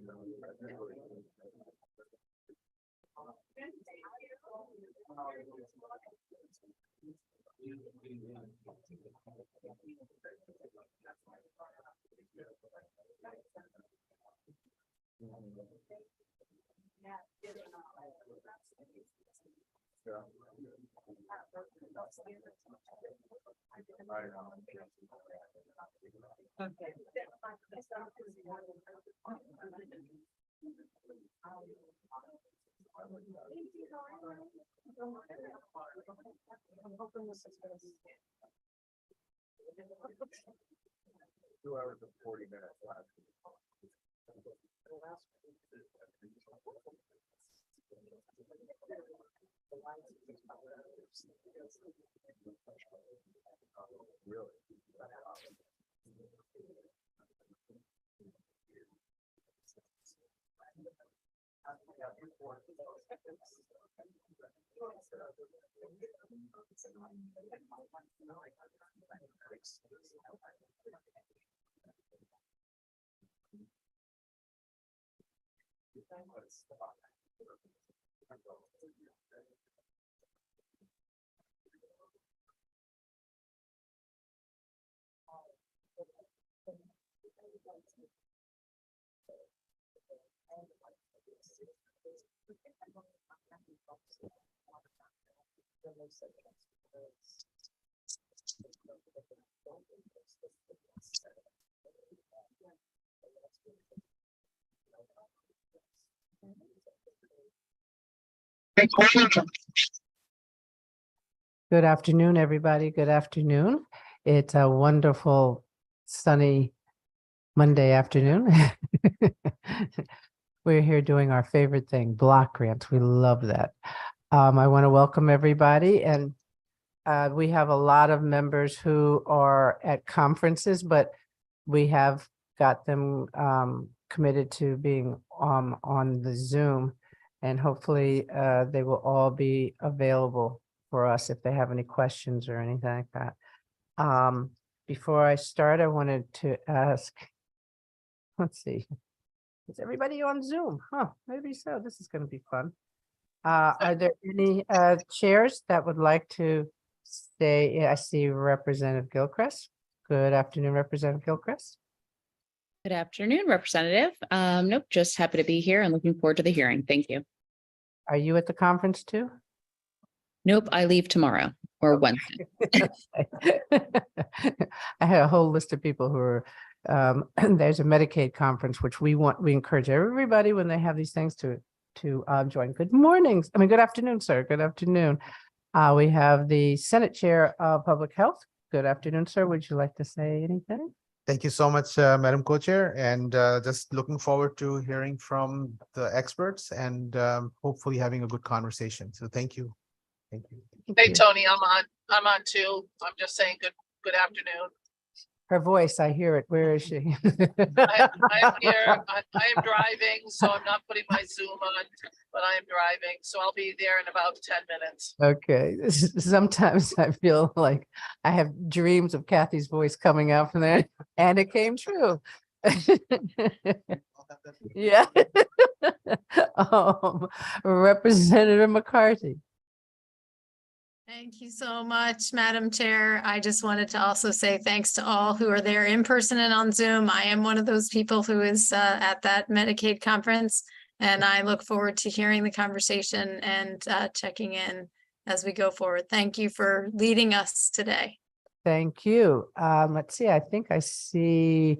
Two hours and 40 minutes left. Really? Good afternoon, everybody. Good afternoon. It's a wonderful sunny Monday afternoon. We're here doing our favorite thing, block grants. We love that. I want to welcome everybody, and we have a lot of members who are at conferences, but we have got them committed to being on the Zoom, and hopefully they will all be available for us if they have any questions or anything like that. Before I start, I wanted to ask, let's see, is everybody on Zoom? Huh, maybe so. This is going to be fun. Are there any chairs that would like to stay? I see Representative Gilchrist. Good afternoon, Representative Gilchrist. Good afternoon, Representative. Nope, just happy to be here and looking forward to the hearing. Thank you. Are you at the conference too? Nope, I leave tomorrow or Wednesday. I had a whole list of people who are, there's a Medicaid conference, which we encourage everybody when they have these things to join. Good mornings. Good afternoon, sir. Good afternoon. We have the Senate Chair of Public Health. Good afternoon, sir. Would you like to say anything? Thank you so much, Madam Co-Chair, and just looking forward to hearing from the experts and hopefully having a good conversation. So thank you. Thank you. Hey, Tony, I'm on too. I'm just saying good afternoon. Her voice, I hear it. Where is she? I'm here. I am driving, so I'm not putting my Zoom on, but I am driving. So I'll be there in about 10 minutes. Okay. Sometimes I feel like I have dreams of Kathy's voice coming out from there, and it came true. Yeah. Representative McCarthy. Thank you so much, Madam Chair. I just wanted to also say thanks to all who are there in person and on Zoom. I am one of those people who is at that Medicaid conference, and I look forward to hearing the conversation and checking in as we go forward. Thank you for leading us today. Thank you. Let's see. I think I see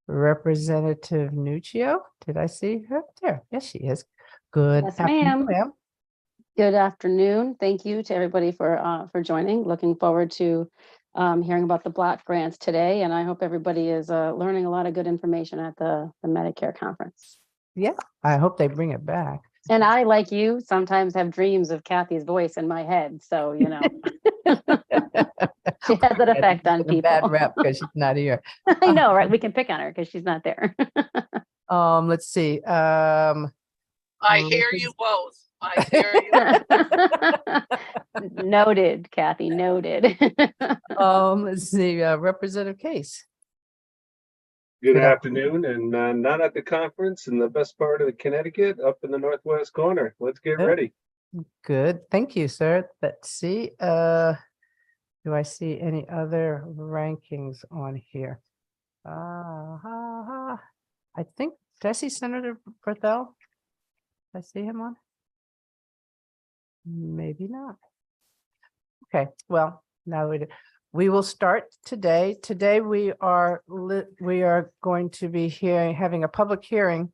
Representative Nuccio. Did I see her there? Yes, she is. Good Yes, afternoon, ma'am. Good afternoon. Thank you to everybody for joining. Looking forward to hearing about the block grants today, and I hope everybody is learning a lot of good information at the Medicare conference. Yeah, I hope they bring it back. And I, like you, sometimes have dreams of Kathy's voice in my head, so you know, she has an effect on people. Bad rep because she's not here. I know, right? We can pick on her because she's not there. Let's see. I hear you both. I hear you. Noted, Kathy, noted. Let's see, Representative Case. Good Good afternoon, and not at the conference in the best part of the Connecticut, up in the northwest corner. Let's get Good. ready. Good. Thank you, sir. Let's see. Do I see any other rankings on here? I think, did I see Senator Berthel? Did I see him on? Maybe not. Okay, well, now we will start today. Today we are going to be having a public hearing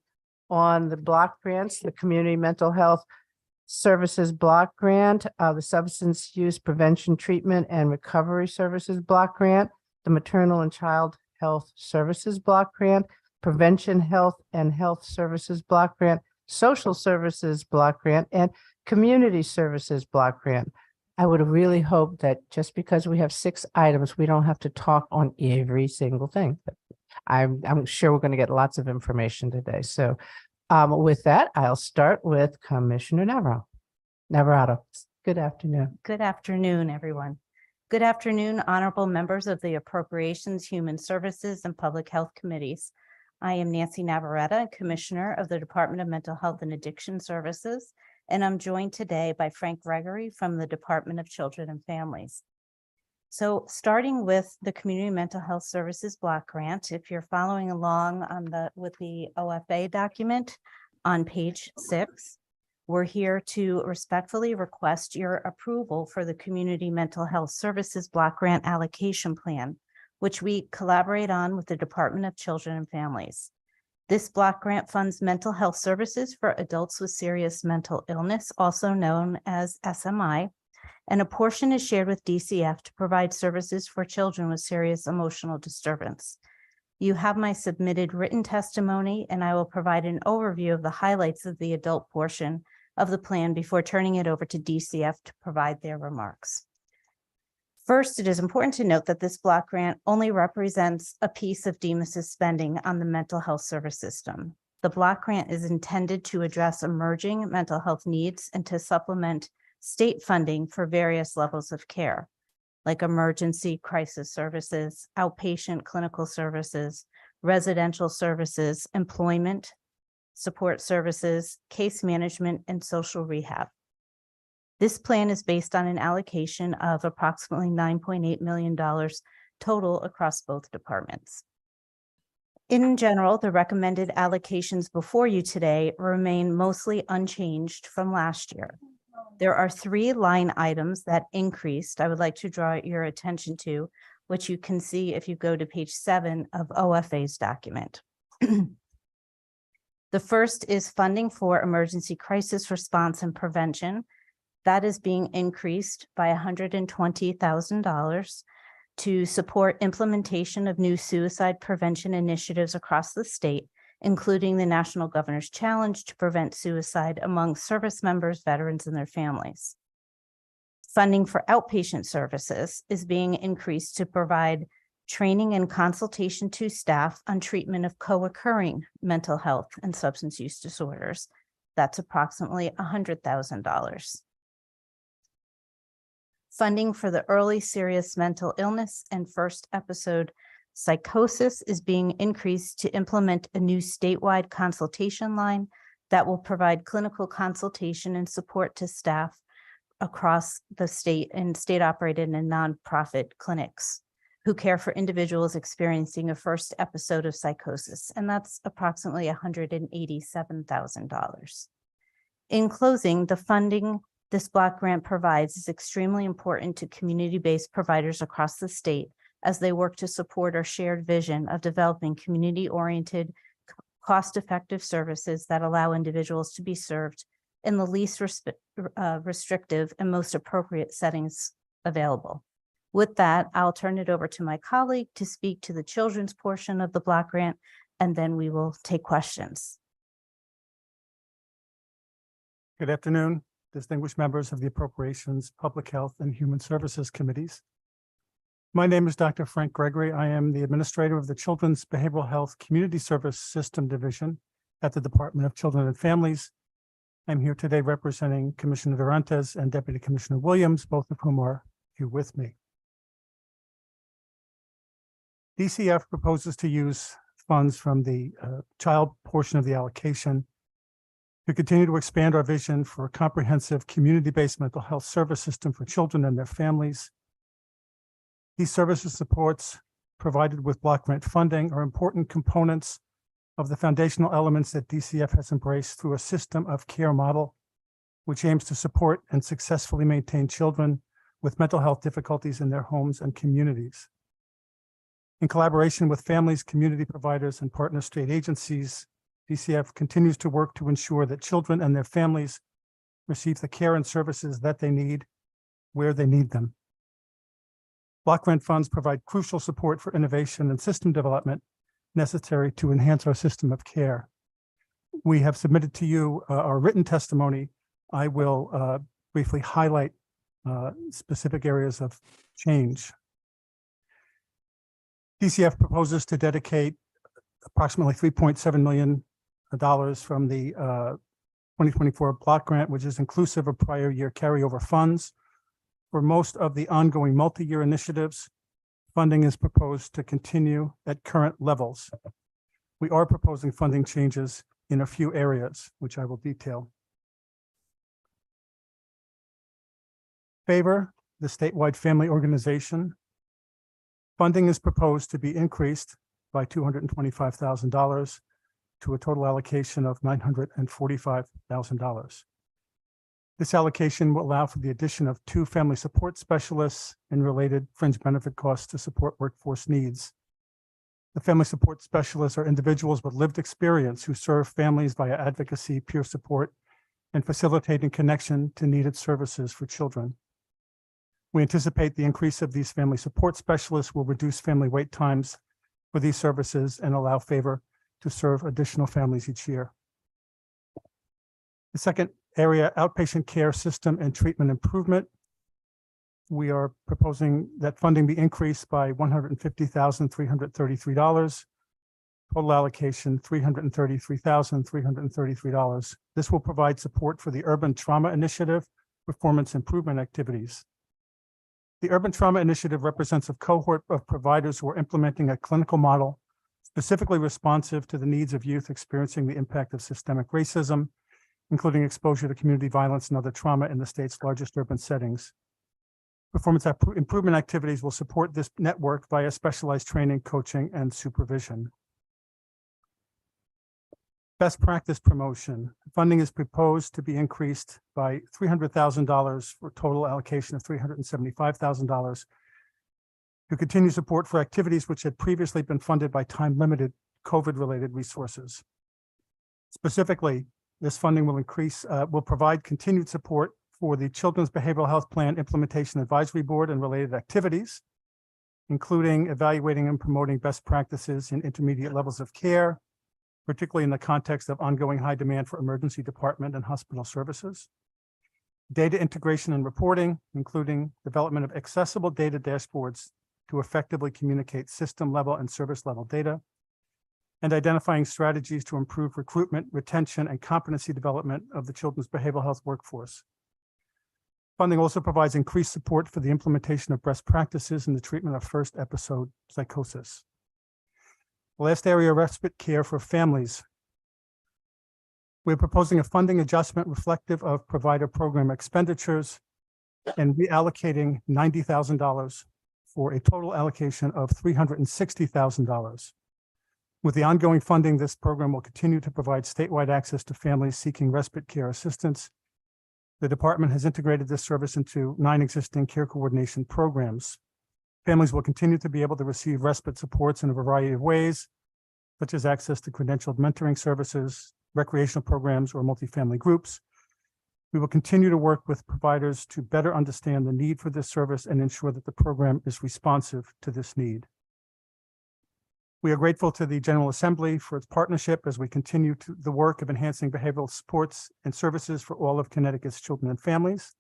on the block grants, the Community Mental Health Services Block Grant, the Substance Use Prevention Treatment and Recovery Services Block Grant, the Maternal and Child Health Services Block Grant, Prevention Health and Health Services Block Grant, Social Services Block Grant, and Community Services Block Grant. I would really hope that just because we have 6 items, we don't have to talk on every single thing. I'm sure we're going to get lots of information today. So with that, I'll start with Commissioner Navarro. Good afternoon. Good afternoon, everyone. Good afternoon, honorable members of the Appropriations, Human Services, and Public Health Committees. I am Nancy Navarrete, Commissioner of the Department of Mental Health and Addiction Services, and I'm joined today by Frank Gregory from the Department of Children and Families. So starting with the Community Mental Health Services Block Grant, if you're following along with the OFA document on page 6, we're here to respectfully request your approval for the Community Mental Health Services Block Grant Allocation Plan, which we collaborate on with the Department of Children and Families. This block grant funds mental health services for adults with serious mental illness, also known as SMI, and a portion is shared with DCF to provide services for children with serious emotional disturbance. You have my submitted written testimony, and I will provide an overview of the highlights of the adult portion of the plan before turning it over to DCF to provide their remarks. First, it is important to note that this block grant only represents a piece of DMHS's spending on the mental health service system. The block grant is intended to address emerging mental health needs and to supplement state funding for various levels of care, like emergency crisis services, outpatient clinical services, residential services, employment, support services, case management, and social rehab. This plan is based on an allocation of approximately $9.8 million total across both departments. In general, the recommended allocations before you today remain mostly unchanged from last year. There are 3 line items that increased I would like to draw your attention to, which you can see if you go to page 7 of OFA's document. The first is funding for emergency crisis response and prevention. That is being increased by $120,000 to support implementation of new suicide prevention initiatives across the state, including the National Governor's Challenge to prevent suicide among service members, veterans, and their families. Funding for outpatient services is being increased to provide training and consultation to staff on treatment of co-occurring mental health and substance use disorders. That's approximately $100,000. Funding for the early serious mental illness and first episode psychosis is being increased to implement a new statewide consultation line that will provide clinical consultation and support to staff across the state and state-operated and nonprofit clinics who care for individuals experiencing a first episode of psychosis, and that's approximately $187,000. In closing, the funding this block grant provides is extremely important to community-based providers across the state as they work to support our shared vision of developing community-oriented, cost-effective services that allow individuals to be served in the least restrictive and most appropriate settings available. With that, I'll turn it over to my colleague to speak to the children's portion of the block grant, and then we will take questions. Good afternoon, distinguished members of the Appropriations, Public Health, and Human Services Committees. My name is Dr. Frank Gregory. I am the administrator of the Children's Behavioral Health Community Service System Division at the Department of Children and Families. I'm here today representing Commissioner Durantes and Deputy Commissioner Williams, both of whom are here with me. DCF proposes to use funds from the child portion of the allocation to continue to expand our vision for a comprehensive community-based mental health service system for children and their families. These services supports provided with block grant funding are important components of the foundational elements that DCF has embraced through a system of care model, which aims to support and successfully maintain children with mental health difficulties in their homes and communities. In collaboration with families, community providers, and partner state agencies, DCF continues to work to ensure that children and their families receive the care and services that they need, where they need them. Block grant funds provide crucial support for innovation and system development necessary to enhance our system of care. We have submitted to you our written testimony. I will briefly highlight specific areas of change. DCF proposes to dedicate approximately $3.7 million from the 2024 block grant, which is inclusive of prior year carryover funds. For most of the ongoing multi-year initiatives, funding is proposed to continue at current levels. We are proposing funding changes in a few areas, which I will detail. Favor, the statewide family organization. Funding is proposed to be increased by $225,000 to a total allocation of $945,000. This allocation will allow for the addition of 2 family support specialists and related fringe benefit costs to support workforce needs. The family support specialists are individuals with lived experience who serve families via advocacy, peer support, and facilitating connection to needed services for children. We anticipate the increase of these family support specialists will reduce family wait times for these services and allow Favor to serve additional families each year. The second area, outpatient care system and treatment improvement. We are proposing that funding be increased by $150,333. Total allocation, $333,333. This will provide support for the Urban Trauma Initiative performance improvement activities. The Urban Trauma Initiative represents a cohort of providers who are implementing a clinical model specifically responsive to the needs of youth experiencing the impact of systemic racism, including exposure to community violence and other trauma in the state's largest urban settings. Performance improvement activities will support this network via specialized training, coaching, and supervision. Best practice promotion. Funding is proposed to be increased by $300,000 for a total allocation of $375,000 to continue support for activities which had previously been funded by time-limited COVID-related resources. Specifically, this funding will provide continued support for the Children's Behavioral Health Plan Implementation Advisory Board and related activities, including evaluating and promoting best practices in intermediate levels of care, particularly in the context of ongoing high demand for emergency department and hospital services. Data integration and reporting, including development of accessible data dashboards to effectively communicate system level and service level data, and identifying strategies to improve recruitment, retention, and competency development of the children's behavioral health workforce. Funding also provides increased support for the implementation of best practices in the treatment of first episode psychosis. The last area, respite care for families. We're proposing a funding adjustment reflective of provider program expenditures and reallocating $90,000 for a total allocation of $360,000. With the ongoing funding, this program will continue to provide statewide access to families seeking respite care assistance. The department has integrated this service into 9 existing care coordination programs. Families will continue to be able to receive respite supports in a variety of ways, such as access to credentialed mentoring services, recreational programs, or multifamily groups. We will continue to work with providers to better understand the need for this service and ensure that the program is responsive to this need. We are grateful to the General Assembly for its partnership as we continue the work of enhancing behavioral supports and services for all of Connecticut's children and families,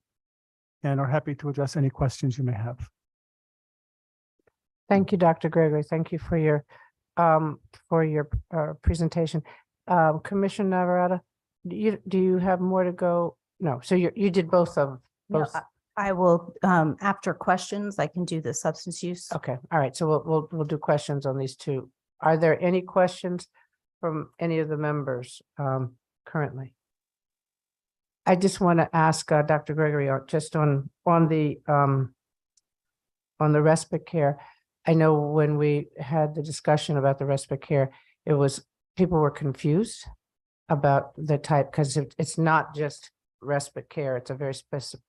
and are happy to address any questions you may have. Thank you, Dr. Gregory. Thank you for your presentation. Commissioner Navarrete, do you have more to go? No, so you did both of No, both. I will, after questions, I can do the substance use. Okay, all right. So we'll do questions on these two Are there any questions from any of the members currently? I just want to ask Dr. Gregory, just on the respite care. I know when we had the discussion about the respite care, it was, people were confused about the type, because it's not just respite care. It's a very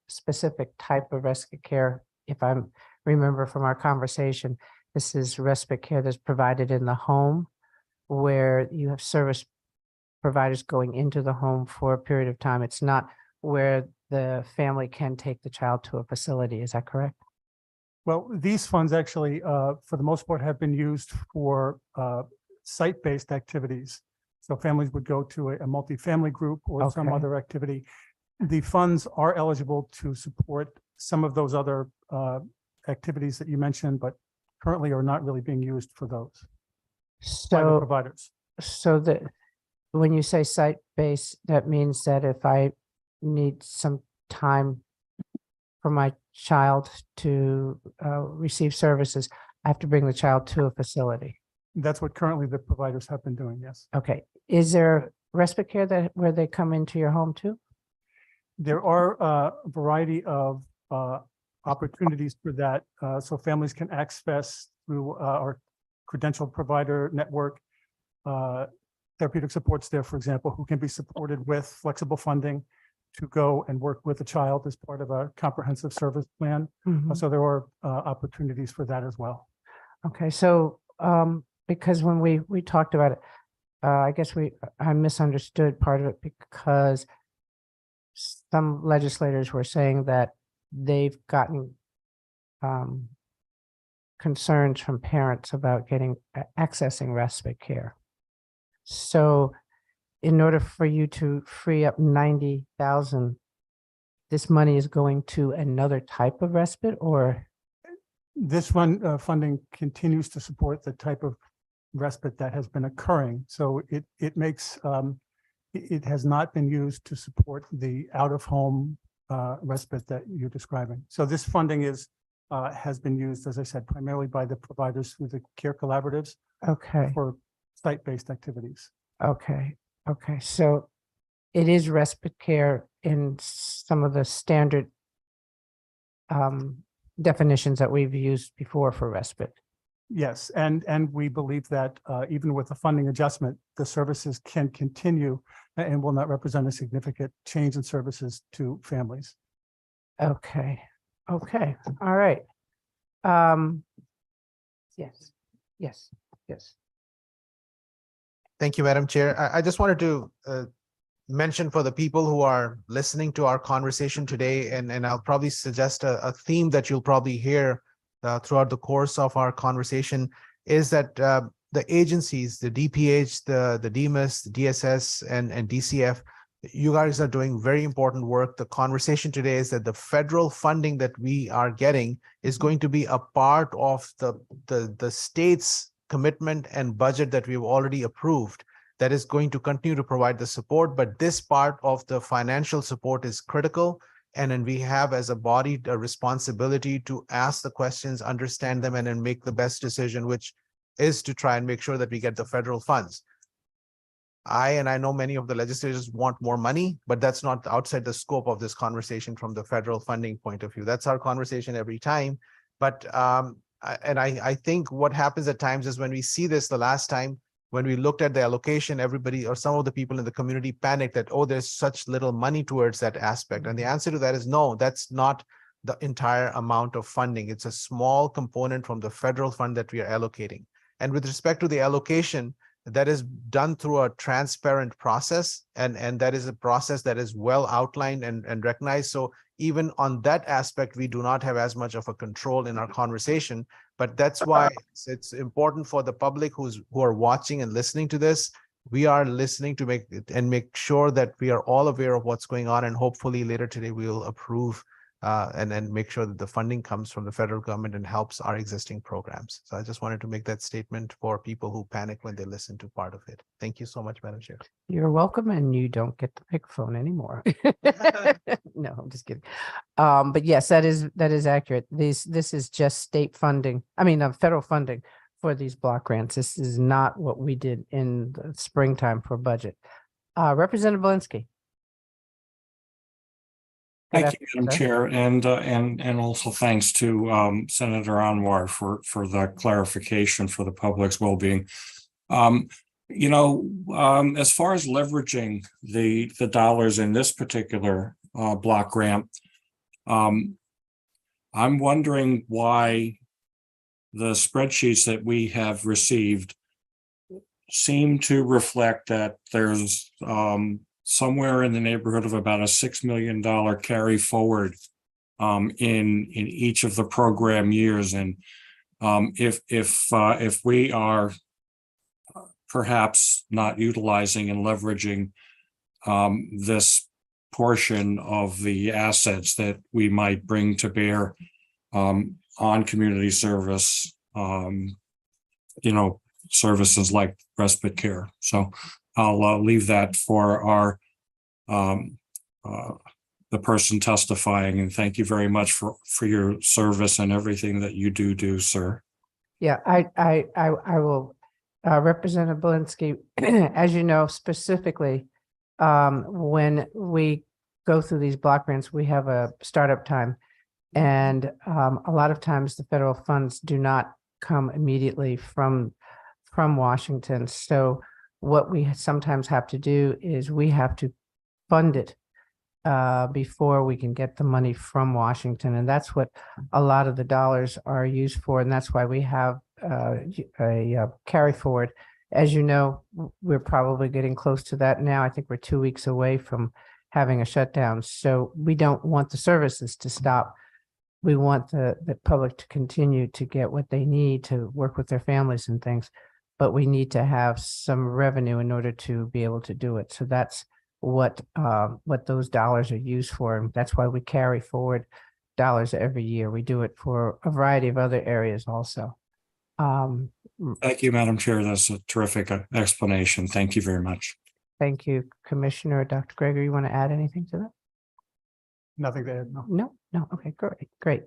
specific type of respite care. If I remember from our conversation, this is respite care that's provided in the home, where you have service providers going into the home for a period of time. It's not where the family can take the child to a facility. Is that correct? Well, these funds actually, for the most part, have been used for site-based activities. So families would go to a multifamily group or some Okay. other activity. The funds are eligible to support some of those other activities that you mentioned, but currently are not really being used for those by the So, providers. so that when you say site-based, that means that if I need some time for my child to receive services, I have to bring the child to a facility. That's what currently the providers have been doing, yes. Okay. Is there respite care that where they come into your home too? There are a variety of opportunities for that. So families can access through our credentialed provider network, therapeutic supports there, for example, who can be supported with flexible funding to go and work with a child as part of a comprehensive service plan. Mhm. So there are opportunities for that as well. Okay, so because when we talked about it, I guess I misunderstood part of it, because some legislators were saying that they've gotten concerns from parents about accessing respite care. So in order for you to free up 90,000, this money is going to another type of respite, or? This funding continues to support the type of respite that has been occurring. So it makes, it has not been used to support the out-of-home respite that you're describing. So this funding has been used, as I said, primarily by the providers through the care collaboratives Okay, for site-based activities. okay, okay. So it is respite care in some of the standard definitions that we've used before for respite. Yes, and we believe that even with the funding adjustment, the services can continue and will not represent a significant change in services to families. Okay, okay, all right. Yes, yes, yes. Thank you, Madam Chair. I just wanted to mention for the people who are listening to our conversation today, and I'll probably suggest a theme that you'll probably hear throughout the course of our conversation, is that the agencies, the DPH, the DMIS, the DSS, and DCF, you guys are doing very important work. The conversation today is that the federal funding that we are getting is going to be a part of the state's commitment and budget that we've already approved, that is going to continue to provide the support. But this part of the financial support is critical. And then we have, as a body, a responsibility to ask the questions, understand them, and then make the best decision, which is to try and make sure that we get the federal funds. I know many of the legislators want more money, but that's not outside the scope of this conversation from the federal funding point of view. That's our conversation every time. But I think what happens at times is when we see this, the last time when we looked at the allocation, everybody or some of the people in the community panicked that, oh, there's such little money towards that aspect. And the answer to that is no, that's not the entire amount of funding. It's a small component from the federal fund that we are allocating. And with respect to the allocation, that is done through a transparent process, and that is a process that is well outlined and recognized. So even on that aspect, we do not have as much of a control in our conversation. But that's why it's important for the public who are watching and listening to this. We are listening to make sure that we are all aware of what's going on, and hopefully later today we will approve and then make sure that the funding comes from the federal government and helps our existing programs. So I just wanted to make that statement for people who panic when they listen to part of it. Thank you so much, Madam Chair. You're welcome, and you don't get the microphone anymore. No, I'm just kidding. But yes, that is accurate. This is just state funding. I mean, federal funding for these block grants. This is not what we did in the springtime for budget. Representative Belinsky. Good Thank you, afternoon, Madam sir. Chair, and also thanks to Senator Anwar for the clarification for the public's well-being. As far as leveraging the dollars in this particular block grant, I'm wondering why the spreadsheets that we have received seem to reflect that there's somewhere in the neighborhood of about a $6 million carry forward in each of the program years. And if we are perhaps not utilizing and leveraging this portion of the assets that we might bring to bear on community service, services like respite care. So I'll leave that for our the person testifying, and thank you very much for your service and everything that you do, sir. Yeah, I will, Representative Belinsky, as you know, specifically, when we go through these block grants, we have a startup time. And a lot of times the federal funds do not come immediately from Washington. So what we sometimes have to do is we have to fund it before we can get the money from Washington. And that's what a lot of the dollars are used for. And that's why we have a carry forward. As you know, we're probably getting close to that now. I think we're 2 weeks away from having a shutdown. So we don't want the services to stop. We want the public to continue to get what they need to work with their families and things, but we need to have some revenue in order to be able to do it. So that's what those dollars are used for. And that's why we carry forward dollars every year. We do it for a variety of other areas also. Thank you, Madam Chair. That's a terrific explanation. Thank you very much. Thank you, Commissioner. Dr. Gregory, you want to add anything to that? Nothing to add, no. No. Okay, great.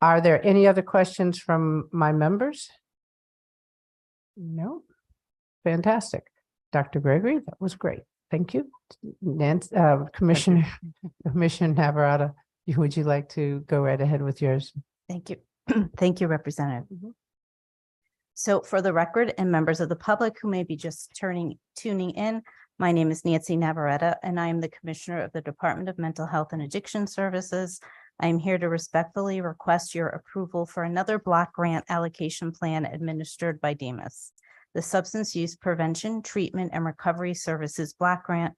Are there any other questions from my members? No? Fantastic. Dr. Gregory, that was great. Thank you. Nancy, Commissioner Navarrete, would you like to go right ahead with yours? Thank you. Thank you, Representative. So for the record and members of the public who may be just tuning in, my name is Nancy Navarrete, and I am the Commissioner of the Department of Mental Health and Addiction Services. I am here to respectfully request your approval for another block grant allocation plan administered by DEMAS, the Substance Use Prevention, Treatment, and Recovery Services Block Grant,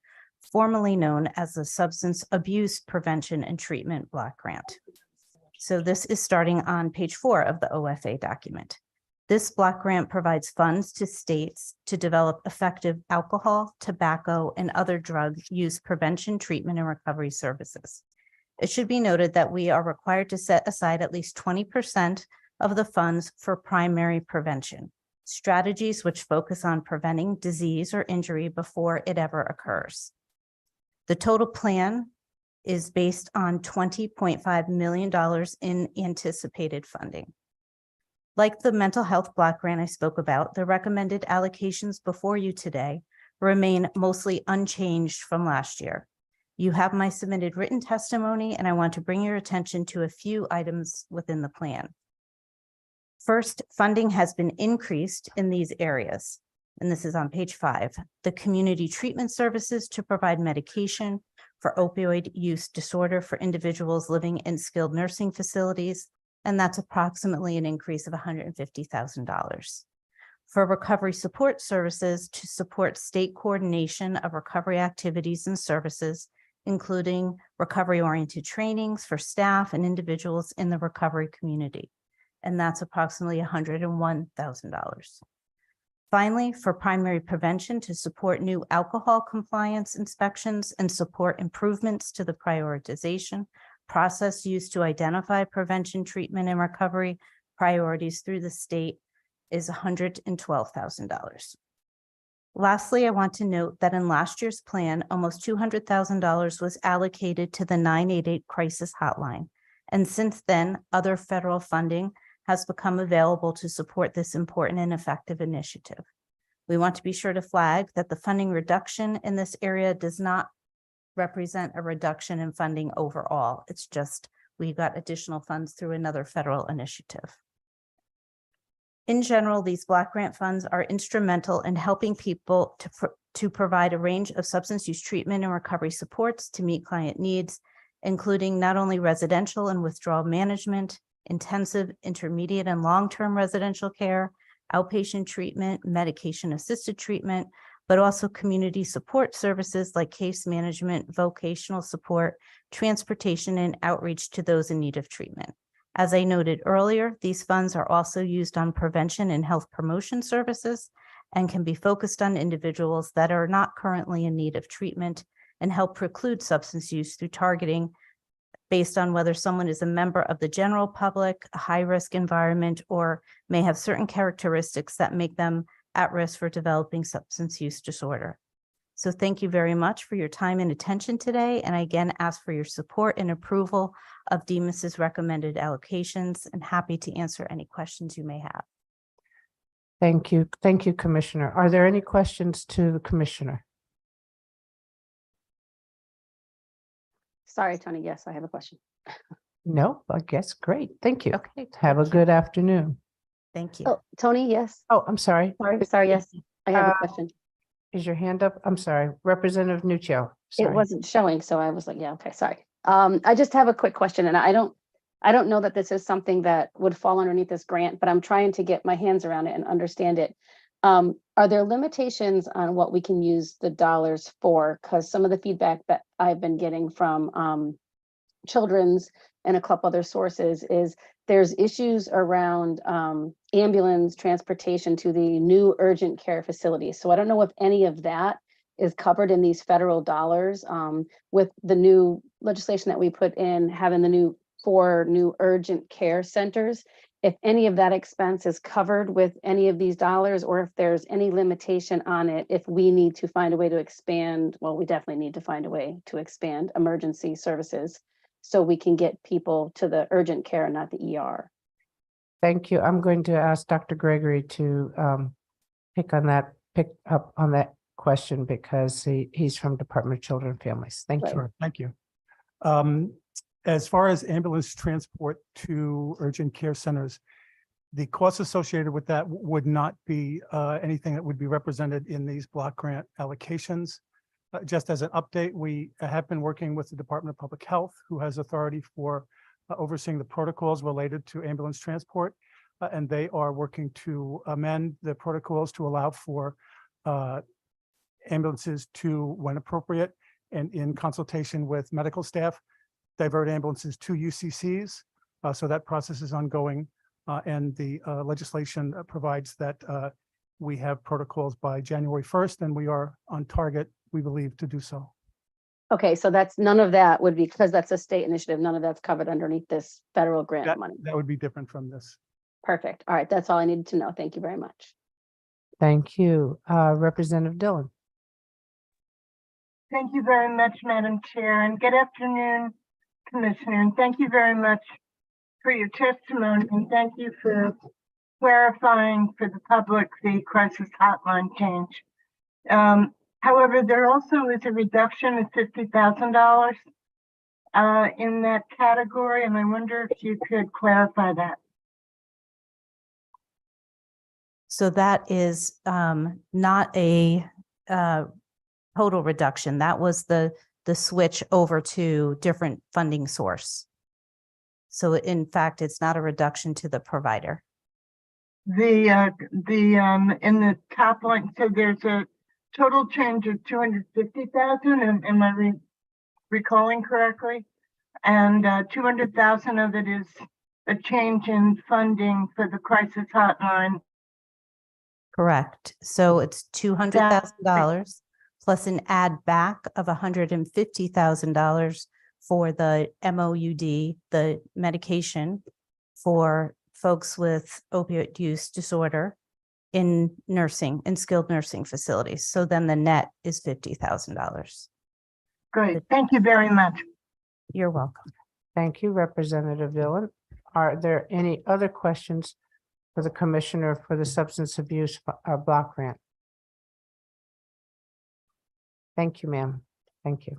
formerly known as the Substance Abuse Prevention and Treatment Block Grant. So this is starting on page 4 of the OFA document. This block grant provides funds to states to develop effective alcohol, tobacco, and other drug use prevention, treatment, and recovery services. It should be noted that we are required to set aside at least 20% of the funds for primary prevention, strategies which focus on preventing disease or injury before it ever occurs. The total plan is based on $20.5 million in anticipated funding. Like the mental health block grant I spoke about, the recommended allocations before you today remain mostly unchanged from last year. You have my submitted written testimony, and I want to bring your attention to a few items within the plan. First, funding has been increased in these areas, and this is on page 5. The community treatment services to provide medication for opioid use disorder for individuals living in skilled nursing facilities, and that's approximately an increase of $150,000. For recovery support services to support state coordination of recovery activities and services, including recovery-oriented trainings for staff and individuals in the recovery community, and that's approximately $101,000. Finally, for primary prevention to support new alcohol compliance inspections and support improvements to the prioritization process used to identify prevention, treatment, and recovery priorities through the state is $112,000. Lastly, I want to note that in last year's plan, almost $200,000 was allocated to the 988 crisis hotline. And since then, other federal funding has become available to support this important and effective initiative. We want to be sure to flag that the funding reduction in this area does not represent a reduction in funding overall. It's just we got additional funds through another federal initiative. In general, these block grant funds are instrumental in helping people to provide a range of substance use treatment and recovery supports to meet client needs, including not only residential and withdrawal management, intensive, intermediate, and long-term residential care, outpatient treatment, medication-assisted treatment, but also community support services like case management, vocational support, transportation, and outreach to those in need of treatment. As I noted earlier, these funds are also used on prevention and health promotion services and can be focused on individuals that are not currently in need of treatment and help preclude substance use through targeting based on whether someone is a member of the general public, a high-risk environment, or may have certain characteristics that make them at risk for developing substance use disorder. So thank you very much for your time and attention today. And I again ask for your support and approval of DEMIS's recommended allocations, and happy to answer any questions you may have. Thank you. Thank you, Commissioner. Are there any questions to the Commissioner? Sorry, Tony. Yes, I have a question. No, I guess great. Thank you. Okay. Have a good afternoon. Thank you. Oh, Tony, yes. Oh, I'm sorry. Sorry, yes. I have a question. Is your hand up? I'm sorry. Representative Nuccio. It Sorry. wasn't showing, so I was like, yeah, okay, sorry. I just have a quick question, and I don't know that this is something that would fall underneath this grant, but I'm trying to get my hands around it and understand it. Are there limitations on what we can use the dollars for? Because some of the feedback that I've been getting from Children's and a couple other sources is there's issues around ambulance transportation to the new urgent care facilities. So I don't know if any of that is covered in these federal dollars with the new legislation that we put in, having the 4 new urgent care centers. If any of that expense is covered with any of these dollars, or if there's any limitation on it, if we need to find a way to expand, well, we definitely need to find a way to expand emergency services so we can get people to the urgent care, not the ER. Thank you. I'm going to ask Dr. Gregory to pick up on that question because he's from Department of Children and Families. Thank you. Sure, thank you. As far as ambulance transport to urgent care centers, the costs associated with that would not be anything that would be represented in these block grant allocations. Just as an update, we have been working with the Department of Public Health, who has authority for overseeing the protocols related to ambulance transport. And they are working to amend the protocols to allow for ambulances to, when appropriate, and in consultation with medical staff, divert ambulances to UCCs. So that process is ongoing. And the legislation provides that we have protocols by January 1st, and we are on target, we believe, to do so. Okay, so that's none of that would be, because that's a state initiative, none of that's covered underneath this federal grant money. That would be different from this. Perfect. All right, that's all I needed to know. Thank you very much. Thank you. Representative Dillon. Thank you very much, Madam Chair, and good afternoon, Commissioner. And thank you very much for your testimony, and thank you for clarifying for the public the crisis hotline change. However, there also is a reduction of $50,000 in that category, and I wonder if you could clarify that. So that is not a total reduction. That was the switch over to different funding source. So in fact, it's not a reduction to the provider. In the top line, so there's a total change of 250,000. Am I recalling correctly? And 200,000 of it is a change in funding for the crisis hotline. Correct. So it's $200,000 plus an add back of $150,000 for the MOUD, the medication for folks with opioid use disorder in nursing, in skilled nursing facilities. So then the net is $50,000. Great. Thank you very much. You're welcome. Thank you, Representative Dillon. Are there any other questions for the Commissioner for the Substance Abuse Block Grant? Thank you, ma'am. Thank you.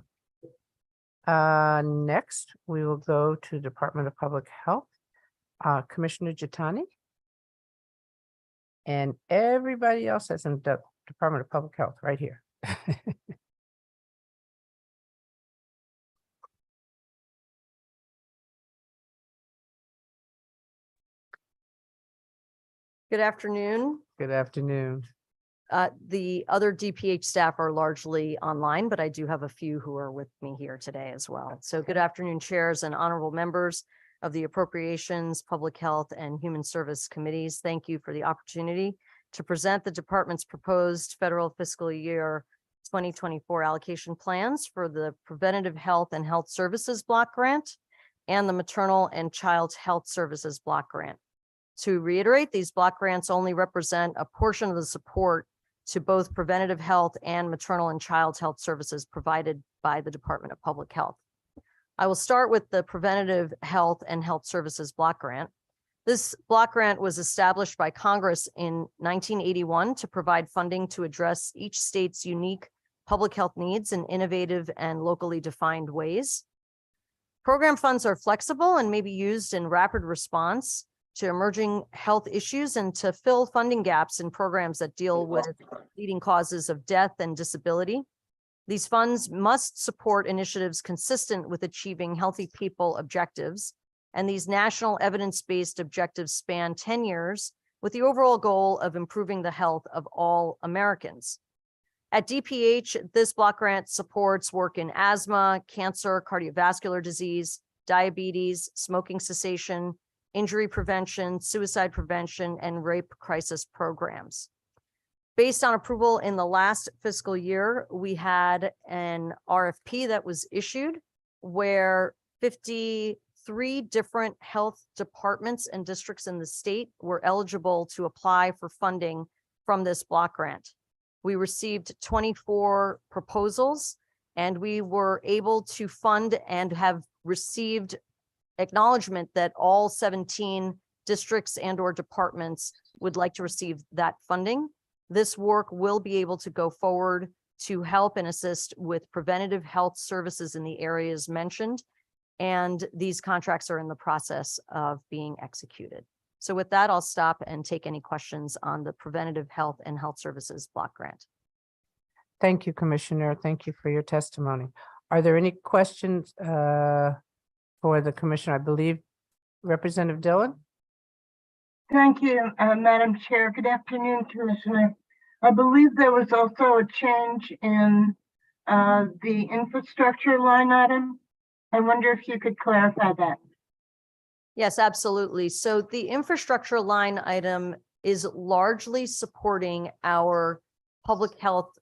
Next, we will go to Department of Public Health. Commissioner Jitani. And everybody else that's in the Department of Public Health right here. Good afternoon. Good afternoon. The other DPH staff are largely online, but I do have a few who are with me here today as well. So good afternoon, chairs and honorable members of the Appropriations, Public Health, and Human Service Committees. Thank you for the opportunity to present the department's proposed federal fiscal year 2024 allocation plans for the Preventative Health and Health Services Block Grant and the Maternal and Child Health Services Block Grant. To reiterate, these block grants only represent a portion of the support to both preventative health and maternal and child health services provided by the Department of Public Health. I will start with the Preventative Health and Health Services Block Grant. This block grant was established by Congress in 1981 to provide funding to address each state's unique public health needs in innovative and locally defined ways. Program funds are flexible and may be used in rapid response to emerging health issues and to fill funding gaps in programs that deal with leading causes of death and disability. These funds must support initiatives consistent with achieving healthy people objectives, and these national evidence-based objectives span 10 years with the overall goal of improving the health of all Americans. At DPH, this block grant supports work in asthma, cancer, cardiovascular disease, diabetes, smoking cessation, injury prevention, suicide prevention, and rape crisis programs. Based on approval in the last fiscal year, we had an RFP that was issued where 53 different health departments and districts in the state were eligible to apply for funding from this block grant. We received 24 proposals, and we were able to fund and have received acknowledgement that all 17 districts and or departments would like to receive that funding. This work will be able to go forward to help and assist with preventative health services in the areas mentioned. And these contracts are in the process of being executed. So with that, I'll stop and take any questions on the Preventative Health and Health Services Block Grant. Thank you, Commissioner. Thank you for your testimony. Are there any questions for the Commissioner? I believe Representative Dillon. Thank you, Madam Chair. Good afternoon, Commissioner. I believe there was also a change in the infrastructure line item. I wonder if you could clarify that. Yes, absolutely. So the infrastructure line item is largely supporting our public health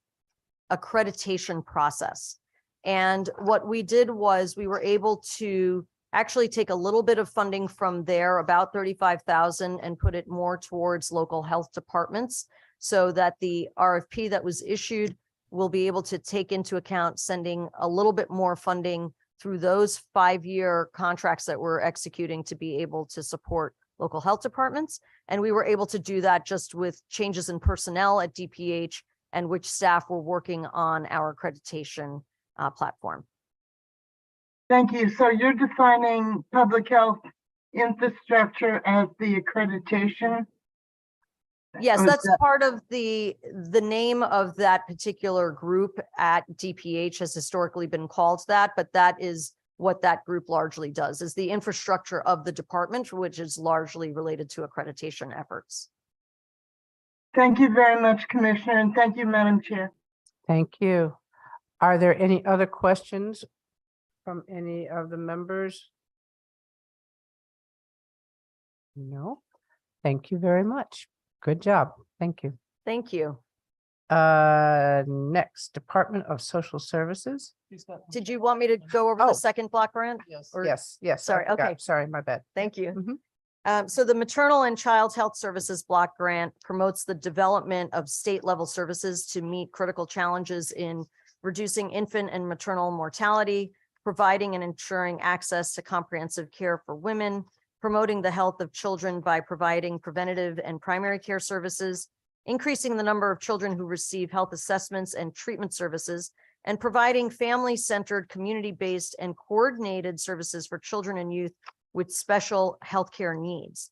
accreditation process. And what we did was we were able to actually take a little bit of funding from there, about 35,000, and put it more towards local health departments so that the RFP that was issued will be able to take into account sending a little bit more funding through those 5-year contracts that we're executing to be able to support local health departments. And we were able to do that just with changes in personnel at DPH and which staff were working on our accreditation platform. Thank you. So you're defining public health infrastructure as the accreditation? Yes, Or is that's that- part of the name of that particular group at DPH has historically been called that, but that is what that group largely does, is the infrastructure of the department, which is largely related to accreditation efforts. Thank you very much, Commissioner, and thank you, Madam Chair. Thank you. Are there any other questions from any of the members? No. Thank you very much. Good job. Thank you. Thank you. Next, Department of Social Services. Did you want me to go over Oh. the second block grant? Or- Yes, I Sorry, forgot. okay. Sorry, my bad. Thank you. Mhm. So the Maternal and Child Health Services Block Grant promotes the development of state-level services to meet critical challenges in reducing infant and maternal mortality, providing and ensuring access to comprehensive care for women, promoting the health of children by providing preventative and primary care services, increasing the number of children who receive health assessments and treatment services, and providing family-centered, community-based, and coordinated services for children and youth with special healthcare needs.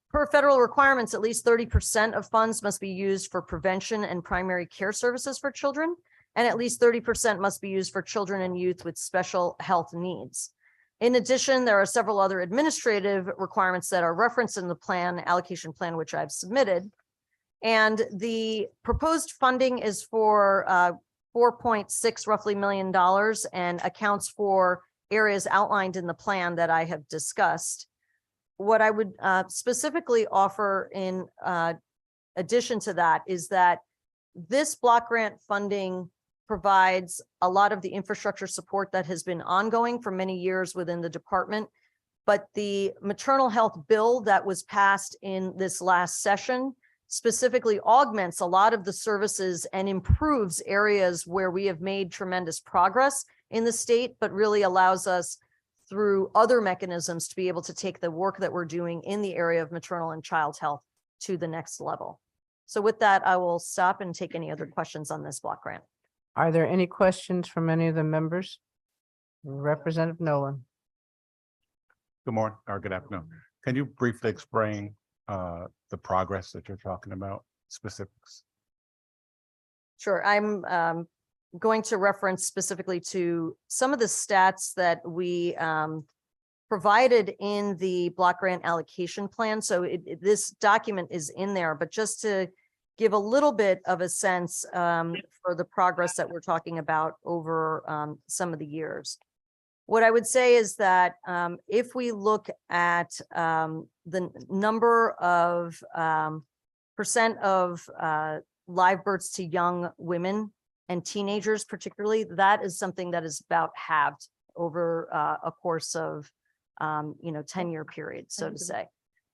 Per federal requirements, at least 30% of funds must be used for prevention and primary care services for children, and at least 30% must be used for children and youth with special health needs. In addition, there are several other administrative requirements that are referenced in the plan, allocation plan, which I've submitted. And the proposed funding is for $4.6 roughly million and accounts for areas outlined in the plan that I have discussed. What I would specifically offer in addition to that is that this block grant funding provides a lot of the infrastructure support that has been ongoing for many years within the department. But the maternal health bill that was passed in this last session specifically augments a lot of the services and improves areas where we have made tremendous progress in the state, but really allows us through other mechanisms to be able to take the work that we're doing in the area of maternal and child health to the next level. So with that, I will stop and take any other questions on this block grant. Are there any questions from any of the members? Representative Nolan. Good morning or good afternoon. Can you briefly explain the progress that you're talking about, specifics? Sure, I'm going to reference specifically to some of the stats that we provided in the block grant allocation plan. So this document is in there, but just to give a little bit of a sense for the progress that we're talking about over some of the years. What I would say is that if we look at the number of percent of live births to young women and teenagers particularly, that is something that is about halved over a course of 10-year period, so to say.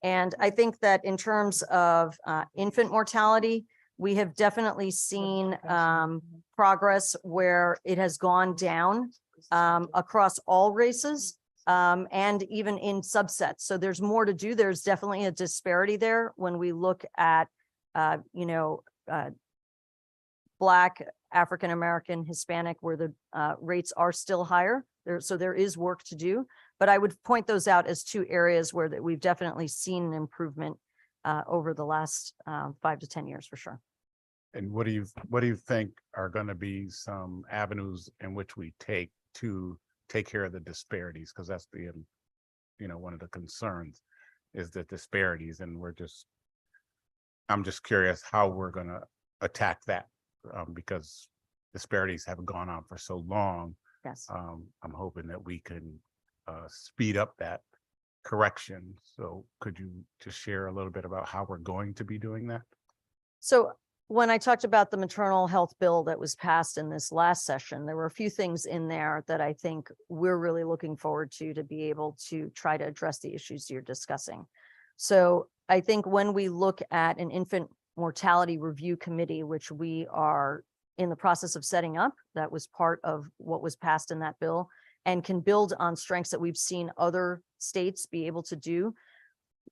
And I think that in terms of infant mortality, we have definitely seen progress where it has gone down across all races and even in subsets. So there's more to do. There's definitely a disparity there when we look at, Black, African-American, Hispanic, where the rates are still higher. So there is work to do. But I would point those out as two areas where that we've definitely seen an improvement over the last 5 to 10 years for sure. And what do you think are going to be some avenues in which we take to take care of the disparities? Because that's the one of the concerns is the disparities, and I'm just curious how we're going to attack that because disparities have gone on for so long. Yes. I'm hoping that we can speed up that correction. So could you just share a little bit about how we're going to be doing that? So when I talked about the maternal health bill that was passed in this last session, there were a few things in there that I think we're really looking forward to be able to try to address the issues you're discussing. So I think when we look at an infant mortality review committee, which we are in the process of setting up, that was part of what was passed in that bill, and can build on strengths that we've seen other states be able to do.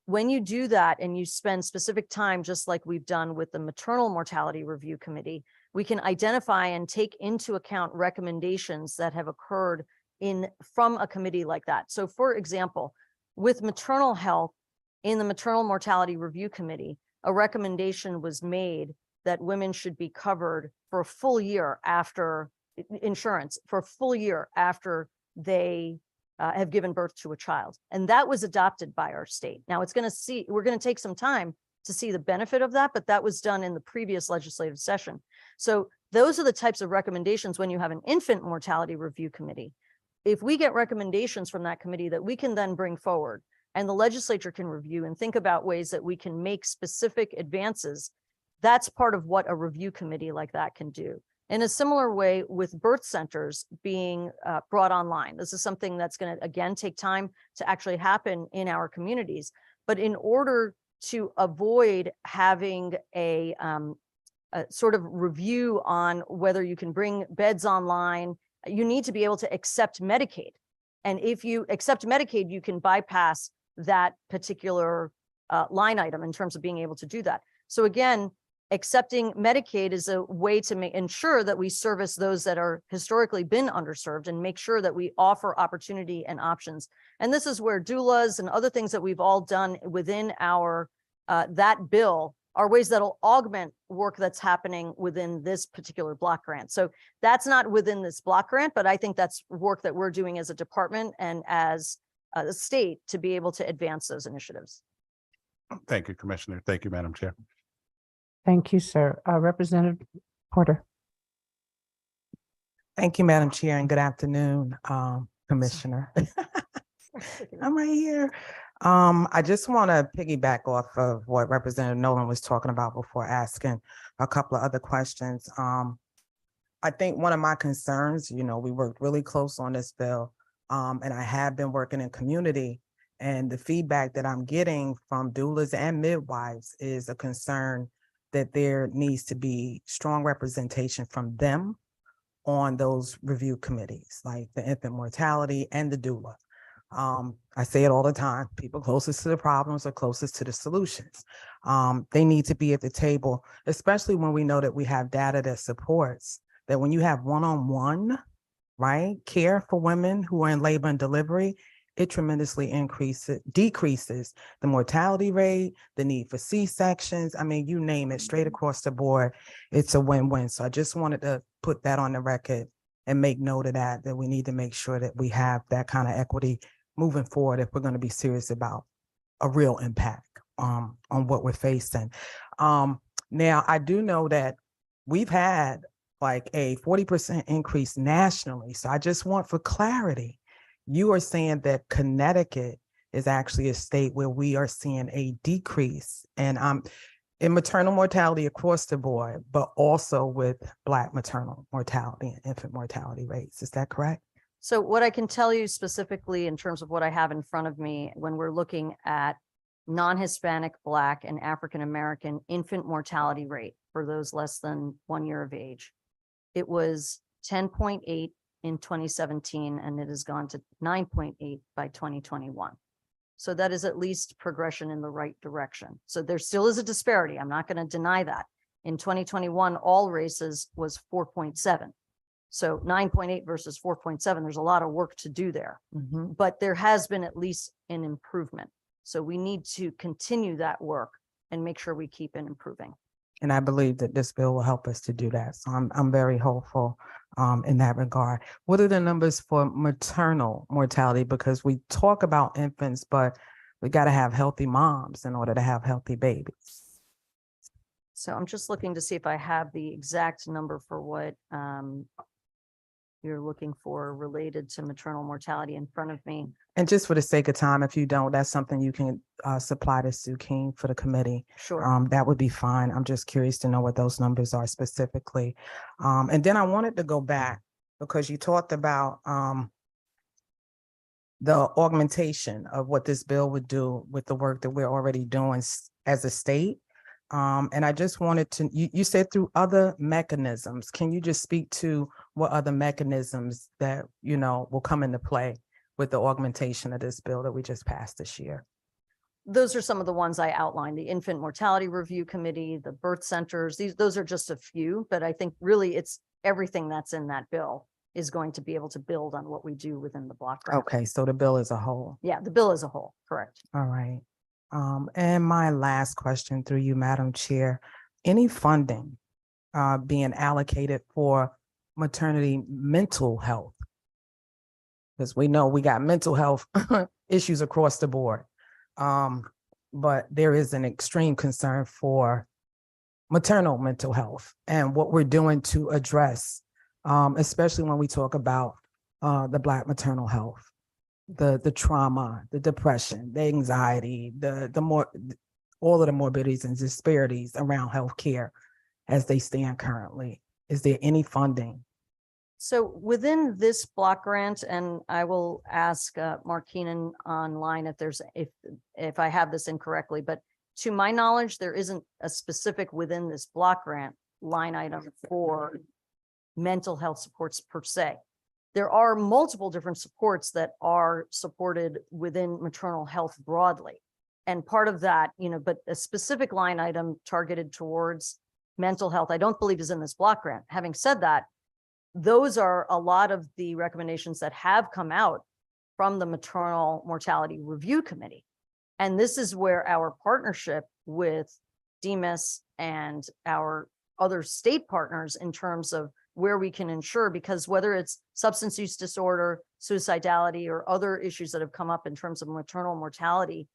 When you do that and you spend specific time, just like we've done with the maternal mortality review committee, we can identify and take into account recommendations that have occurred from a committee like that. So for example, with maternal health in the maternal mortality review committee, a recommendation was made that women should be covered for a full year after insurance, for a full year after they have given birth to a child. And that was adopted by our state. Now we're going to take some time to see the benefit of that, but that was done in the previous legislative session. So those are the types of recommendations when you have an infant mortality review committee. If we get recommendations from that committee that we can then bring forward and the legislature can review and think about ways that we can make specific advances, that's part of what a review committee like that can do. In a similar way with birth centers being brought online, this is something that's going to, again, take time to actually happen in our communities. But in order to avoid having a sort of review on whether you can bring beds online, you need to be able to accept Medicaid. And if you accept Medicaid, you can bypass that particular line item in terms of being able to do that. So again, accepting Medicaid is a way to ensure that we service those that are historically been underserved and make sure that we offer opportunity and options. And this is where doulas and other things that we've all done within our that bill are ways that'll augment work that's happening within this particular block grant. So that's not within this block grant, but I think that's work that we're doing as a department and as a state to be able to advance those initiatives. Thank you, Commissioner. Thank you, Madam Chair. Thank you, sir. Representative Porter. Thank you, Madam Chair, and good afternoon, Commissioner. I'm right here. I just want to piggyback off of what Representative Nolan was talking about before asking a couple of other questions. I think one of my concerns, you know, we worked really close on this bill, and I have been working in community, and the feedback that I'm getting from doulas and midwives is a concern that there needs to be strong representation from them on those review committees, like the infant mortality and the doula. I say it all the time, people closest to the problems are closest to the solutions. They need to be at the table, especially when we know that we have data that supports that when you have one-on-one, right, care for women who are in labor and delivery, it tremendously decreases the mortality rate, the need for C-sections. I mean, you name it, straight across the board, it's a win-win. So I just wanted to put that on the record and make note of that we need to make sure that we have that kind of equity moving forward if we're going to be serious about a real impact on what we're facing. Now, I do know that we've had like a 40% increase nationally. So I just want for clarity, you are saying that Connecticut is actually a state where we are seeing a decrease and in maternal mortality across the board, but also with Black maternal mortality and infant mortality rates. Is that correct? So what I can tell you specifically in terms of what I have in front of me, when we're looking at non-Hispanic, Black, and African-American infant mortality rate for those less than 1 year of age, it was 10.8 in 2017, and it has gone to 9.8 by 2021. So that is at least progression in the right direction. So there still is a disparity. I'm not going to deny that. In 2021, all races was 4.7. So 9.8 versus 4.7, there's a lot of work to do there, but there has been at least an improvement. So we need to continue that work and make sure we keep it improving. And I believe that this bill will help us to do that. So I'm very hopeful in that regard. What are the numbers for maternal mortality? Because we talk about infants, but we got to have healthy moms in order to have healthy babies. So I'm just looking to see if I have the exact number for what you're looking for related to maternal mortality in front of me. And just for the sake of time, if you don't, that's something you can supply to Sue King for the committee. Sure. That would be fine. I'm just curious to know what those numbers are specifically. And then I wanted to go back because you talked about the augmentation of what this bill would do with the work that we're already doing as a state. And I just wanted to, you said through other mechanisms. Can you just speak to what other mechanisms that, you know, will come into play with the augmentation of this bill that we just passed this year? Those are some of the ones I outlined, the Infant Mortality Review Committee, the birth centers. Those are just a few, but I think really it's everything that's in that bill is going to be able to build on what we do within the block grant. Okay, so the bill as a whole. Yeah, the bill as a whole, correct. All right. And my last question through you, Madam Chair, any funding being allocated for maternity mental health? Because we know we got mental health issues across the board. But there is an extreme concern for maternal mental health and what we're doing to address, especially when we talk about the Black maternal health. The trauma, the depression, the anxiety, all of the morbidities and disparities around healthcare as they stand currently. Is there any funding? So within this block grant, and I will ask Mark Keenan online if I have this incorrectly, but to my knowledge, there isn't a specific within this block grant line item for mental health supports per se. there are multiple different supports that are supported within maternal health broadly. And part of that, but a specific line item targeted towards mental health, I don't believe is in this block grant. Having said that, those are a lot of the recommendations that have come out from the Maternal Mortality Review Committee. And this is where our partnership with DMIS and our other state partners in terms of where we can ensure, because whether it's substance use disorder, suicidality, or other issues that have come up in terms of maternal mortality,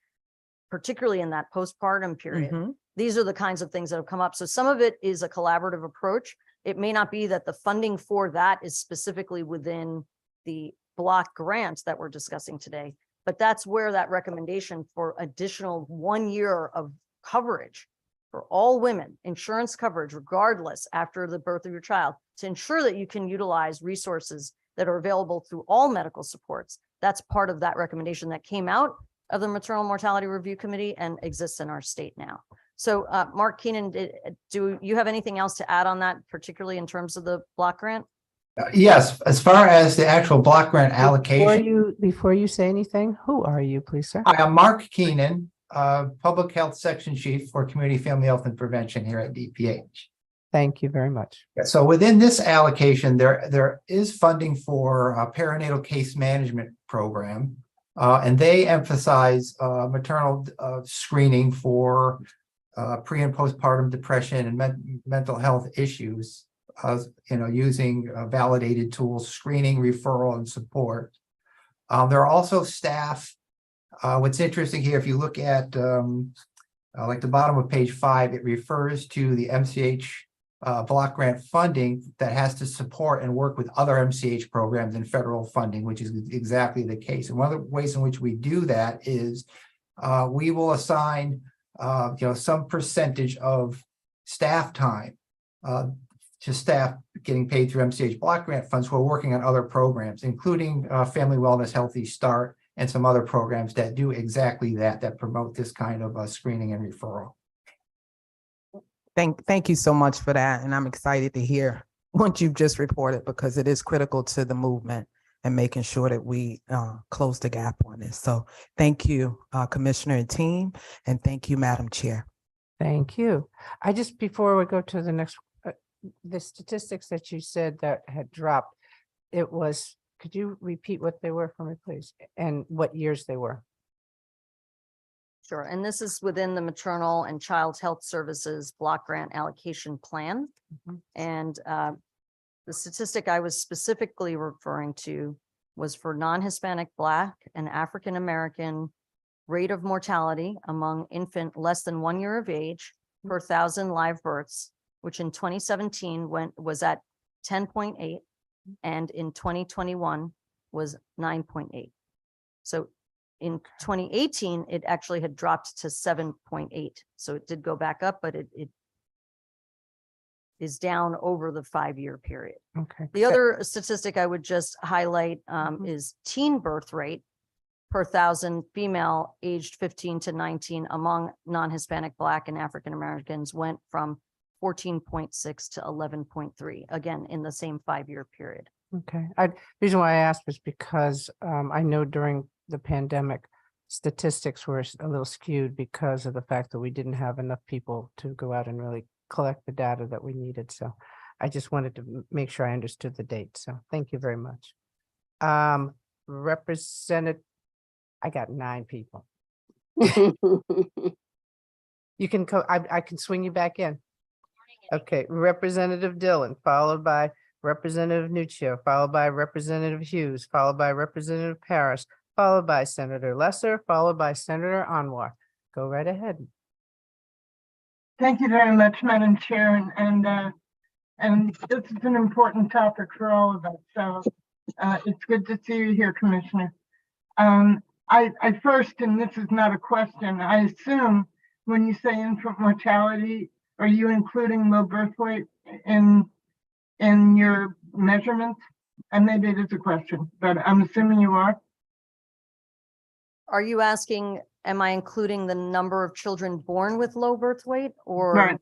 particularly in that postpartum period, these are the kinds of things that have come up. So some of it is a collaborative approach. It may not be that the funding for that is specifically within the block grant that we're discussing today, but that's where that recommendation for additional 1 year of coverage for all women, insurance coverage, regardless after the birth of your child, to ensure that you can utilize resources that are available through all medical supports. That's part of that recommendation that came out of the Maternal Mortality Review Committee and exists in our state now. So Mark Keenan, do you have anything else to add on that, particularly in terms of the block grant? Yes, as far as the actual block grant allocation. Before you say anything, who are you, please, sir? Hi, I'm Mark Keenan, Public Health Section Chief for Community Family Health and Prevention here at DPH. Thank you very much. So within this allocation, there is funding for a perinatal case management program, and they emphasize maternal screening for pre and postpartum depression and mental health issues, using validated tools, screening, referral, and support. There are also staff. What's interesting here, if you look at like the bottom of page 5, it refers to the MCH block grant funding that has to support and work with other MCH programs and federal funding, which is exactly the case. And one of the ways in which we do that is we will assign some percentage of staff time to staff getting paid through MCH block grant funds who are working on other programs, including Family Wellness Healthy Start and some other programs that do exactly that promote this kind of screening and referral. Thank you so much for that. And I'm excited to hear what you've just reported, because it is critical to the movement and making sure that we close the gap on this. So thank you, Commissioner and team, and thank you, Madam Chair. Thank you. Before we go to the next, the statistics that you said that had dropped, could you repeat what they were for me, please? And what years they were? Sure. And this is within the Maternal and Child Health Services Block Grant Allocation Plan. And the statistic I was specifically referring to was for non-Hispanic, Black, and African American rate of mortality among infant less than 1 year of age per 1,000 live births, which in 2017 was at 10.8, and in 2021 was 9.8. So in 2018, it actually had dropped to 7.8. So it did go back up, but it is down over the 5-year period. Okay. The other statistic I would just highlight is teen birth rate per 1,000 female aged 15 to 19 among non-Hispanic, Black, and African Americans went from 14.6 to 11.3, again, in the same 5-year period. Okay. Reason why I asked was because I know during the pandemic, statistics were a little skewed because of the fact that we didn't have enough people to go out and really collect the data that we needed. So I just wanted to make sure I understood the date. So thank you very much. Represented, I got 9 people. You can I can swing you back in. Okay, Representative Dillon, followed by Representative Nuccio, followed by Representative Hughes, followed by Representative Parrish, followed by Senator Lesser, followed by Senator Anwar. Go right ahead. Thank you very much, Madam Chair, and this is an important topic for all of us. So it's good to see you here, Commissioner. I first, and this is not a question, I assume when you say infant mortality, are you including low birth weight in your measurements? And maybe it is a question, but I'm assuming you are. Are you asking, am I including the number of children born with low birth weight, or? Right.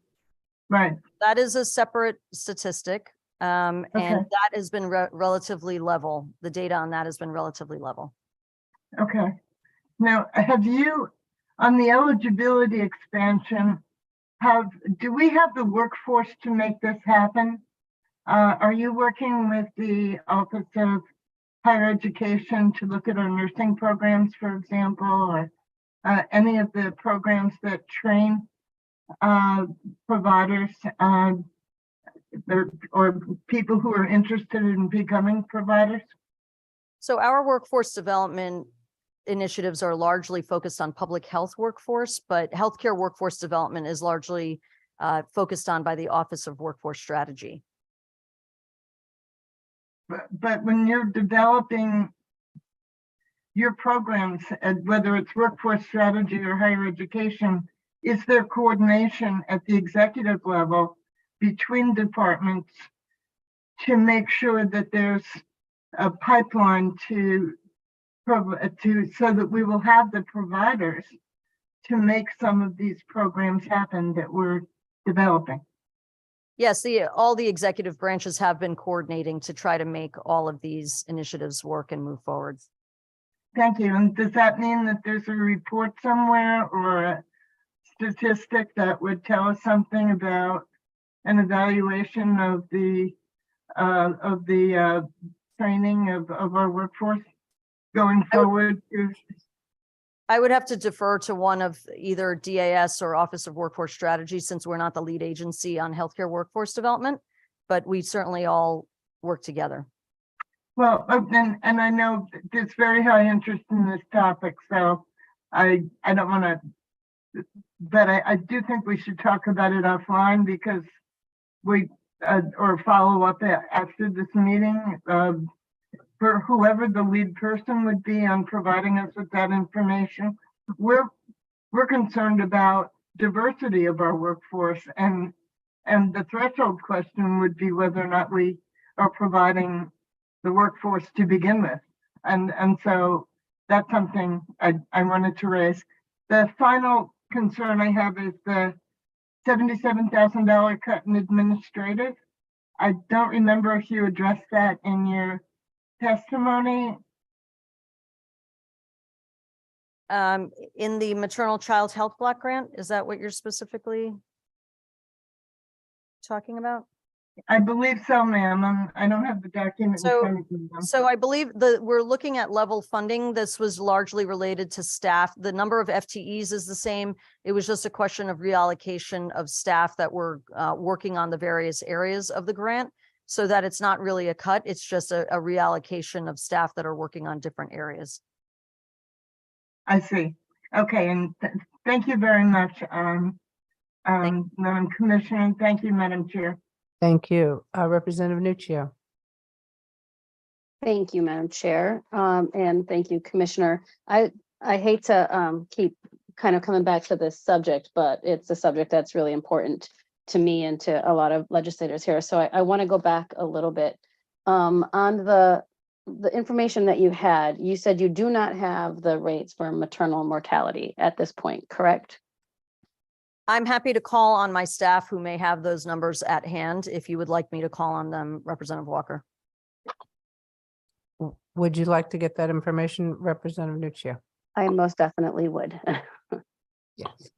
Right. That is a separate statistic. And Okay. that has been relatively level. The data on that has been relatively level. Okay. Now, have you, on the eligibility expansion, do we have the workforce to make this happen? Are you working with the Office of Higher Education to look at our nursing programs, for example, or any of the programs that train providers or people who are interested in becoming providers? So our workforce development initiatives are largely focused on public health workforce, but healthcare workforce development is largely focused on by the Office of Workforce Strategy. But when you're developing your programs, whether it's workforce strategy or higher education, is there coordination at the executive level between departments to make sure that there's a pipeline so that we will have the providers to make some of these programs happen that we're developing? Yes, all the executive branches have been coordinating to try to make all of these initiatives work and move forward. Thank you. And does that mean that there's a report somewhere or a statistic that would tell us something about an evaluation of the training of our workforce going forward? I would have to defer to one of either DAS or Office of Workforce Strategy, since we're not the lead agency on healthcare workforce development, but we certainly all work together. Well, and I know there's very high interest in this topic, so I don't want to, but I do think we should talk about it offline, because or follow up after this meeting for whoever the lead person would be on providing us with that information. We're concerned about diversity of our workforce, and the threshold question would be whether or not we are providing the workforce to begin with. And so that's something I wanted to raise. The final concern I have is the $77,000 cut in administrative. I don't remember if you addressed that in your testimony. In the maternal child health block grant, is that what you're specifically talking about? I believe so, ma'am. I don't have the document in front of me. So I believe we're looking at level funding. This was largely related to staff. The number of FTEs is the same. It was just a question of reallocation of staff that were working on the various areas of the grant, so that it's not really a cut. It's just a reallocation of staff that are working on different areas. I see. Okay, and thank you very much, Madam Commissioner, and thank you, Madam Chair. Thank you. Representative Nuccio. Thank you, Madam Chair, and thank you, Commissioner. I hate to keep kind of coming back to this subject, but it's a subject that's really important to me and to a lot of legislators here. So I want to go back a little bit. On the information that you had, you said you do not have the rates for maternal mortality at this point, correct? I'm happy to call on my staff who may have those numbers at hand, if you would like me to call on them, Representative Walker. Would you like to get that information, Representative Nuccio? I most definitely would. Yes.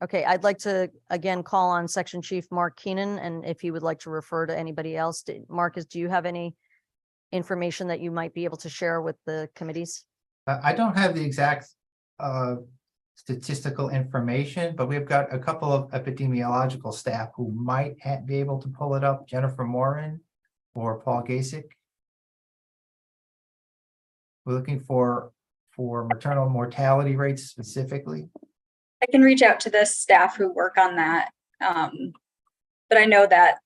Okay, I'd like to again call on Section Chief Mark Keenan, and if he would like to refer to anybody else. Marcus, do you have any information that you might be able to share with the committees? I don't have the exact statistical information, but we've got a couple of epidemiological staff who might be able to pull it up. Jennifer Morin or Paul Gasick. We're looking for maternal mortality rates specifically. I can reach out to the staff who work on that. But I know that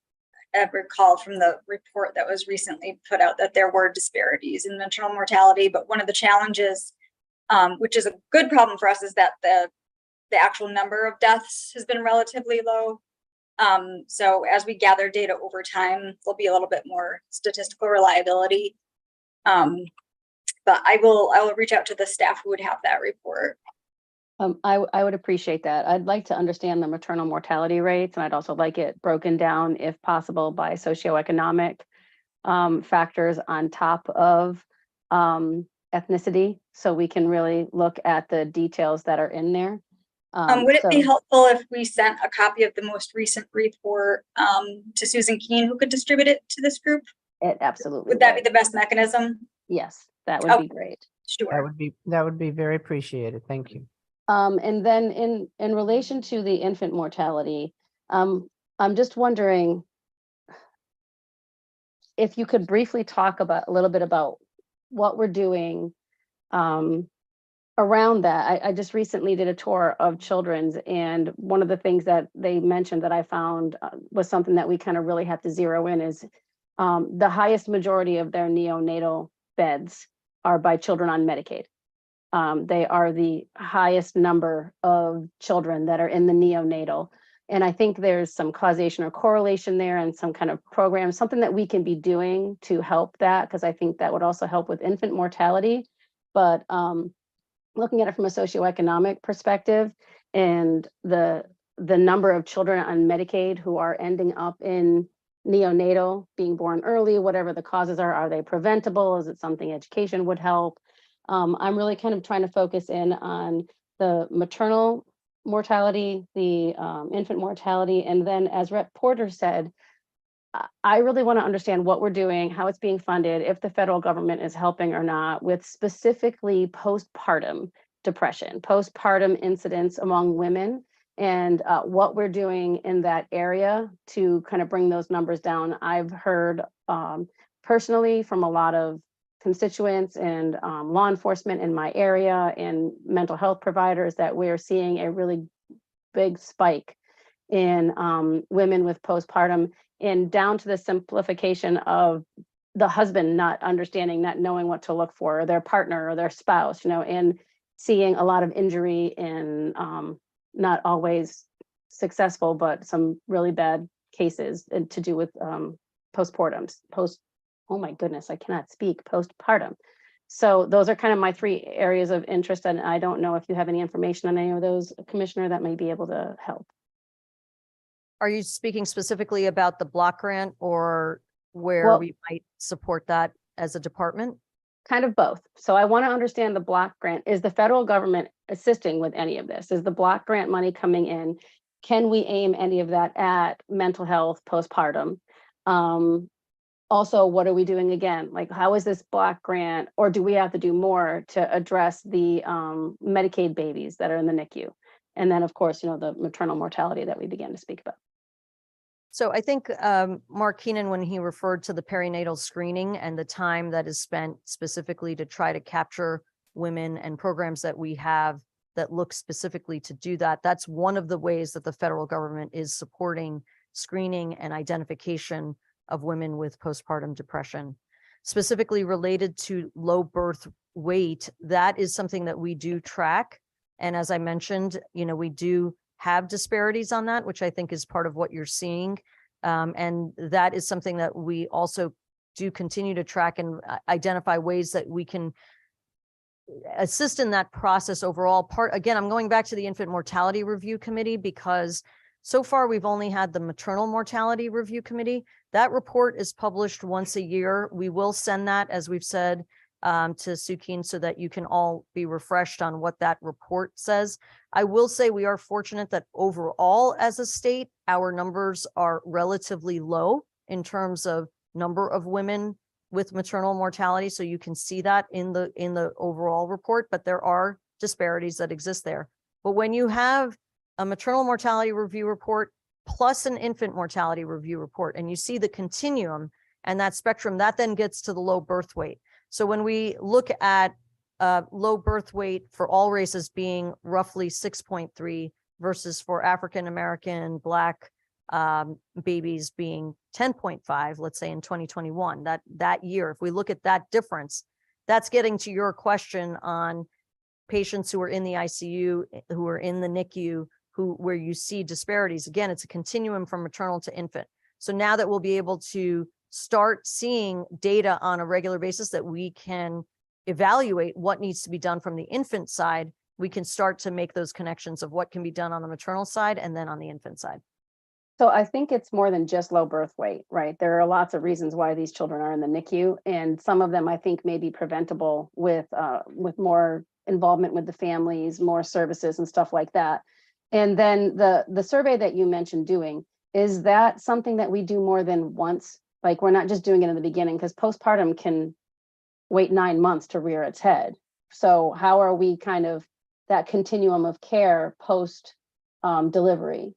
I recall from the report that was recently put out that there were disparities in maternal mortality, but one of the challenges, which is a good problem for us, is that the actual number of deaths has been relatively low. So as we gather data over time, there'll be a little bit more statistical reliability. But I will reach out to the staff who would have that report. I would appreciate that. I'd like to understand the maternal mortality rates, and I'd also like it broken down, if possible, by socioeconomic factors on top of ethnicity, so we can really look at the details that are in there. Would it be So helpful if we sent a copy of the most recent report to Susan Keen, who could distribute it to this group? it absolutely Would that be the best mechanism? Yes, that would be great. Sure. That would be very appreciated. Thank you. And then in relation to the infant mortality, I'm just wondering if you could briefly talk about a little bit about what we're doing around that. I just recently did a tour of Children's, and one of the things that they mentioned that I found was something that we kind of really have to zero in is the highest majority of their neonatal beds are by children on Medicaid. They are the highest number of children that are in the neonatal. And I think there's some causation or correlation there and some kind of program, something that we can be doing to help that, because I think that would also help with infant mortality. But looking at it from a socioeconomic perspective and the number of children on Medicaid who are ending up in neonatal, being born early, whatever the causes are they preventable? Is it something education would help? I'm really kind of trying to focus in on the maternal mortality, the infant mortality, and then as Rep. Porter said, I really want to understand what we're doing, how it's being funded, if the federal government is helping or not, with specifically postpartum depression, postpartum incidents among women, and what we're doing in that area to kind of bring those numbers down. I've heard personally from a lot of constituents and law enforcement in my area and mental health providers that we're seeing a really big spike in women with postpartum, and down to the simplification of the husband not understanding, not knowing what to look for, or their partner or their spouse, and seeing a lot of injury in not always successful, but some really bad cases to do with postpartums, oh my goodness, I cannot speak, postpartum. So those are kind of my 3 areas of interest, and I don't know if you have any information on any of those, Commissioner, that may be able to help. Are you speaking specifically about the block grant or where we might support that as a department? Kind of both. So I want to understand the block grant. Is the federal government assisting with any of this? Is the block grant money coming in? Can we aim any of that at mental health postpartum? Also, what are we doing again? Like, how is this block grant, or do we have to do more to address the Medicaid babies that are in the NICU? And then, of course, the maternal mortality that we began to speak about. So I think Mark Keenan, when he referred to the perinatal screening and the time that is spent specifically to try to capture women and programs that we have that look specifically to do that, that's one of the ways that the federal government is supporting screening and identification of women with postpartum depression. Specifically related to low birth weight, that is something that we do track. And as I mentioned, we do have disparities on that, which I think is part of what you're seeing. And that is something that we also do continue to track and identify ways that we can assist in that process overall. Again, I'm going back to the Infant Mortality Review Committee, because so far we've only had the Maternal Mortality Review Committee. That report is published once a year. We will send that, as we've said, to Sue Keen, so that you can all be refreshed on what that report says. I will say we are fortunate that overall as a state, our numbers are relatively low in terms of number of women with maternal mortality. So you can see that in the overall report, but there are disparities that exist there. But when you have a maternal mortality review report plus an infant mortality review report, and you see the continuum and that spectrum, that then gets to the low birth weight. So when we look at low birth weight for all races being roughly 6.3 versus for African-American, Black babies being 10.5, let's say in 2021, that year, if we look at that difference, that's getting to your question on patients who are in the ICU, who are in the NICU, where you see disparities. Again, it's a continuum from maternal to infant. So now that we'll be able to start seeing data on a regular basis that we can evaluate what needs to be done from the infant side, we can start to make those connections of what can be done on the maternal side and then on the infant side. So I think it's more than just low birth weight, right? There are lots of reasons why these children are in the NICU, and some of them I think may be preventable with more involvement with the families, more services and stuff like that. And then the survey that you mentioned doing, is that something that we do more than once? Like, we're not just doing it in the beginning, because postpartum can wait 9 months to rear its head. So how are we kind of that continuum of care post delivery?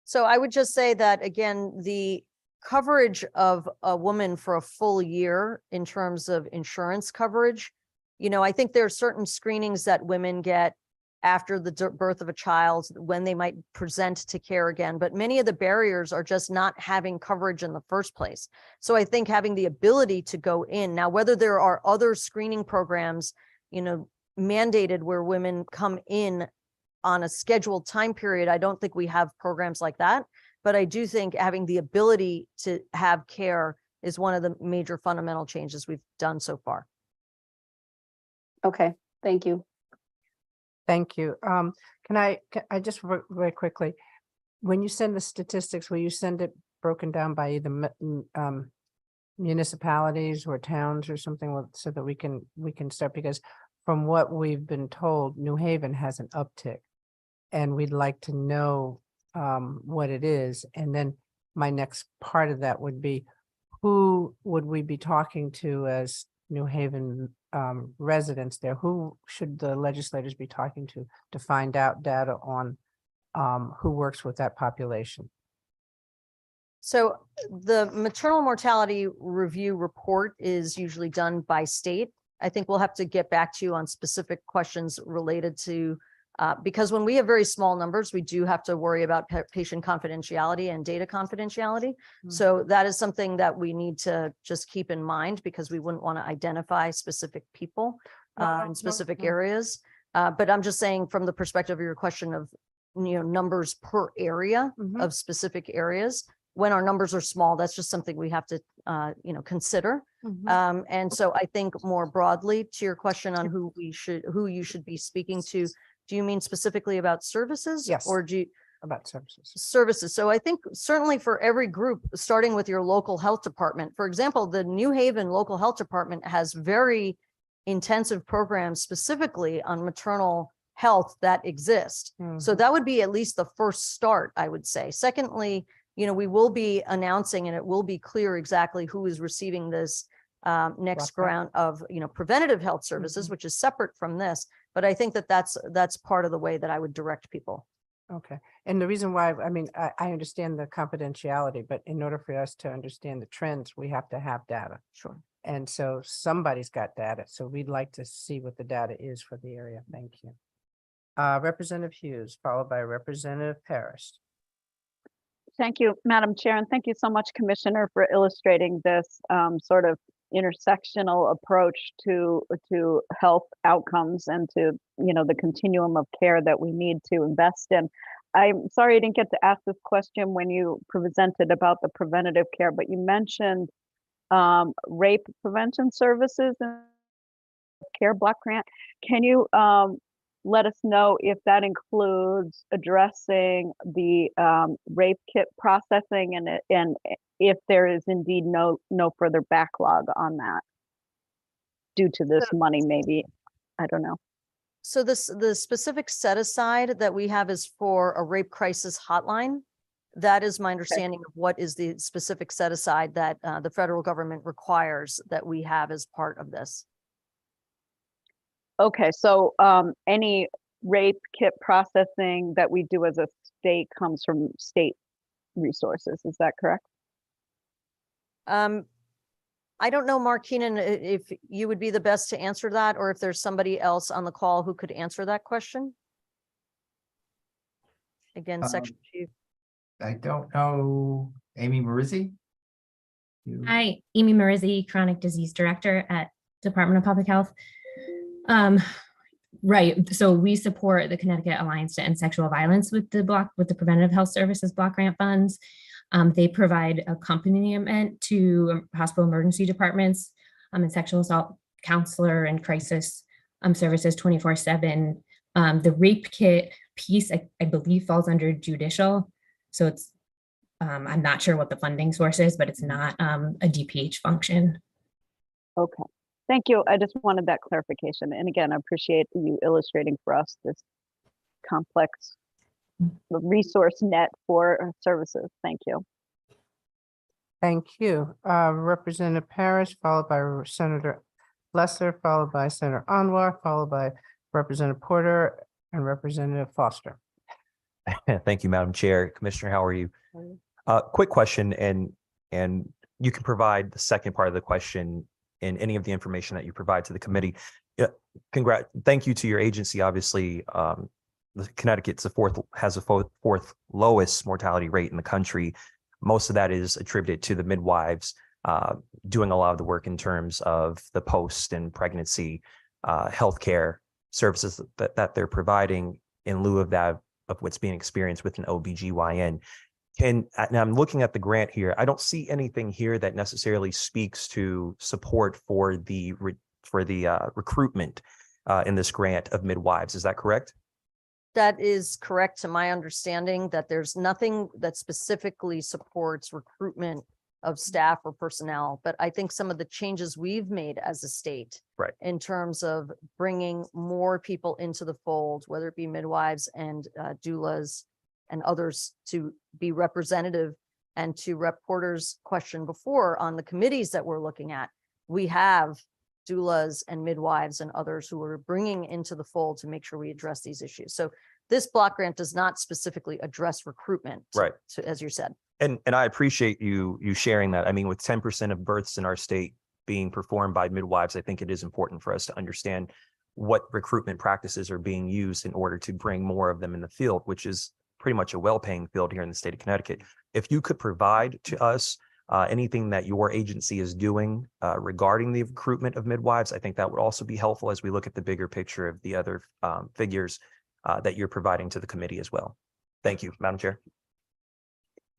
So I would just say that, again, the coverage of a woman for a full year in terms of insurance coverage, I think there are certain screenings that women get after the birth of a child when they might present to care again, but many of the barriers are just not having coverage in the first place. So I think having the ability to go in now, whether there are other screening programs, mandated where women come in on a scheduled time period, I don't think we have programs like that, but I do think having the ability to have care is one of the major fundamental changes we've done so far. Okay, thank you. Thank you. Can I just very quickly, when you send the statistics, will you send it broken down by either municipalities or towns or something, so that we can start? Because from what we've been told, New Haven has an uptick, and we'd like to know what it is. And then my next part of that would be, who would we be talking to as New Haven residents there? Who should the legislators be talking to find out data on who works with that population? So the maternal mortality review report is usually done by state. I think we'll have to get back to you on specific questions related to, because when we have very small numbers, we do have to worry about patient confidentiality and data confidentiality. So that is something that we need to just keep in mind, because we wouldn't want to identify specific people in specific areas. But I'm just saying, from the perspective of your question of, numbers per area of specific areas, when our numbers are small, that's just something we have to, consider. And so I think more broadly to your question on who you should be speaking to, do you mean specifically about services? Yes. Or do you? About services. Services. So I think certainly for every group, starting with your local health department, for example, the New Haven local health department has very intensive programs specifically on maternal health that exist. So that would be at least the first start, I would say. Secondly, we will be announcing, and it will be clear exactly who is receiving this next round of, preventative health services, which is separate from this. But I think that that's part of the way that I would direct people. Okay. And the reason why, I understand the confidentiality, but in order for us to understand the trends, we have to have data. Sure. And so somebody's got data. So we'd like to see what the data is for the area. Thank you. Representative Hughes, followed by Representative Paris. Thank you, Madam Chair, and thank you so much, Commissioner, for illustrating this sort of intersectional approach to health outcomes and to the continuum of care that we need to invest in. I'm sorry I didn't get to ask this question when you presented about the preventative care, but you mentioned rape prevention services and care block grant. Can you let us know if that includes addressing the rape kit processing, and if there is indeed no further backlog on that due to this money, maybe, I don't know. So the specific set aside that we have is for a rape crisis hotline. That is my understanding of what is the specific set aside that the federal government requires that we have as part of this. Okay, so any rape kit processing that we do as a state comes from state resources, is that correct? I don't know, Mark Keenan, if you would be the best to answer that, or if there's somebody else on the call who could answer that question. Again, Section Chief. I don't know. Amy Marizzi? Hi, Amy Marizzi, Chronic Disease Director at Department of Public Health. Right. So we support the Connecticut Alliance to End Sexual Violence with the Preventative Health Services block grant funds. They provide accompaniment to hospital emergency departments and sexual assault counselor and crisis services 24/7. The rape kit piece, I believe, falls under judicial. So it's, I'm not sure what the funding source is, but it's not a DPH function. Okay, thank you. I just wanted that clarification. And again, I appreciate you illustrating for us this complex resource net for services. Thank you. Thank you. Representative Parrish, followed by Senator Lesser, followed by Senator Anwar, followed by Representative Porter and Representative Foster. Thank you, Madam Chair. Commissioner, how are you? Quick question, and you can provide the second part of the question in any of the information that you provide to the committee. Thank you to your agency. Obviously, Connecticut's has the fourth lowest mortality rate in the country. Most of that is attributed to the midwives doing a lot of the work in terms of the post and pregnancy healthcare services that they're providing in lieu of that of what's being experienced with an OBGYN. And I'm looking at the grant here. I don't see anything here that necessarily speaks to support for the recruitment in this grant of midwives. Is that correct? That is correct to my understanding, that there's nothing that specifically supports recruitment of staff or personnel. But I think some of the changes we've made as a state, right, in terms of bringing more people into the fold, whether it be midwives and doulas and others, to be representative, and to Rep. Porter's question before on the committees that we're looking at, we have doulas and midwives and others who are bringing into the fold to make sure we address these issues. So this block grant does not specifically address recruitment, right, as you said. And I appreciate you sharing that. I mean, with 10% of births in our state being performed by midwives, I think it is important for us to understand what recruitment practices are being used in order to bring more of them in the field, which is pretty much a well-paying field here in the state of Connecticut. If you could provide to us anything that your agency is doing regarding the recruitment of midwives, I think that would also be helpful as we look at the bigger picture of the other figures that you're providing to the committee as well. Thank you, Madam Chair.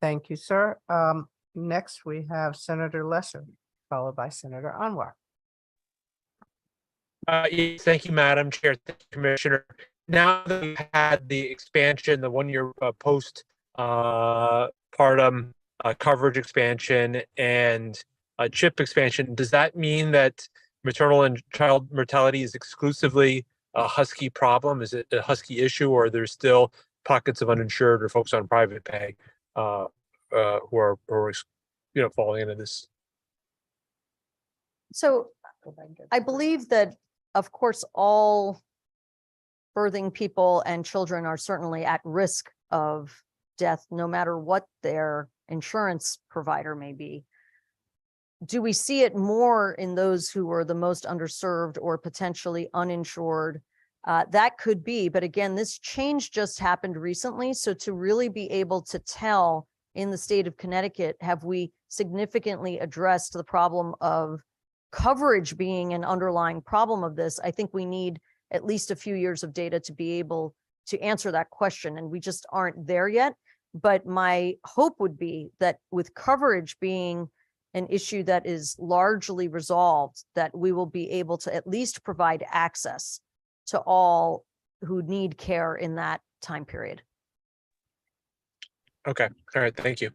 Thank you, sir. Next, we have Senator Lesser, followed by Senator Anwar. Yes, thank you, Madam Chair. Thank you, Commissioner. Now that we've had the expansion, the one-year postpartum coverage expansion and CHIP expansion, does that mean that maternal and child mortality is exclusively a Husky problem? Is it a Husky issue, or are there still pockets of uninsured or folks on private pay who are falling into this? So I believe that, of course, all birthing people and children are certainly at risk of death, no matter what their insurance provider may be. Do we see it more in those who are the most underserved or potentially uninsured? That could be, but again, this change just happened recently. So to really be able to tell in the state of Connecticut, have we significantly addressed the problem of coverage being an underlying problem of this? I think we need at least a few years of data to be able to answer that question, and we just aren't there yet. But my hope would be that with coverage being an issue that is largely resolved, that we will be able to at least provide access to all who need care in that time period. Okay, all right, thank you.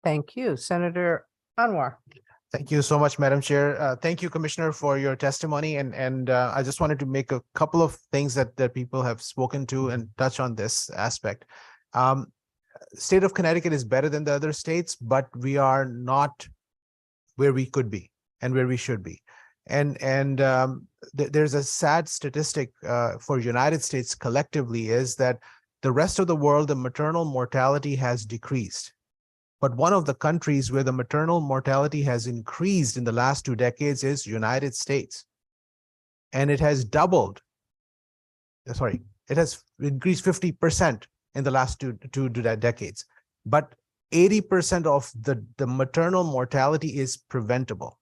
Thank you, Senator Anwar. Thank you so much, Madam Chair. Thank you, Commissioner, for your testimony. And I just wanted to make a couple of things that people have spoken to and touch on this aspect. State of Connecticut is better than the other states, but we are not where we could be and where we should be. And there's a sad statistic for United States collectively, is that the rest of the world, the maternal mortality has decreased. But one of the countries where the maternal mortality has increased in the last 2 decades is United States. And it has doubled. Sorry, it has increased 50% in the last two decades. But 80% of the maternal mortality is preventable.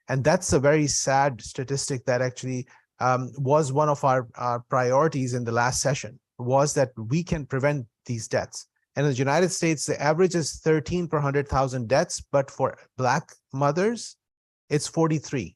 And that's a very sad statistic that actually was one of our priorities in the last session, was that we can prevent these deaths. And in the United States, the average is 13 per 100,000 deaths, but for Black mothers, it's 43.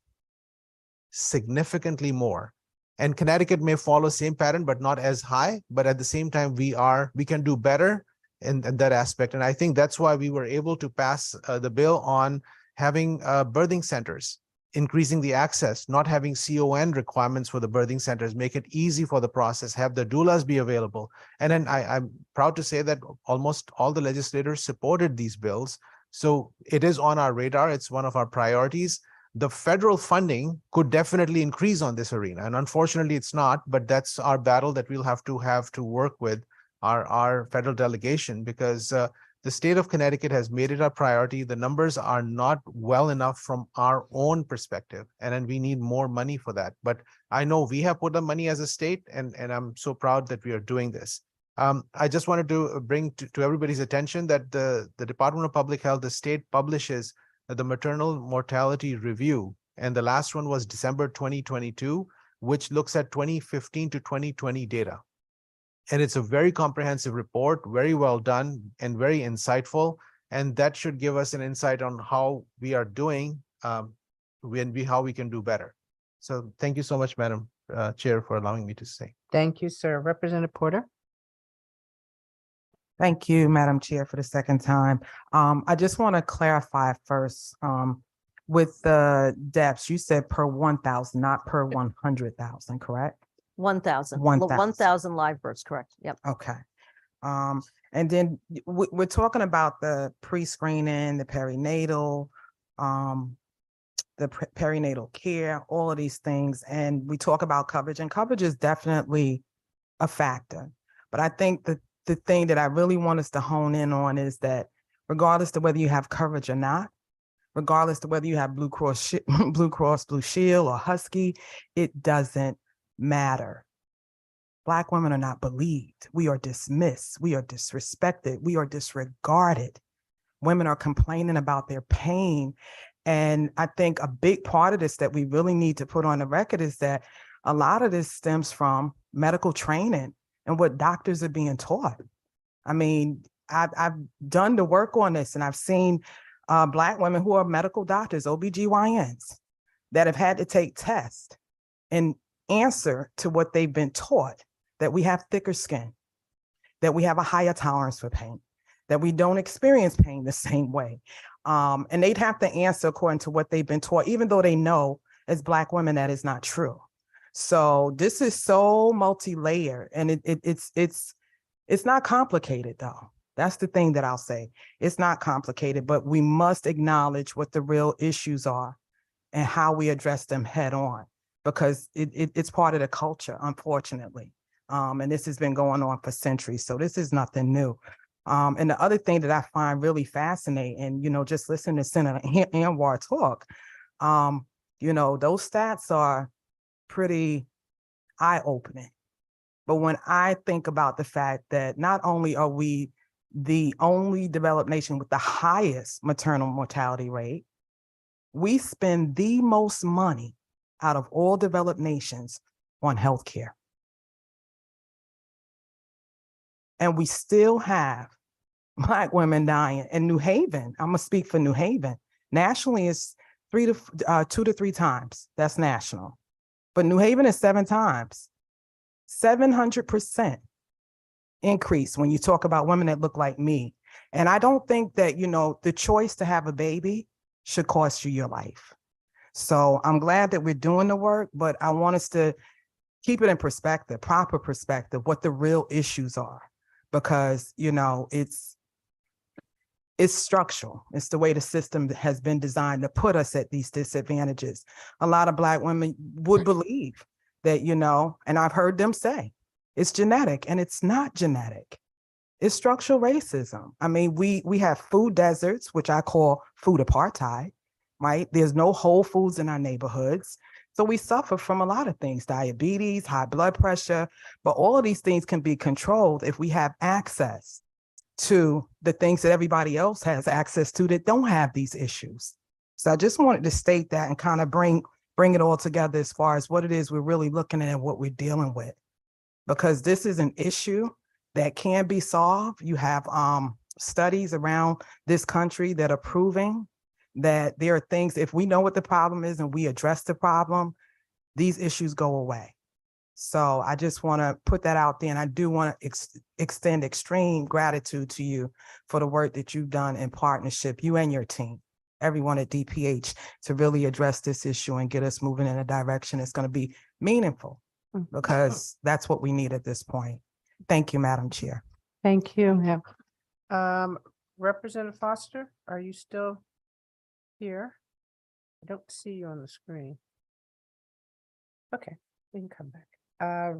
significantly more. And Connecticut may follow same pattern, but not as high. But at the same time, we can do better in that aspect. And I think that's why we were able to pass the bill on having birthing centers, increasing the access, not having CON requirements for the birthing centers, make it easy for the process, have the doulas be available. And then I'm proud to say that almost all the legislators supported these bills. So it is on our radar. It's one of our priorities. The federal funding could definitely increase on this arena. And unfortunately, it's not, but that's our battle that we'll have to work with our federal delegation, because the state of Connecticut has made it a priority. The numbers are not well enough from our own perspective, and then we need more money for that. But I know we have put the money as a state, and I'm so proud that we are doing this. I just wanted to bring to everybody's attention that the Department of Public Health, the state publishes the maternal mortality review, and the last one was December 2022, which looks at 2015 to 2020 data. And it's a very comprehensive report, very well done and very insightful. And that should give us an insight on how we are doing, how we can do better. So thank you so much, Madam Chair, for allowing me to say. Thank you, sir. Representative Porter? Thank you, Madam Chair, for the second time. I just want to clarify first, with the deaths, you said per 1,000, not per 100,000, correct? 1,000. 1,000. 1,000 live births, correct? Yep. Okay. And then we're talking about the pre-screening, the perinatal, the perinatal care, all of these things. And we talk about coverage, and coverage is definitely a factor. But I think that the thing that I really want us to hone in on is that regardless of whether you have coverage or not, regardless of whether you have Blue Cross, Blue Shield or Husky, it doesn't matter. Black women are not believed. We are dismissed. We are disrespected. We are disregarded. Women are complaining about their pain. And I think a big part of this that we really need to put on the record is that a lot of this stems from medical training and what doctors are being taught. I mean, I've done the work on this, and I've seen Black women who are medical doctors, OBGYNs, that have had to take tests and answer to what they've been taught, that we have thicker skin, that we have a higher tolerance for pain, that we don't experience pain the same way. And they'd have to answer according to what they've been taught, even though they know as Black women that is not true. So this is so multi-layered, and it's not complicated though. That's the thing that I'll say. It's not complicated, but we must acknowledge what the real issues are and how we address them head on, because it's part of the culture, unfortunately. And this has been going on for centuries. So this is nothing new. And the other thing that I find really fascinating, just listening to Senator Anwar talk, those stats are pretty eye-opening. But when I think about the fact that not only are we the only developed nation with the highest maternal mortality rate, we spend the most money out of all developed nations on healthcare. And we still have Black women dying. In New Haven, I'm gonna speak for New Haven. Nationally, it's 2 to 3 times. That's national. But New Haven is 7 times. 700% increase when you talk about women that look like me. And I don't think that, the choice to have a baby should cost you your life. So I'm glad that we're doing the work, but I want us to keep it in perspective, proper perspective, what the real issues are, because, it's structural. It's the way the system has been designed to put us at these disadvantages. A lot of Black women would believe that, and I've heard them say, it's genetic, and it's not genetic. It's structural racism. I mean, we have food deserts, which I call food apartheid, right? There's no whole foods in our neighborhoods. So we suffer from a lot of things, diabetes, high blood pressure, but all of these things can be controlled if we have access to the things that everybody else has access to that don't have these issues. So I just wanted to state that and kind of bring it all together as far as what it is we're really looking at and what we're dealing with, because this is an issue that can be solved. You have studies around this country that are proving that there are things, if we know what the problem is and we address the problem, these issues go away. So I just want to put that out there, and I do want to extend extreme gratitude to you for the work that you've done in partnership, you and your team, everyone at DPH, to really address this issue and get us moving in a direction that's going to be meaningful, because that's what we need at this point. Thank you, Madam Chair. Thank you. Representative Foster, are you still here? I don't see you on the screen. Okay, we can come back.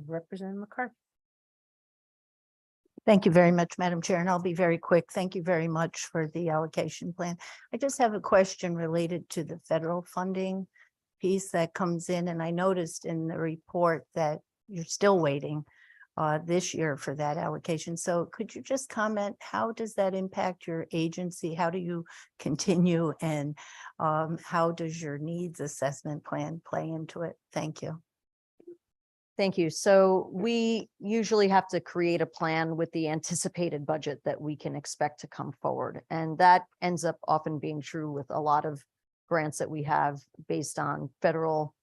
Representative McCarthy. Thank you very much, Madam Chair, and I'll be very quick. Thank you very much for the allocation plan. I just have a question related to the federal funding piece that comes in, and I noticed in the report that you're still waiting this year for that allocation. So could you just comment, how does that impact your agency? How do you continue, and how does your needs assessment plan play into it? Thank you. Thank you. So we usually have to create a plan with the anticipated budget that we can expect to come forward. And that ends up often being true with a lot of grants that we have based on federal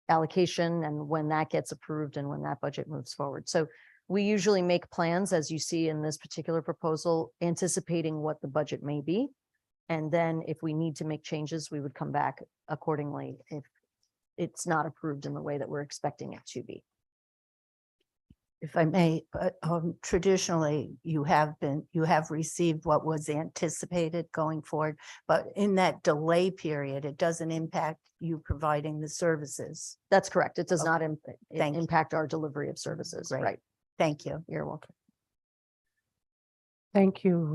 allocation and when that gets approved and when that budget moves forward. So we usually make plans, as you see in this particular proposal, anticipating what the budget may be. And then if we need to make changes, we would come back accordingly if it's not approved in the way that we're expecting it to be. If I may, but traditionally you have received what was anticipated going forward, but in that delay period, it doesn't impact you providing the services. That's correct. It does Okay. not Thank you. impact our delivery of services. Great. Right. Thank you. You're welcome. Thank you,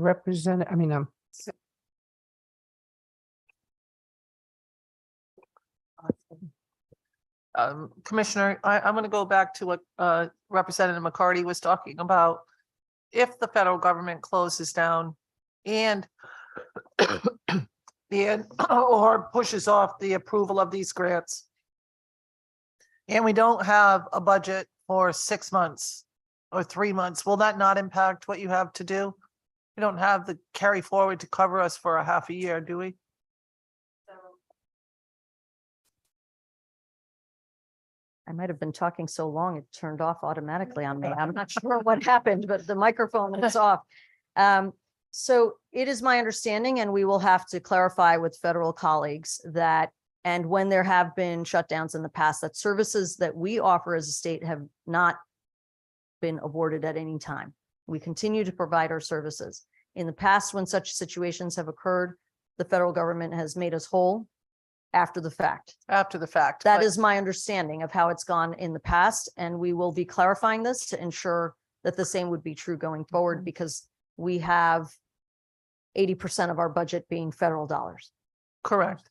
Commissioner, I'm going to go back to what Representative McCarty was talking about. If the federal government closes down and or pushes off the approval of these grants, and we don't have a budget for 6 months or 3 months, will that not impact what you have to do? We don't have the carry forward to cover us for a half a year, do we? I might have been talking so long, it turned off automatically on me. I'm not sure what happened, but the microphone is off. So it is my understanding, and we will have to clarify with federal colleagues that, and when there have been shutdowns in the past, that services that we offer as a state have not been awarded at any time. We continue to provide our services. In the past, when such situations have occurred, the federal government has made us whole after the fact. After the fact. That but- is my understanding of how it's gone in the past, and we will be clarifying this to ensure that the same would be true going forward, because we have 80% of our budget being federal dollars. Correct.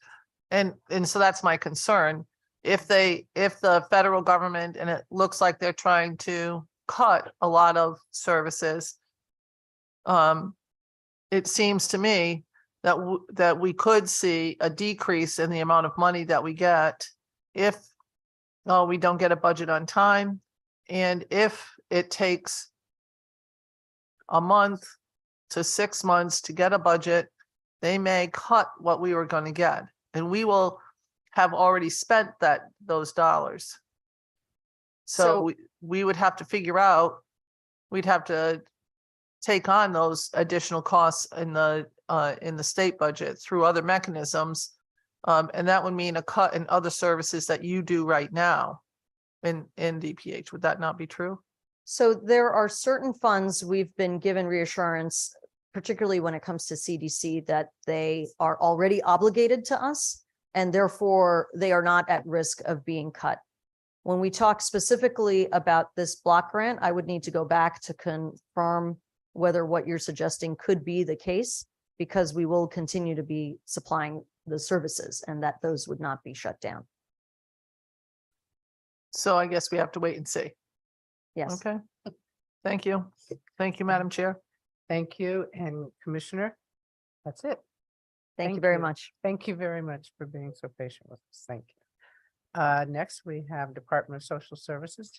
And so that's my concern. If the federal government, and it looks like they're trying to cut a lot of services, it seems to me that we could see a decrease in the amount of money that we get if we don't get a budget on time, and if it takes a month to 6 months to get a budget, they may cut what we were going to get, and we will have already spent those dollars. So we would have to figure out, we'd have to take on those additional costs in the state budget through other mechanisms. And that would mean a cut in other services that you do right now in DPH. Would that not be true? So there are certain funds we've been given reassurance, particularly when it comes to CDC, that they are already obligated to us, and therefore they are not at risk of being cut. When we talk specifically about this block grant, I would need to go back to confirm whether what you're suggesting could be the case, because we will continue to be supplying the services and that those would not be shut down. So I guess we have to wait and see. Yes. Okay. Thank you. Thank you, Madam Chair. Thank you, and Commissioner, that's it. Thank you very much. Thank you very much for being so patient with us. Thank you. Next, we have Department of Social Services.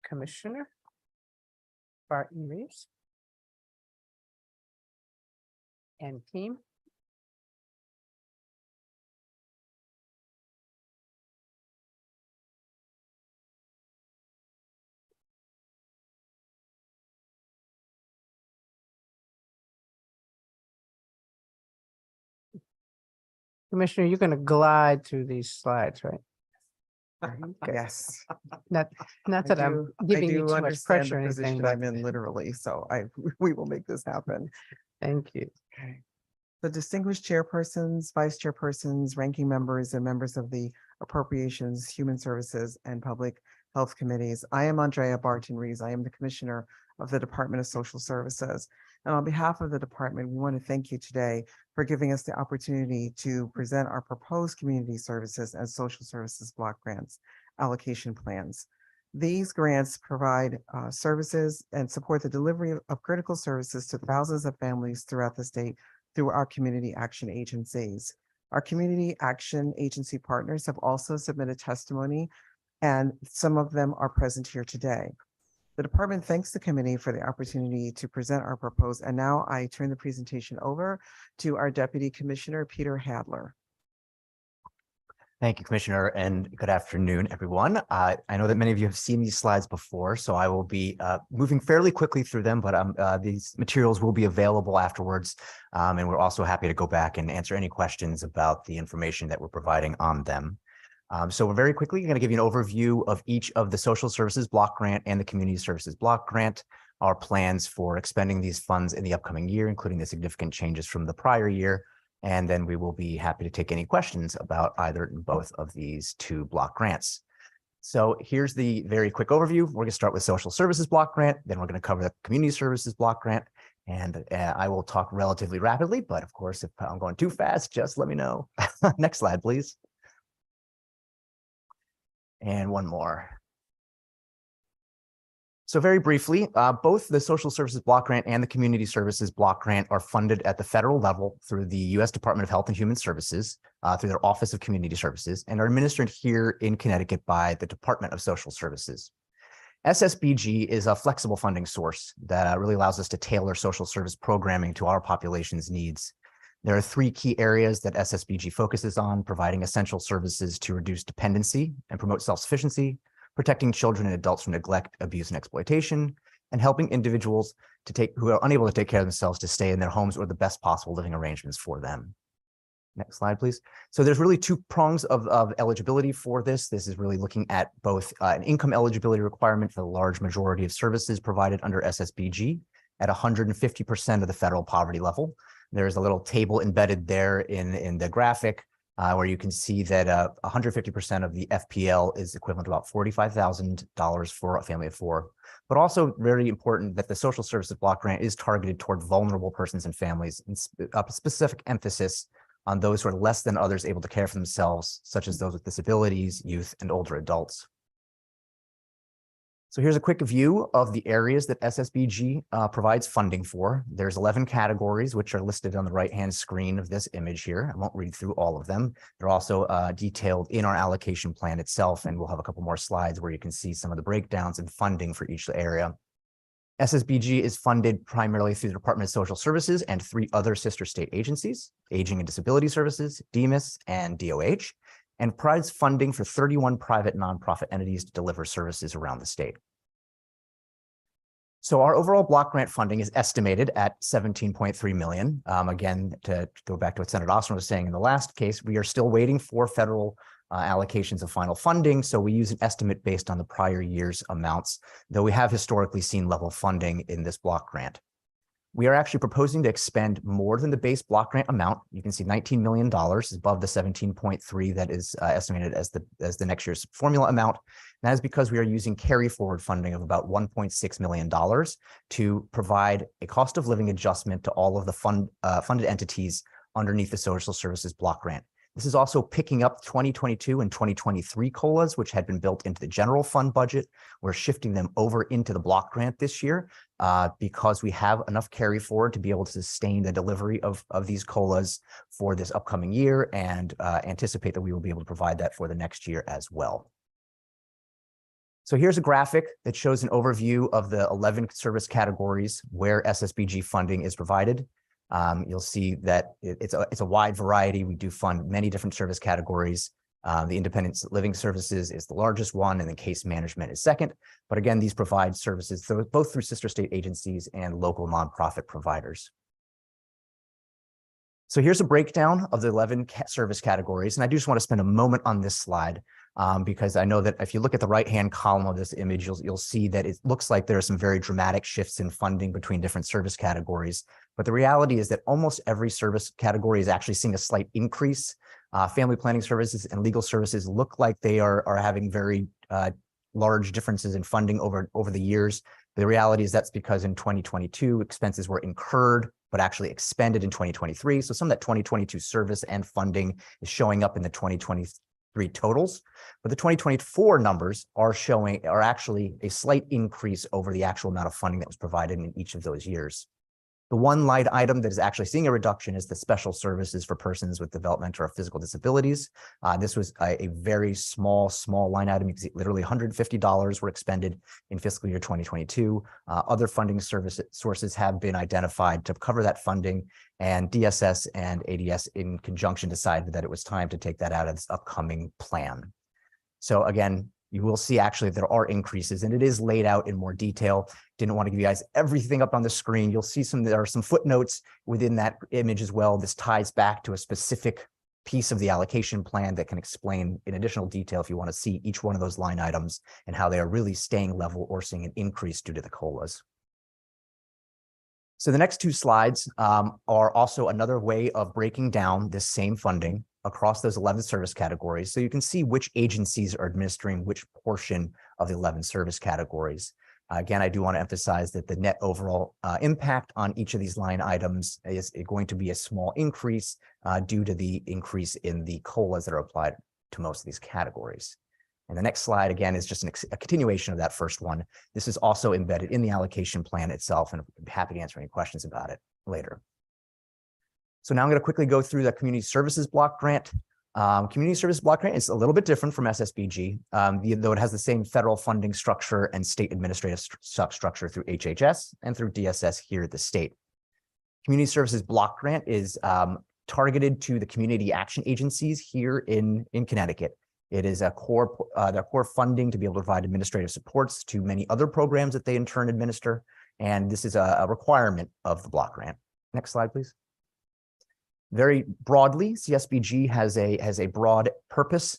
Commissioner Barton Reeves. And team. Commissioner, you're going to glide through these slides, right? Okay. Yes. Not that I'm I giving you do too much understand pressure the or anything, position but I'm in literally, so we will make this happen. thank you. Okay. The distinguished chairpersons, vice chairpersons, ranking members, and members of the Appropriations, Human Services, and Public Health Committees. I am Andrea Barton-Rees. I am the Commissioner of the Department of Social Services. And on behalf of the department, we want to thank you today for giving us the opportunity to present our proposed community services and social services block grants allocation plans. These grants provide services and support the delivery of critical services to thousands of families throughout the state through our community action agencies. Our community action agency partners have also submitted testimony, and some of them are present here today. The department thanks the committee for the opportunity to present our proposed, and now I turn the presentation over to our Deputy Commissioner, Peter Hadler. Thank you, Commissioner, and good afternoon, everyone. I know that many of you have seen these slides before, so I will be moving fairly quickly through them, but these materials will be available afterwards, and we're also happy to go back and answer any questions about the information that we're providing on them. So we're very quickly going to give you an overview of each of the social services block grant and the community services block grant, our plans for expending these funds in the upcoming year, including the significant changes from the prior year. And then we will be happy to take any questions about either or both of these two block grants. So here's the very quick overview. We're going to start with social services block grant, then we're going to cover the community services block grant. And I will talk relatively rapidly, but of course, if I'm going too fast, just let me know. Next slide, please. And one more. So very briefly, both the social services block grant and the community services block grant are funded at the federal level through the U.S. Department of Health and Human Services, through their Office of Community Services, and are administered here in Connecticut by the Department of Social Services. SSBG is a flexible funding source that really allows us to tailor social service programming to our population's needs. There are three key areas that SSBG focuses on: providing essential services to reduce dependency and promote self-sufficiency, protecting children and adults from neglect, abuse, and exploitation, and helping individuals who are unable to take care of themselves to stay in their homes or the best possible living arrangements for them. Next slide, please. So there's really two prongs of eligibility for this. This is really looking at both an income eligibility requirement for the large majority of services provided under SSBG at 150% of the federal poverty level. There's a little table embedded there in the graphic where you can see that 150% of the FPL is equivalent to about $45,000 for a family of four. But also very important that the social services block grant is targeted toward vulnerable persons and families, and a specific emphasis on those who are less than others able to care for themselves, such as those with disabilities, youth, and older adults. So here's a quick view of the areas that SSBG provides funding for. There's 11 categories, which are listed on the right-hand screen of this image here. I won't read through all of them. They're also detailed in our allocation plan itself, and we'll have a couple more slides where you can see some of the breakdowns and funding for each area. SSBG is funded primarily through the Department of Social Services and three other sister state agencies: Aging and Disability Services, DEMIS, and DOH, and provides funding for 31 private nonprofit entities to deliver services around the state. So our overall block grant funding is estimated at $17.3 million. Again, to go back to what Senator Osterman was saying in the last case, we are still waiting for federal allocations of final funding. So we use an estimate based on the prior year's amounts, though we have historically seen level funding in this block grant. We are actually proposing to expend more than the base block grant amount. You can see $19 million is above the 17.3 that is estimated as the next year's formula amount. And that is because we are using carry forward funding of about $1.6 million to provide a cost of living adjustment to all of the funded entities underneath the social services block grant. This is also picking up 2022 and 2023 COLAs, which had been built into the general fund budget. We're shifting them over into the block grant this year because we have enough carry forward to be able to sustain the delivery of these COLAs for this upcoming year, and anticipate that we will be able to provide that for the next year as well. So here's a graphic that shows an overview of the 11 service categories where SSBG funding is provided. You'll see that it's a wide variety. We do fund many different service categories. The independent living services is the largest one, and then case management is second. But again, these provide services both through sister state agencies and local nonprofit providers. So here's a breakdown of the 11 service categories. And I do just want to spend a moment on this slide because I know that if you look at the right-hand column of this image, you'll see that it looks like there are some very dramatic shifts in funding between different service categories. But the reality is that almost every service category is actually seeing a slight increase. Family planning services and legal services look like they are having very large differences in funding over the years. The reality is that's because in 2022, expenses were incurred, but actually expended in 2023. So some of that 2022 service and funding is showing up in the 2023 totals, but the 2024 numbers are actually a slight increase over the actual amount of funding that was provided in each of those years. The one line item that is actually seeing a reduction is the special services for persons with developmental or physical disabilities. This was a very small line item. You can see literally $150 were expended in fiscal year 2022. Other funding sources have been identified to cover that funding, and DSS and ADS in conjunction decided that it was time to take that out of this upcoming plan. So again, you will see actually there are increases, and it is laid out in more detail. Didn't want to give you guys everything up on the screen. You'll see there are some footnotes within that image as well. This ties back to a specific piece of the allocation plan that can explain in additional detail if you want to see each one of those line items and how they are really staying level or seeing an increase due to the COLAs. So the next two slides are also another way of breaking down this same funding across those 11 service categories. So you can see which agencies are administering which portion of the 11 service categories. Again, I do want to emphasize that the net overall impact on each of these line items is going to be a small increase due to the increase in the COLAs that are applied to most of these categories. And the next slide, again, is just a continuation of that first one. This is also embedded in the allocation plan itself, and I'm happy to answer any questions about it later. So now I'm going to quickly go through the community services block grant. Community service block grant is a little bit different from SSBG, though it has the same federal funding structure and state administrative structure through HHS and through DSS here at the state. Community services block grant is targeted to the community action agencies here in Connecticut. It is their core funding to be able to provide administrative supports to many other programs that they in turn administer. And this is a requirement of the block grant. Next slide, please. Very broadly, CSBG has a broad purpose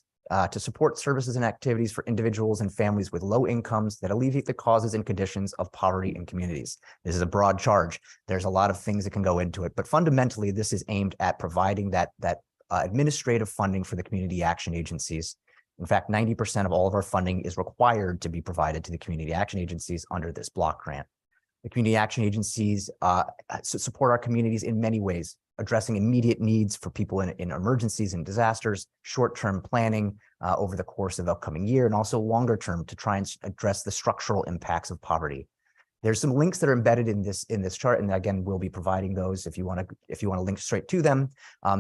to support services and activities for individuals and families with low incomes that alleviate the causes and conditions of poverty in communities. This is a broad charge. There's a lot of things that can go into it, but fundamentally, this is aimed at providing that administrative funding for the community action agencies. In fact, 90% of all of our funding is required to be provided to the community action agencies under this block grant. The community action agencies support our communities in many ways, addressing immediate needs for people in emergencies and disasters, short-term planning over the course of the upcoming year, and also longer term to try and address the structural impacts of poverty. There's some links that are embedded in this chart, and again, we'll be providing those if you want to link straight to them.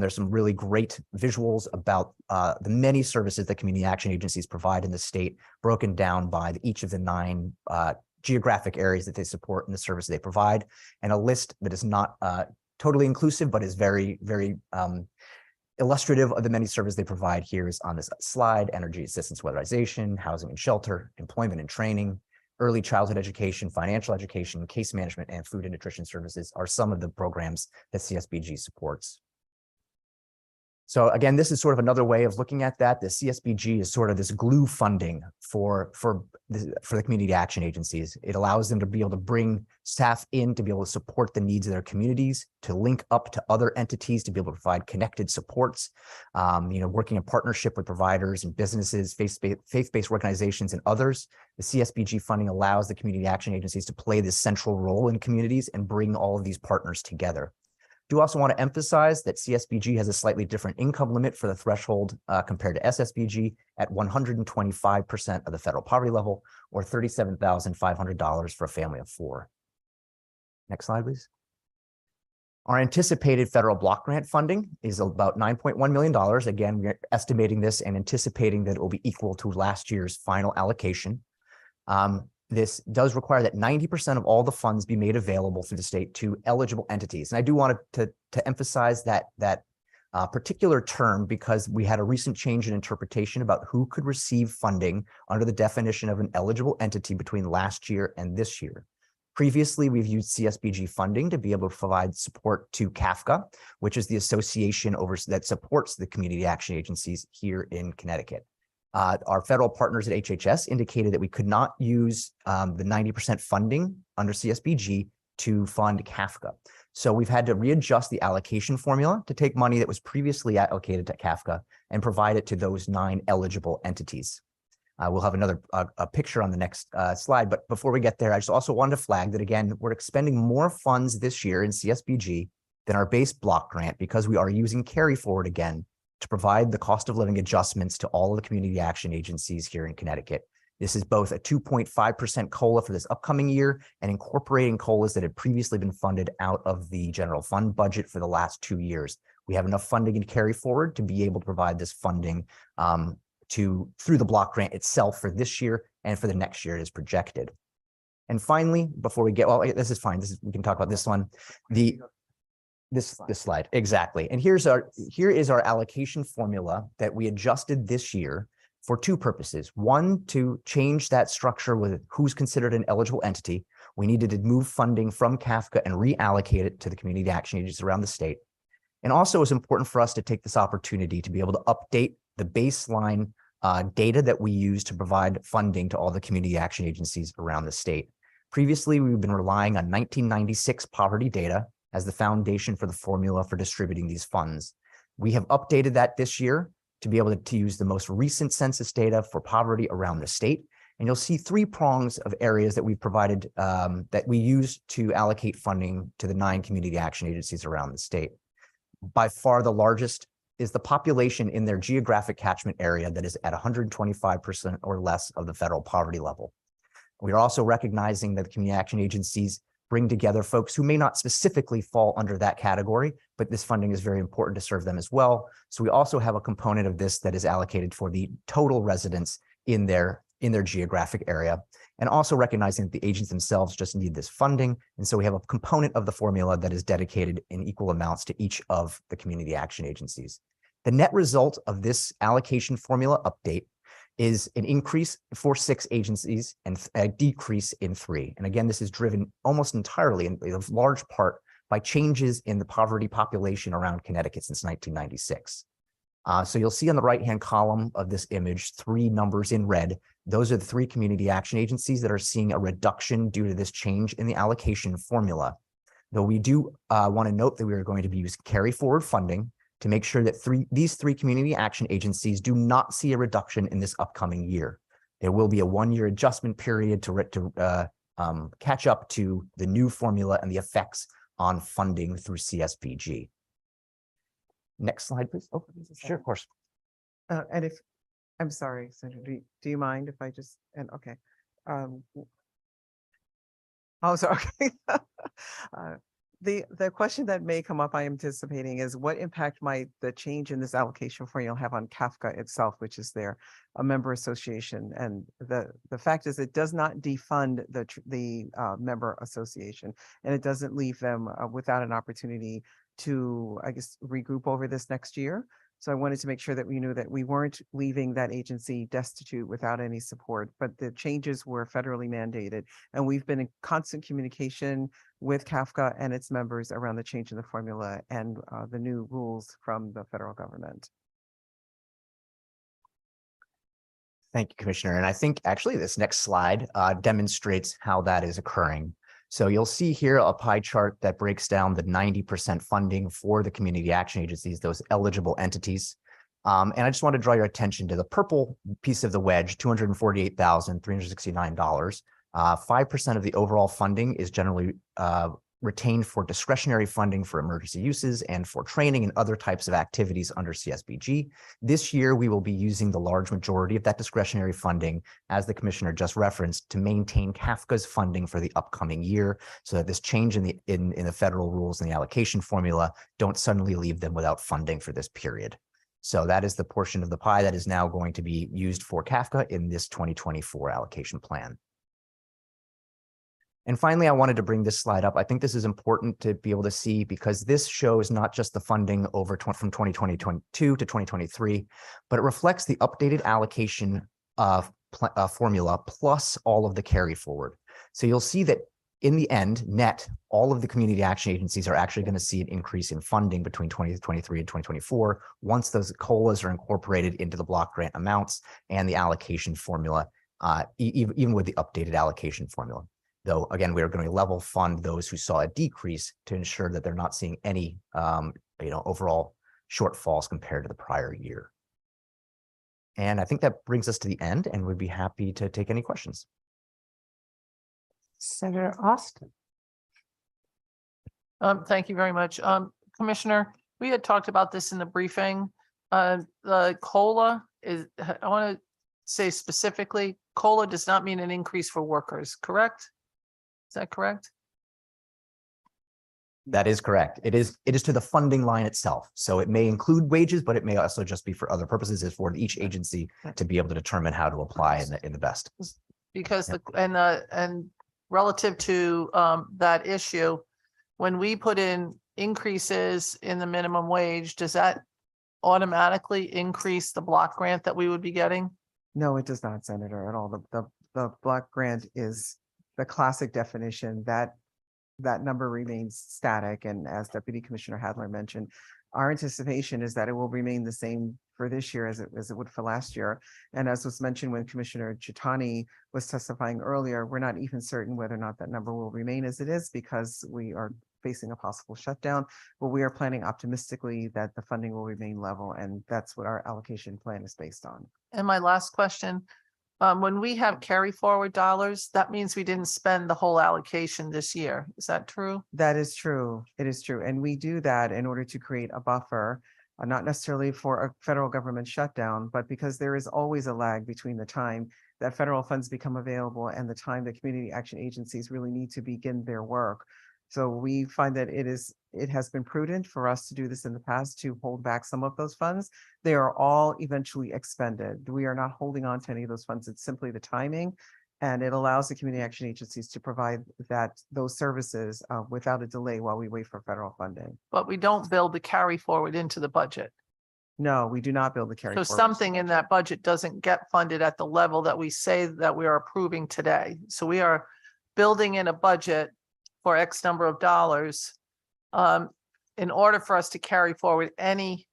There's some really great visuals about the many services that community action agencies provide in the state, broken down by each of the 9 geographic areas that they support and the service they provide, and a list that is not totally inclusive, but is very, very illustrative of the many services they provide here is on this slide: energy assistance, weatherization, housing and shelter, employment and training, early childhood education, financial education, case management, and food and nutrition services are some of the programs that CSBG supports. So again, this is sort of another way of looking at that. The CSBG is sort of this glue funding for the community action agencies. It allows them to be able to bring staff in to be able to support the needs of their communities, to link up to other entities to be able to provide connected supports, working in partnership with providers and businesses, faith-based organizations, and others. The CSBG funding allows the community action agencies to play this central role in communities and bring all of these partners together. Do also want to emphasize that CSBG has a slightly different income limit for the threshold compared to SSBG at 125% of the federal poverty level, or $37,500 for a family of 4. Next slide, please. Our anticipated federal block grant funding is about $9.1 million. Again, we're estimating this and anticipating that it will be equal to last year's final allocation. This does require that 90% of all the funds be made available through the state to eligible entities. And I do want to emphasize that particular term because we had a recent change in interpretation about who could receive funding under the definition of an eligible entity between last year and this year. Previously, we've used CSBG funding to be able to provide support to CAFCA, which is the association that supports the community action agencies here in Connecticut. Our federal partners at HHS indicated that we could not use the 90% funding under CSBG to fund CAFCA. So we've had to readjust the allocation formula to take money that was previously allocated to CAFCA and provide it to those 9 eligible entities. We'll have another a picture on the next slide, but before we get there, I just also wanted to flag that again, we're expending more funds this year in CSBG than our base block grant because we are using carry forward again to provide the cost of living adjustments to all of the community action agencies here in Connecticut. This is both a 2.5% COLA for this upcoming year and incorporating COLAs that had previously been funded out of the general fund budget for the last 2 years. We have enough funding in carry forward to be able to provide this funding through the block grant itself for this year and for the next year as projected. And finally, before we get, well, this is fine. We can talk about this one. This slide, exactly. And here is our allocation formula that we adjusted this year for 2 purposes. One, to change that structure with who's considered an eligible entity. We needed to move funding from CAFCA and reallocate it to the community action agencies around the state. And also it's important for us to take this opportunity to be able to update the baseline data that we use to provide funding to all the community action agencies around the state. Previously, we've been relying on 1996 poverty data as the foundation for the formula for distributing these funds. We have updated that this year to be able to use the most recent census data for poverty around the state. And you'll see 3 prongs of areas that we've provided that we use to allocate funding to the 9 community action agencies around the state. By far the largest is the population in their geographic catchment area that is at 125% or less of the federal poverty level. We are also recognizing that the community action agencies bring together folks who may not specifically fall under that category, but this funding is very important to serve them as well. So we also have a component of this that is allocated for the total residents in their geographic area, and also recognizing that the agents themselves just need this funding. And so we have a component of the formula that is dedicated in equal amounts to each of the community action agencies. The net result of this allocation formula update is an increase for 6 agencies and a decrease in 3. And again, this is driven almost entirely in a large part by changes in the poverty population around Connecticut since 1996. So you'll see on the right-hand column of this image, 3 numbers in red. Those are the 3 community action agencies that are seeing a reduction due to this change in the allocation formula. Though we do want to note that we are going to be using carry forward funding to make sure that these 3 community action agencies do not see a reduction in this upcoming year. There will be a 1-year adjustment period to catch up to the new formula and the effects on funding through CSBG. Next slide, please. Oh, sure, of course. And if, I'm sorry, Senator, do you mind if I just, and okay. Oh, sorry. The question that may come up, I am anticipating, is what impact might the change in this allocation formula have on CAFCA itself, which is a member association? And the fact is, it does not defund the member association, and it doesn't leave them without an opportunity to, I guess, regroup over this next year. So I wanted to make sure that we knew that we weren't leaving that agency destitute without any support, but the changes were federally mandated. And we've been in constant communication with CAFCA and its members around the change in the formula and the new rules from the federal government. Thank you, Commissioner. And I think actually this next slide demonstrates how that is occurring. So you'll see here a pie chart that breaks down the 90% funding for the community action agencies, those eligible entities. And I just want to draw your attention to the purple piece of the wedge, $248,369. 5% of the overall funding is generally retained for discretionary funding for emergency uses and for training and other types of activities under CSBG. This year, we will be using the large majority of that discretionary funding, as the Commissioner just referenced, to maintain CAFCA's funding for the upcoming year, so that this change in the federal rules and the allocation formula don't suddenly leave them without funding for this period. So that is the portion of the pie that is now going to be used for CAFCA in this 2024 allocation plan. And finally, I wanted to bring this slide up. I think this is important to be able to see because this shows not just the funding over from 2022 to 2023, but it reflects the updated allocation formula plus all of the carry forward. So you'll see that in the end, net, all of the community action agencies are actually going to see an increase in funding between 2023 and 2024 once those COLAs are incorporated into the block grant amounts and the allocation formula, even with the updated allocation formula. Though, again, we are going to level fund those who saw a decrease to ensure that they're not seeing any overall shortfalls compared to the prior year. And I think that brings us to the end, and we'd be happy to take any questions. Senator Austin. Thank you very much. Commissioner, we had talked about this in the briefing. The COLA is, I want to say specifically, COLA does not mean an increase for workers, correct? Is that correct? That is correct. It is to the funding line itself. So it may include wages, but it may also just be for other purposes. It's for each agency to be able to determine how to apply in the best. Because and relative to that issue, when we put in increases in the minimum wage, does that automatically increase the block grant that we would be getting? No, it does not, Senator, at all. The block grant is the classic definition that number remains static. And as Deputy Commissioner Hadler mentioned, our anticipation is that it will remain the same for this year as it would for last year. And as was mentioned when Commissioner Chitani was testifying earlier, we're not even certain whether or not that number will remain as it is because we are facing a possible shutdown, but we are planning optimistically that the funding will remain level, and that's what our allocation plan is based on. And my last question, when we have carry forward dollars, that means we didn't spend the whole allocation this year. Is that true? That is true. It is true. And we do that in order to create a buffer, not necessarily for a federal government shutdown, but because there is always a lag between the time that federal funds become available and the time that community action agencies really need to begin their work. So we find that it has been prudent for us to do this in the past to hold back some of those funds. They are all eventually expended. We are not holding on to any of those funds. It's simply the timing, and it allows the community action agencies to provide those services without a delay while we wait for federal funding. But we don't build the carry forward into the budget. No, we do not build the carry So forward. something in that budget doesn't get funded at the level that we say that we are approving today. So we are building in a budget for X number of dollars. In order for us to carry forward any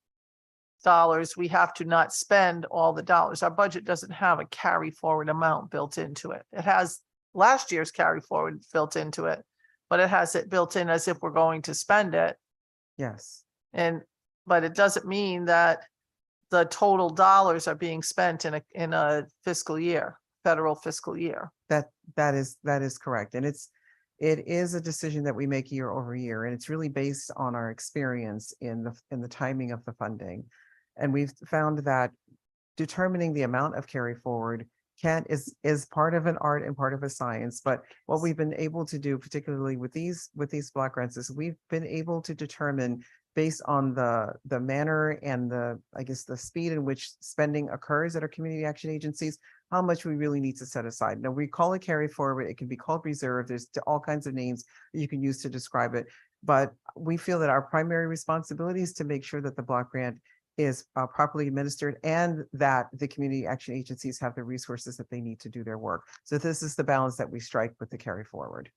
dollars, we have to not spend all the dollars. Our budget doesn't have a carry forward amount built into it. It has last year's carry forward built into it, but it has it built in as if we're going to spend it. Yes. But it doesn't mean that the total dollars are being spent in a fiscal year, federal fiscal year. That is correct. And it is a decision that we make year over year, and it's really based on our experience in the timing of the funding. And we've found that determining the amount of carry forward is part of an art and part of a science. But what we've been able to do, particularly with these block grants, is we've been able to determine based on the manner and the speed in which spending occurs at our community action agencies, how much we really need to set aside. Now, we call it carry forward. It can be called reserve. There's all kinds of names you can use to describe it. But we feel that our primary responsibility is to make sure that the block grant is properly administered and that the community action agencies have the resources that they need to do their work. So this is the balance that we strike with the carry forward.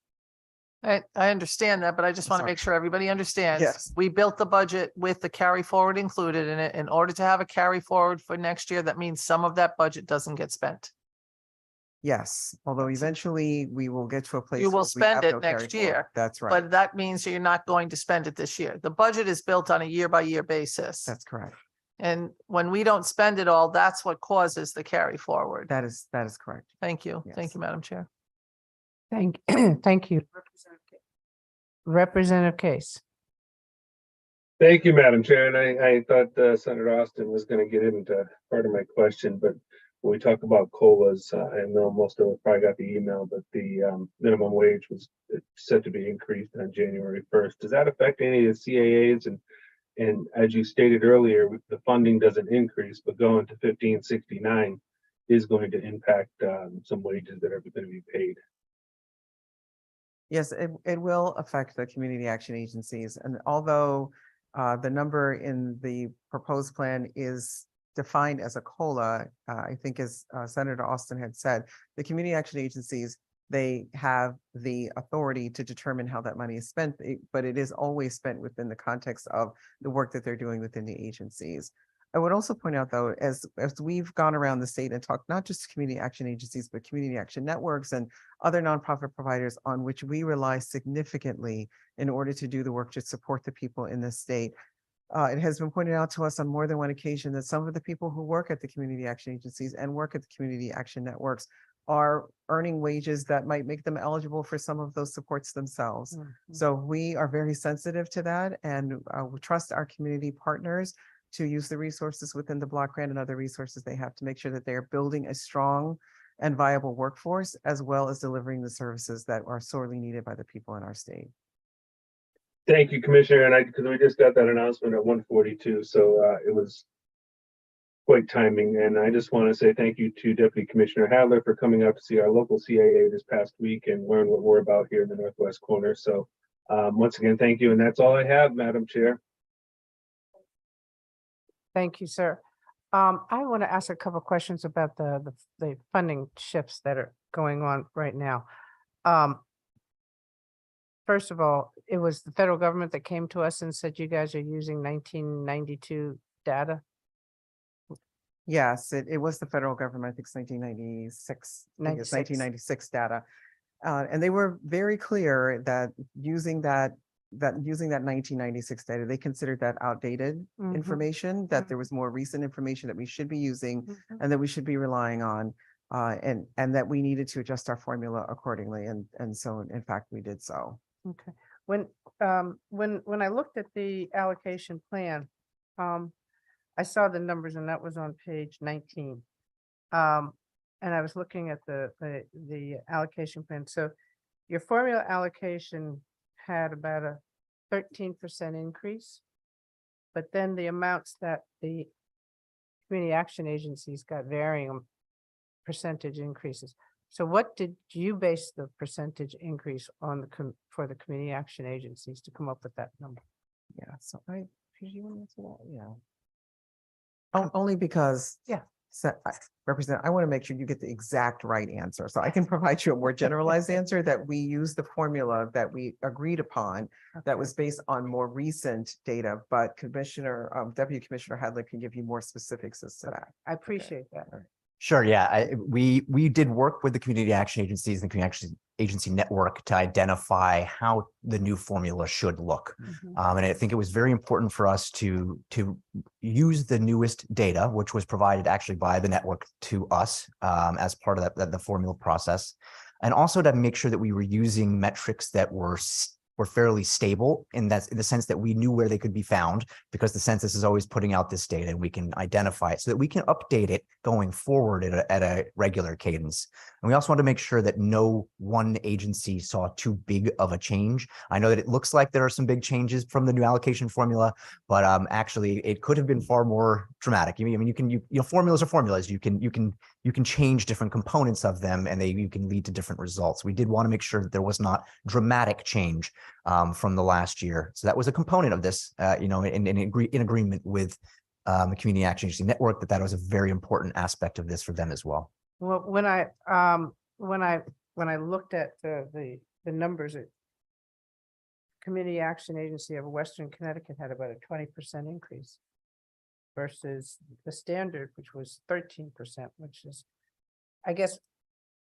I understand that, but I just want to make sure everybody understands. Yes. We built the budget with the carry forward included in it. In order to have a carry forward for next year, that means some of that budget doesn't get spent. Yes, although eventually we will get to a place. You will where we have spend it no carry next forward. year. That's right. But that means you're not going to spend it this year. The budget is built on a year by year basis. That's correct. And when we don't spend it all, that's what causes the carry forward. That is correct. Thank you. Yes. Thank you, Madam Chair. Thank you. Representative Case. Thank you, Madam Chair. And I thought Senator Austin was going to get into part of my question, but when we talk about COLAs, I know most of us probably got the email, but the minimum wage was set to be increased on January 1st. Does that affect any of the CAAs? And as you stated earlier, the funding doesn't increase, but going to 1569 is going to impact some wages that are going to be paid. Yes, it will affect the community action agencies. And although the number in the proposed plan is defined as a COLA, I think as Senator Austin had said, the community action agencies they have the authority to determine how that money is spent, but it is always spent within the context of the work that they're doing within the agencies. I would also point out, though, as we've gone around the state and talked not just community action agencies, but community action networks and other nonprofit providers on which we rely significantly in order to do the work to support the people in the state. It has been pointed out to us on more than one occasion that some of the people who work at the community action agencies and work at the community action networks are earning wages that might make them eligible for some of those supports themselves. So we are very sensitive to that, and we trust our community partners to use the resources within the block grant and other resources they have to make sure that they are building a strong and viable workforce, as well as delivering the services that are sorely needed by the people in our state. Thank you, Commissioner. And because we just got that announcement at 1:42, so it was quite timing. And I just want to say thank you to Deputy Commissioner Hadler for coming out to see our local CAA this past week and learn what we're about here in the Northwest corner. So once again, thank you. And that's all I have, Madam Chair. Thank you, sir. I want to ask a couple of questions about the funding shifts that are going on right now. First of all, it was the federal government that came to us and said you guys are using 1992 data. Yes, it was the federal government. I think it's 1996. I think it's 1996 data. And they were very clear that using that 1996 data, they considered that outdated information, that there was more recent information that we should be using and that we should be relying on, and that we needed to adjust our formula accordingly. And so in fact, we did so. Okay. When I looked at the allocation plan, I saw the numbers and that was on page 19. And I was looking at the allocation plan. So your formula allocation had about a 13% increase, but then the amounts that the community action agencies got varying percentage increases. So what did you base the percentage increase on for the community action agencies to come up with that number? Yeah, so you want to answer that? Yeah. Only because, yeah. So I want to make sure you get the exact right answer. So I can provide you a more generalized answer that we use the formula that we agreed upon that was based on more recent data, but Deputy Commissioner Hadley can give you more specifics as to that. I appreciate that. Sure. Yeah, we did work with the community action agencies and the community agency network to identify how the new formula should look. And I think it was very important for us to use the newest data, which was provided actually by the network to us as part of the formula process, and also to make sure that we were using metrics that were fairly stable in the sense that we knew where they could be found, because the census is always putting out this data and we can identify it so that we can update it going forward at a regular cadence. And we also want to make sure that no one agency saw too big of a change. I know that it looks like there are some big changes from the new allocation formula, but actually it could have been far more dramatic. I mean, formulas are formulas. You can change different components of them and you can lead to different results. We did want to make sure that there was not dramatic change from the last year. So that was a component of this, in agreement with the Community Action Agency Network, that was a very important aspect of this for them as well. Well, when I looked at the numbers, Community Action Agency of Western Connecticut had about a 20% increase versus the standard, which was 13%, which is, I guess,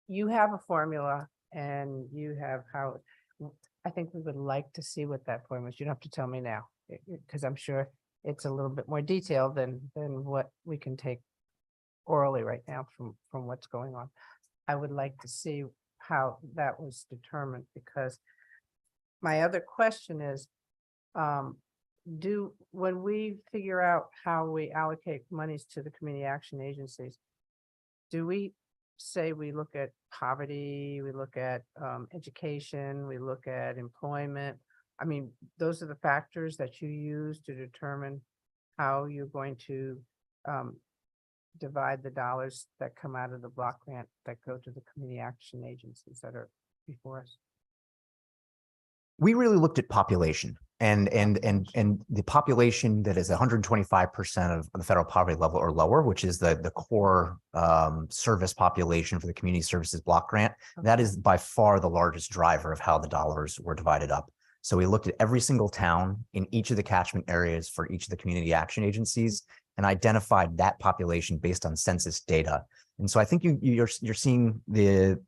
you have a formula and you have how. I think we would like to see what that formula is. You don't have to tell me now, because I'm sure it's a little bit more detailed than what we can take orally right now from what's going on. I would like to see how that was determined, because my other question is, when we figure out how we allocate monies to the community action agencies, do we say we look at poverty, we look at education, we look at employment? I mean, those are the factors that you use to determine how you're going to divide the dollars that come out of the block grant that go to the community action agencies that are before us. We really looked at population. And the population that is 125% of the federal poverty level or lower, which is the core service population for the community services block grant, that is by far the largest driver of how the dollars were divided up. So we looked at every single town in each of the catchment areas for each of the community action agencies and identified that population based on census data. And so I think you're seeing the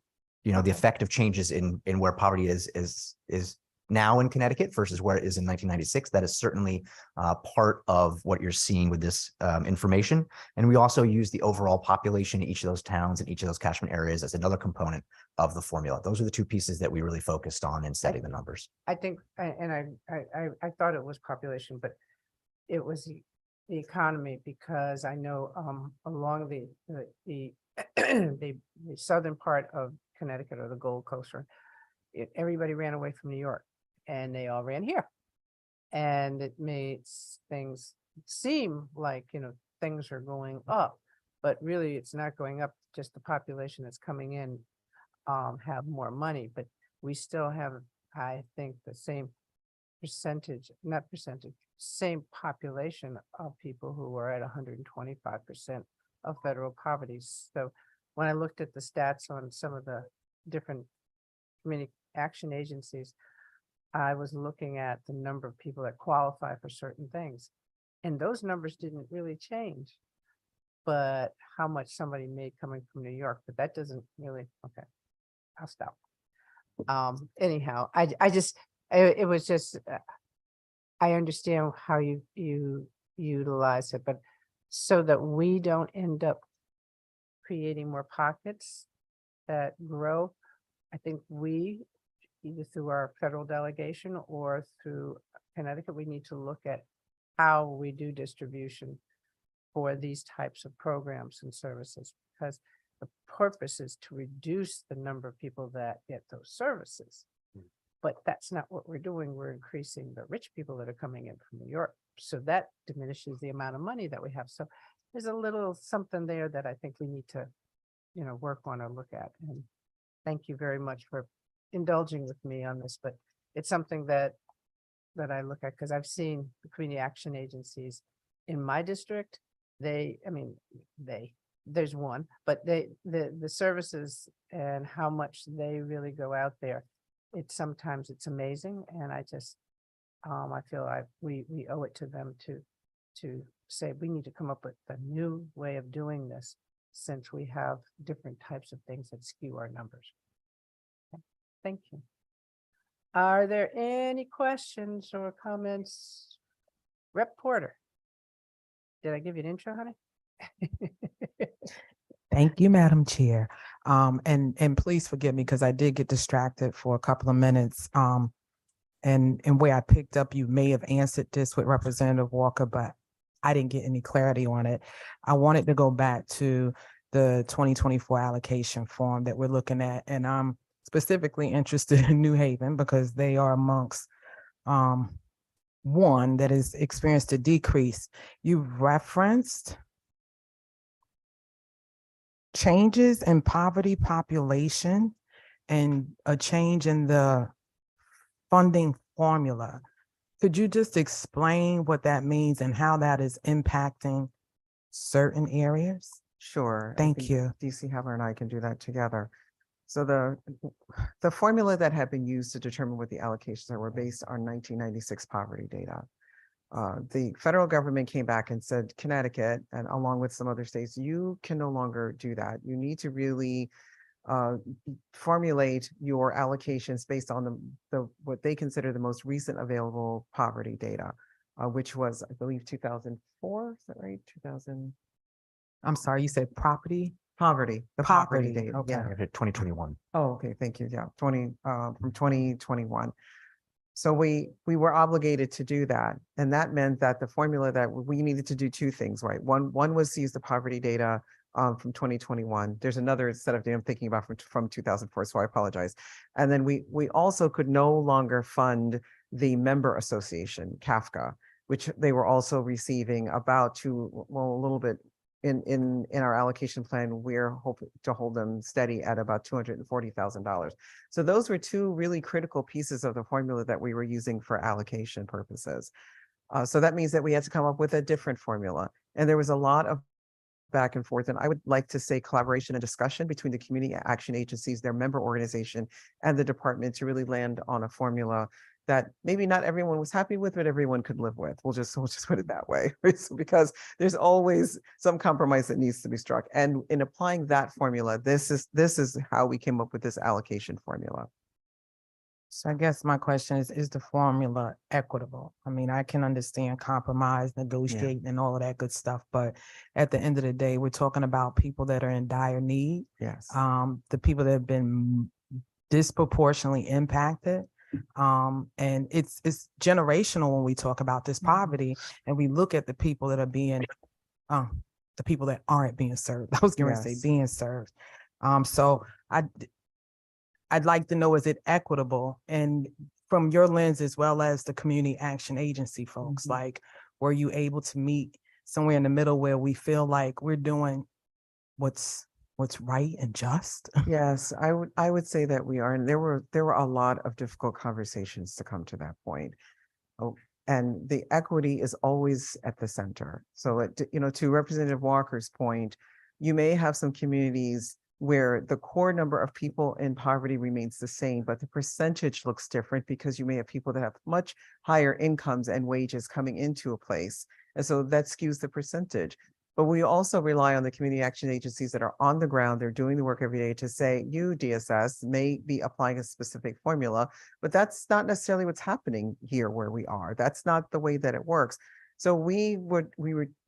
effect of changes in where poverty is now in Connecticut versus where it is in 1996. That is certainly part of what you're seeing with this information. And we also use the overall population in each of those towns and each of those catchment areas as another component of the formula. Those are the two pieces that we really focused on in setting the numbers. I think, and I thought it was population, but it was the economy, because I know along the southern part of Connecticut, or the Gold Coast, everybody ran away from New York and they all ran here. And it made things seem like, things are going up, but really it's not going up. Just the population that's coming in have more money, but we still have, I think, the same same population of people who are at 125% of federal poverty. So when I looked at the stats on some of the different community action agencies, I was looking at the number of people that qualify for certain things. And those numbers didn't really change, but how much somebody made coming from New York, but that doesn't really, okay, I'll stop. Anyhow, it was just, I understand how you utilize it, but so that we don't end up creating more pockets that grow, I think we, either through our federal delegation or through Connecticut, we need to look at how we do distribution for these types of programs and services, because the purpose is to reduce the number of people that get those services. But that's not what we're doing. We're increasing the rich people that are coming in from New York. So that diminishes the amount of money that we have. So there's a little something there that I think we need to, work on or look at. And thank you very much for indulging with me on this, but it's something that I look at, because I've seen the community action agencies in my district. There's one, but the services and how much they really go out there, sometimes it's amazing. And I just, I feel we owe it to them to say, we need to come up with a new way of doing this, since we have different types of things that skew our numbers. Okay, thank you. Are there any questions or comments? Rep. Porter. Did I give you an intro, honey? Thank you, Madam Chair. And please forgive me because I did get distracted for a couple of minutes. And where I picked up, you may have answered this with Representative Walker, but I didn't get any clarity on it. I wanted to go back to the 2024 allocation form that we're looking at, and I'm specifically interested in New Haven because they are amongst one that has experienced a decrease. You referenced changes in poverty population and a change in the funding formula. Could you just explain what that means and how that is impacting certain areas? Sure. Thank you. DC Havler and I can do that together. So the formula that had been used to determine what the allocations are were based on 1996 poverty data. The federal government came back and said, Connecticut, and along with some other states, you can no longer do that. You need to really formulate your allocations based on what they consider the most recent available poverty data, which was, I believe, 2004. Is that right? 2000. I'm sorry, you said Poverty, the poverty data. Okay. Yeah. 2021. Oh, okay. Thank you. Yeah. From 2021. So we were obligated to do that. And that meant that the formula that we needed to do two things, right? One was to use the poverty data from 2021. There's another set of data I'm thinking about from 2004, so I apologize. And then we also could no longer fund the member association, CAFCA, which they were also receiving a little bit in our allocation plan, we're hoping to hold them steady at about $240,000. So those were two really critical pieces of the formula that we were using for allocation purposes. So that means that we had to come up with a different formula. And there was a lot of back and forth. And I would like to say collaboration and discussion between the community action agencies, their member organization, and the department to really land on a formula that maybe not everyone was happy with, but everyone could live with. We'll just put it that way, because there's always some compromise that needs to be struck. And in applying that formula, this is how we came up with this allocation formula. So I guess my question is the formula equitable? I mean, I can understand compromise, negotiating and all of that good stuff, but at the end of the day, we're talking about people that are in dire need. Yes. The people that have been disproportionately impacted. And it's generational when we talk about this poverty and we look at the people that are being, the people that aren't being served. I was going to say being served. So I'd like to know, is it equitable? And from your lens, as well as the community action agency folks, like, were you able to meet somewhere in the middle where we feel like we're doing what's right and just? Yes, I would say that we are, and there were a lot of difficult conversations to come to that point. Oh, and the equity is always at the center. So, to Representative Walker's point, you may have some communities where the core number of people in poverty remains the same, but the percentage looks different because you may have people that have much higher incomes and wages coming into a place. And so that skews the percentage. But we also rely on the community action agencies that are on the ground. They're doing the work every day to say, you DSS may be applying a specific formula, but that's not necessarily what's happening here where we are. That's not the way that it works. So we would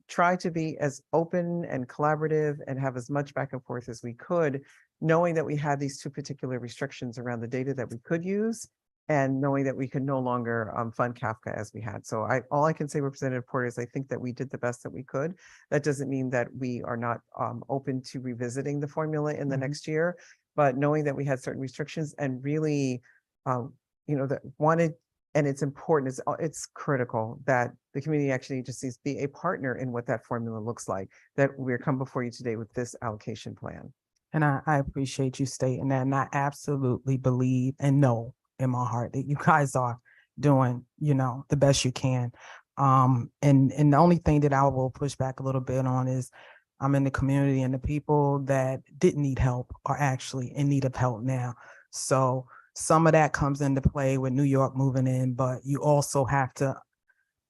try to be as open and collaborative and have as much back and forth as we could, knowing that we had these two particular restrictions around the data that we could use and knowing that we could no longer fund Kafka as we had. So all I can say, Representative Porter, is I think that we did the best that we could. That doesn't mean that we are not open to revisiting the formula in the next year, but knowing that we had certain restrictions and really, that wanted, and it's important, it's critical that the community action agencies be a partner in what that formula looks like, that we're come before you today with this allocation plan. And I appreciate you stating that. And I absolutely believe and know in my heart that you guys are doing, the best you can. And the only thing that I will push back a little bit on is I'm in the community and the people that didn't need help are actually in need of help now. So some of that comes into play with New York moving in, but you also have to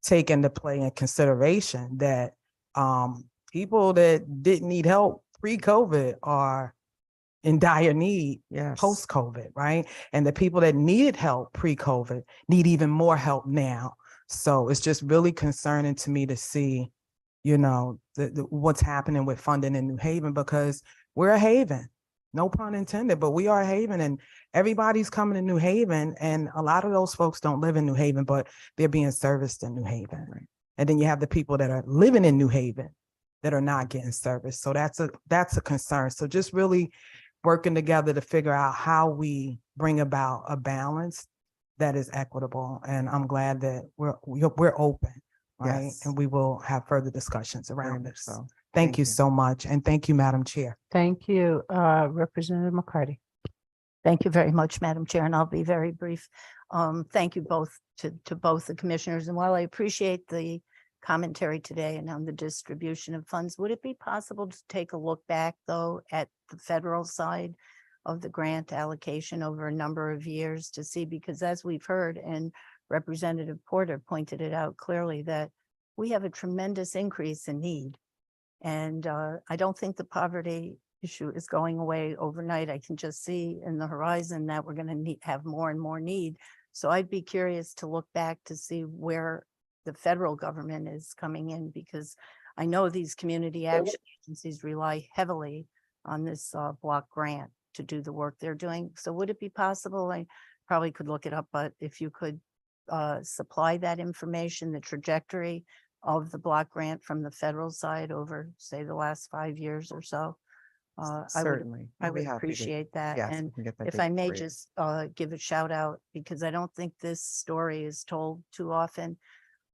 take into play in consideration that people that didn't need help pre-COVID are in dire need post-COVID, right? And the people that needed help pre-COVID need even more help now. So it's just really concerning to me to see, what's happening with funding in New Haven, because we're a haven. No pun intended, but we are a haven and everybody's coming to New Haven. And a lot of those folks don't live in New Haven, but they're being serviced in New Haven. Right. And then you have the people that are living in New Haven that are not getting service. So that's a concern. So just really working together to figure out how we bring about a balance that is equitable. And I'm glad that we're open, right? Yes. And we will have further discussions around this. So. Thank you so much. And thank you, Madam Chair. Thank you, Representative McCarty. Thank you very much, Madam Chair, and I'll be very brief. Thank you both to both the commissioners. And while I appreciate the commentary today and on the distribution of funds, would it be possible to take a look back, though, at the federal side of the grant allocation over a number of years to see, because as we've heard, and Representative Porter pointed it out clearly, that we have a tremendous increase in need. And I don't think the poverty issue is going away overnight. I can just see in the horizon that we're going to have more and more need. So I'd be curious to look back to see where the federal government is coming in, because I know these community action agencies rely heavily on this block grant to do the work they're doing. So would it be possible, I probably could look it up, but if you could supply that information, the trajectory of the block grant from the federal side over, say, the last 5 years or so. Certainly. I would appreciate that. Yes, And we can get that if data I may for you. just give a shout out, because I don't think this story is told too often.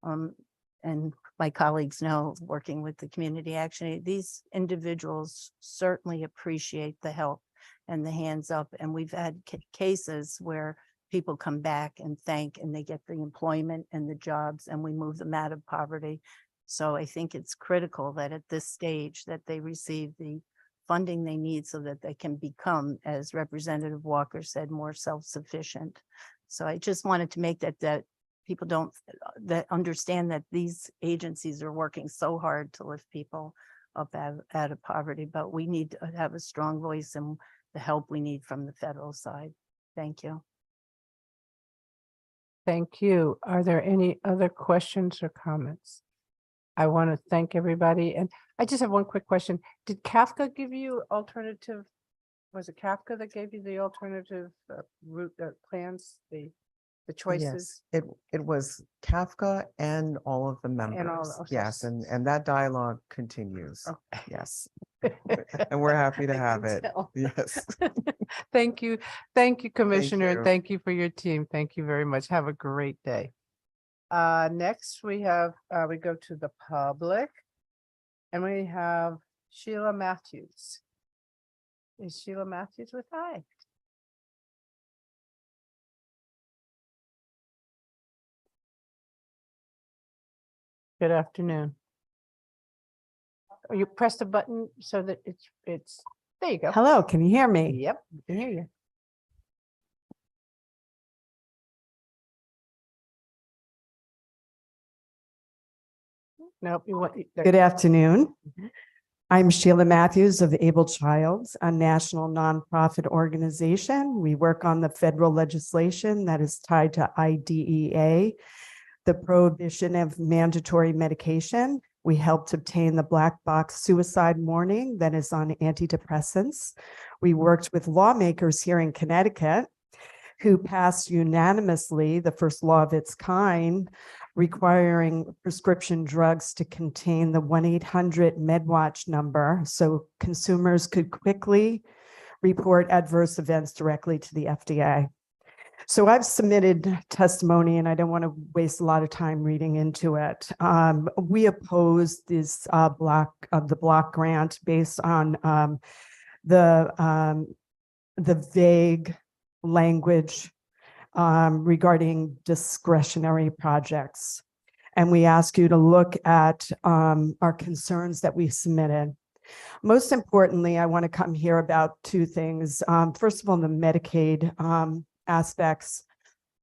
And my colleagues know, working with the community action, these individuals certainly appreciate the help and the hands up. And we've had cases where people come back and thank, and they get the employment and the jobs, and we move them out of poverty. So I think it's critical that at this stage that they receive the funding they need so that they can become, as Representative Walker said, more self-sufficient. So I just wanted to make that people don't that understand that these agencies are working so hard to lift people up out of poverty, but we need to have a strong voice and the help we need from the federal side. Thank you. Thank you. Are there any other questions or comments? I want to thank everybody. And I just have one quick question. Did Kafka give you alternative? Was it Kafka that gave you the alternative route plans, the choices? Yes, it was Kafka and all of the members. okay. Yes, and that dialogue continues. Okay. Yes. And we're happy to I have can it. tell. Yes. Thank you. Thank you, Commissioner. And you. thank you for your team. Thank you very much. Have a great day. Next we have, we go to the public and we have Sheila Matthews. Is Sheila Matthews with us? Good afternoon. Oh, you press the button so that it's, there you go. Hello, can you hear me? Yep, we can hear you. Nope, you want. Good afternoon. Mhm. I'm Sheila Matthews of Able Childs, a national nonprofit organization. We work on the federal legislation that is tied to IDEA, the prohibition of mandatory medication. We helped obtain the black box suicide warning that is on antidepressants. We worked with lawmakers here in Connecticut who passed unanimously the first law of its kind requiring prescription drugs to contain the 1-800 MedWatch number so consumers could quickly report adverse events directly to the FDA. So I've submitted testimony and I don't want to waste a lot of time reading into it. We oppose this the block grant based on the vague language regarding discretionary projects. And we ask you to look at our concerns that we submitted. Most importantly, I want to come here about two things. First of all, the Medicaid aspects.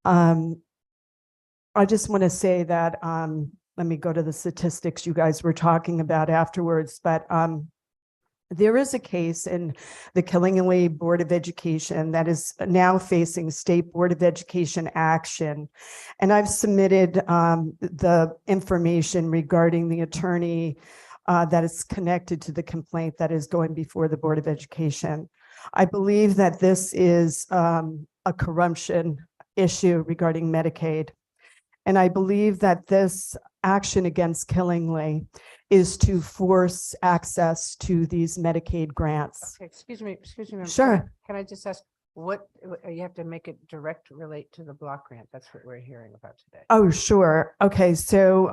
I just want to say that, let me go to the statistics you guys were talking about afterwards, but there is a case in the Killingly Board of Education that is now facing State Board of Education action. And I've submitted the information regarding the attorney that is connected to the complaint that is going before the Board of Education. I believe that this is a corruption issue regarding Medicaid. And I believe that this action against Killingly is to force access to these Medicaid grants. Okay, excuse me. Ma'am. Sure. Can I just ask, what, you have to make it direct relate to the block grant? That's what we're hearing about today. Oh, sure. Okay, so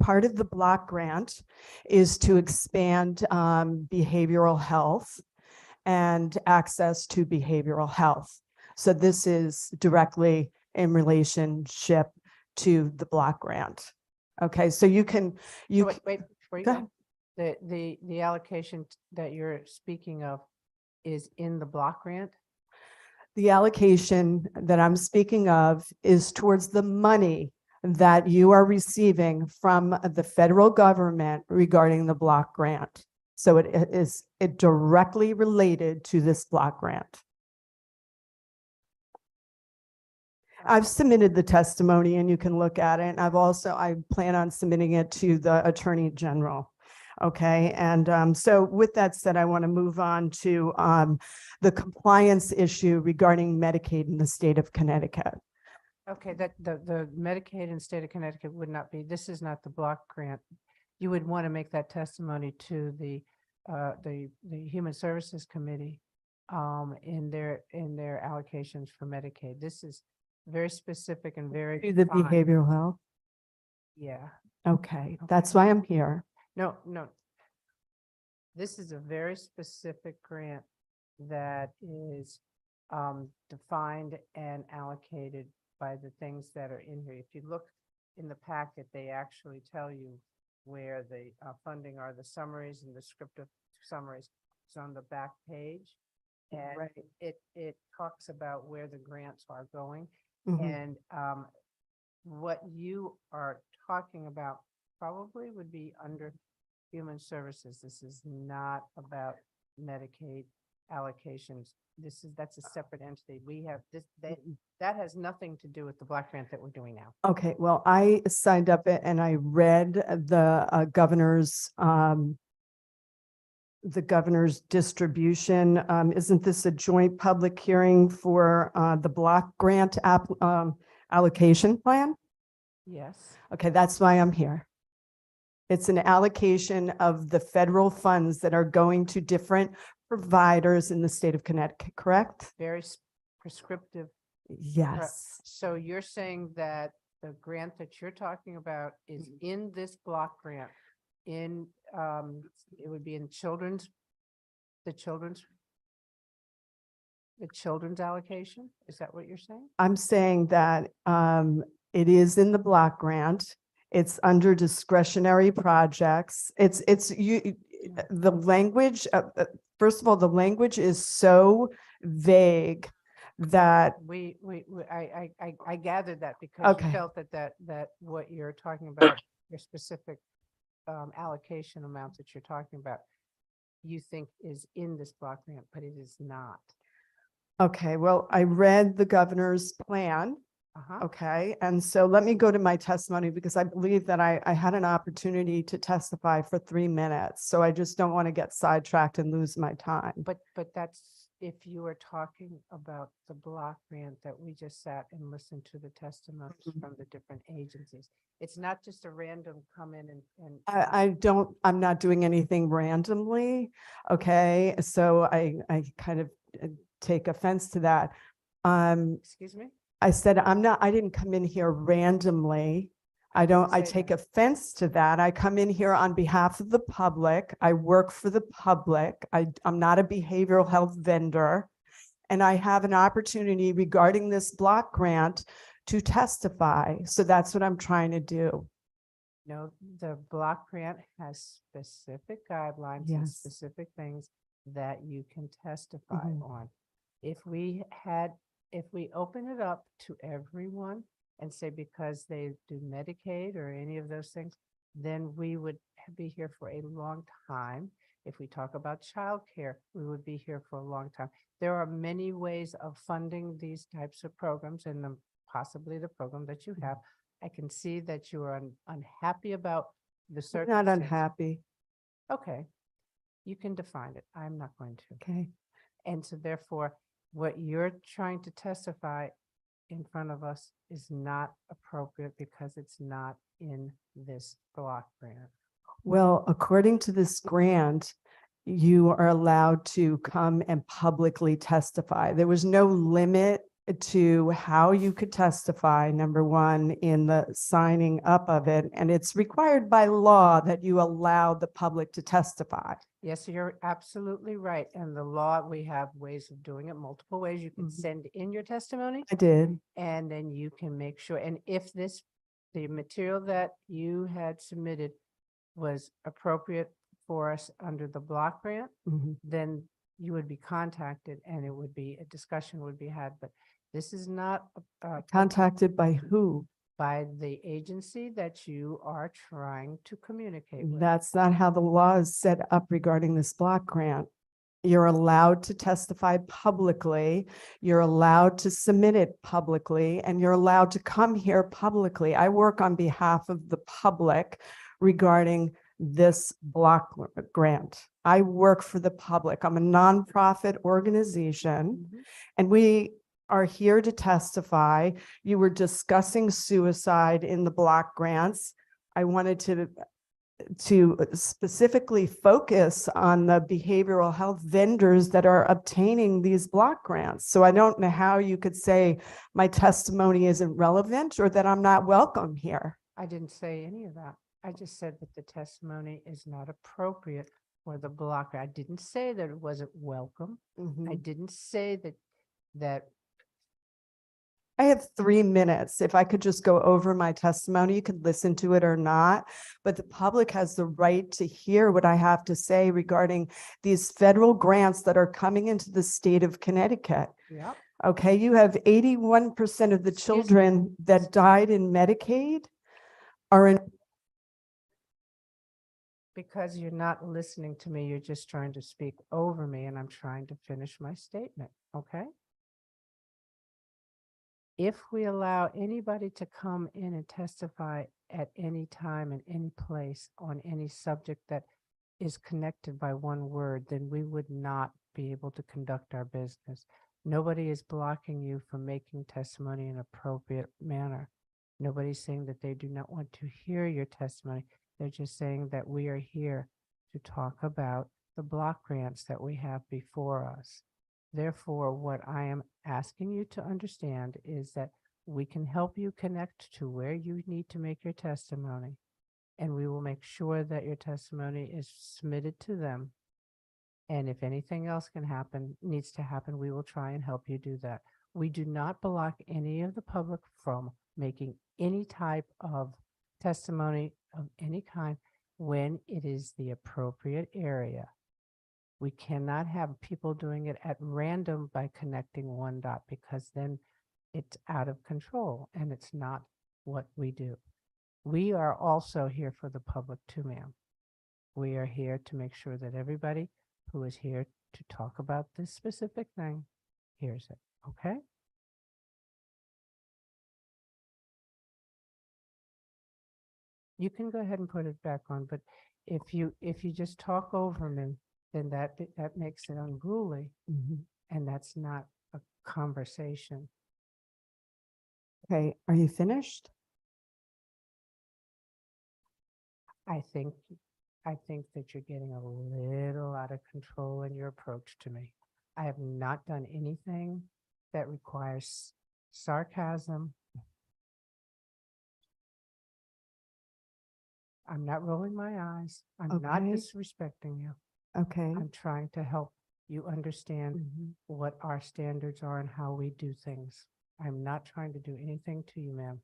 part of the block grant is to expand behavioral health and access to behavioral health. So this is directly in relationship to the block grant. Okay, so you can, So wait, before you go go, the allocation that you're speaking of is in the block grant? the allocation that I'm speaking of is towards the money that you are receiving from the federal government regarding the block grant. So it is directly related to this block grant. I've submitted the testimony and you can look at it. I plan on submitting it to the Attorney General. Okay, and so with that said, I want to move on to the compliance issue regarding Medicaid in the state of Connecticut. Okay, that the Medicaid in state of Connecticut would not be, this is not the block grant. You would want to make that testimony to the Human Services Committee in their allocations for Medicaid. This is very specific and very To the fine. behavioral health. Yeah. Okay, that's why I'm here. No, no. This is a very specific grant that is defined and allocated by the things that are in here. If you look in the packet, they actually tell you where the funding are, the summaries and descriptive summaries. It's on the back page. And Right. it talks about where the grants are going. Mhm. And what you are talking about probably would be under Human Services. This is not about Medicaid allocations. That's a separate entity. We have this, that has nothing to do with the block grant that we're doing now. Okay, well, I signed up and I read the governor's distribution. Isn't this a joint public hearing for the block grant allocation plan? Yes. Okay, that's why I'm here. It's an allocation of the federal funds that are going to different providers in the state of Connecticut, correct? Very prescriptive. Yes. So you're saying that the grant that you're talking about is in this block grant it would be in the children's allocation? Is that what you're saying? I'm saying that it is in the block grant. It's under discretionary projects. The language, first of all, the language is so vague that I gathered that because you Okay. felt that what you're talking about, your specific allocation amounts that you're talking about, you think is in this block grant, but it is not. Okay, well, I read the governor's plan. Okay, and so let me go to my testimony because I believe that I had an opportunity to testify for 3 minutes. So I just don't want to get sidetracked and lose my time. But that's if you were talking about the block grant that we just sat and listened to the testimonies from the different agencies. It's not just a random come in and I'm not doing anything randomly. Okay, so I kind of take offense to that. Excuse me? I said, I didn't come in here randomly. I take offense to that. I come in here on behalf of the public. I work for the public. I'm not a behavioral health vendor. And I have an opportunity regarding this block grant to testify. So that's what I'm trying to do. No, the block grant has specific guidelines and Yes. specific things that you can testify on. If we open it up to everyone and say because they do Medicaid or any of those things, then we would be here for a long time. If we talk about childcare, we would be here for a long time. There are many ways of funding these types of programs and possibly the program that you have. I can see that you are unhappy about the I'm circumstances. not unhappy. Okay, you can define it. I'm not going to. Okay. And so therefore, what you're trying to testify in front of us is not appropriate because it's not in this block grant. Well, according to this grant, you are allowed to come and publicly testify. There was no limit to how you could testify, number one, in the signing up of it. And it's required by law that you allow the public to testify. Yes, you're absolutely right. And the law, we have ways of doing it, multiple ways. You can send in your testimony. I did. And then you can make sure, and if the material that you had submitted was appropriate for us under the block grant, then you would be contacted and it would be, a discussion would be had, but this is not Contacted by who? by the agency that you are trying to communicate with. That's not how the law is set up regarding this block grant. You're allowed to testify publicly, you're allowed to submit it publicly, and you're allowed to come here publicly. I work on behalf of the public regarding this block grant. I work for the public. I'm a nonprofit organization, and we are here to testify. You were discussing suicide in the block grants. I wanted to specifically focus on the behavioral health vendors that are obtaining these block grants. So I don't know how you could say my testimony isn't relevant or that I'm not welcome here. I didn't say any of that. I just said that the testimony is not appropriate for the blocker. I didn't say that it wasn't welcome. I Mhm. didn't say that I have 3 minutes. If I could just go over my testimony, you could listen to it or not. But the public has the right to hear what I have to say regarding these federal grants that are coming into the state of Connecticut. Yep. Okay, you have 81% of the Excuse me. children that died in Medicaid are in. because you're not listening to me, you're just trying to speak over me, and I'm trying to finish my statement, okay? If we allow anybody to come in and testify at any time in any place on any subject that is connected by one word, then we would not be able to conduct our business. Nobody is blocking you from making testimony in an appropriate manner. Nobody's saying that they do not want to hear your testimony. They're just saying that we are here to talk about the block grants that we have before us. Therefore, what I am asking you to understand is that we can help you connect to where you need to make your testimony, and we will make sure that your testimony is submitted to them. And if anything else needs to happen, we will try and help you do that. We do not block any of the public from making any type of testimony of any kind when it is the appropriate area. We cannot have people doing it at random by connecting one dot, because then it's out of control and it's not what we do. We are also here for the public too, ma'am. We are here to make sure that everybody who is here to talk about this specific thing hears it, okay? You can go ahead and put it back on, but if you just talk over me, then that makes it unruly, and that's not a conversation. Okay, are you finished? I think that you're getting a little out of control in your approach to me. I have not done anything that requires sarcasm. I'm not rolling my eyes. I'm not Okay. disrespecting you. Okay. I'm trying to help you understand what our standards are and how we do things. I'm not trying to do anything to you, ma'am.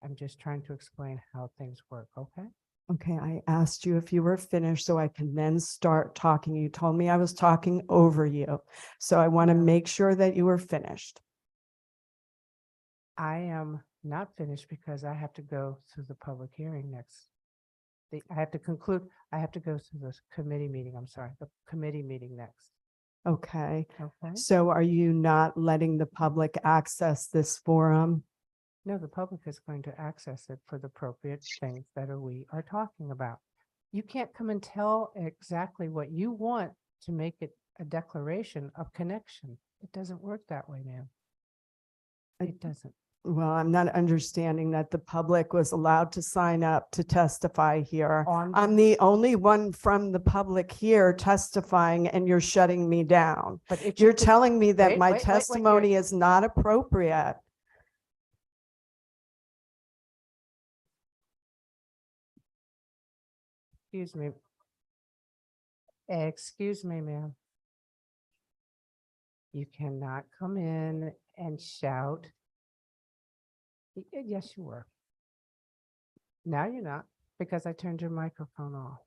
I'm just trying to explain how things work, okay? Okay, I asked you if you were finished so I can then start talking. You told me I was talking over you. So I want to make sure that you were finished. I am not finished because I have to go through the public hearing next. I have to conclude, I have to go through the committee meeting, the committee meeting next. Okay. Okay. So are you not letting the public access this forum? No, the public is going to access it for the appropriate things that we are talking about. You can't come and tell exactly what you want to make it a declaration of connection. It doesn't work that way, ma'am. It doesn't. Well, I'm not understanding that the public was allowed to sign up to testify here. I'm the only one from the public here testifying, and you're shutting me down. But if You're you could- telling me that wait, my wait, you're- testimony is not appropriate. Excuse me. Excuse me, ma'am. You cannot come in and shout. Yes, you were. Now you're not, because I turned your microphone off.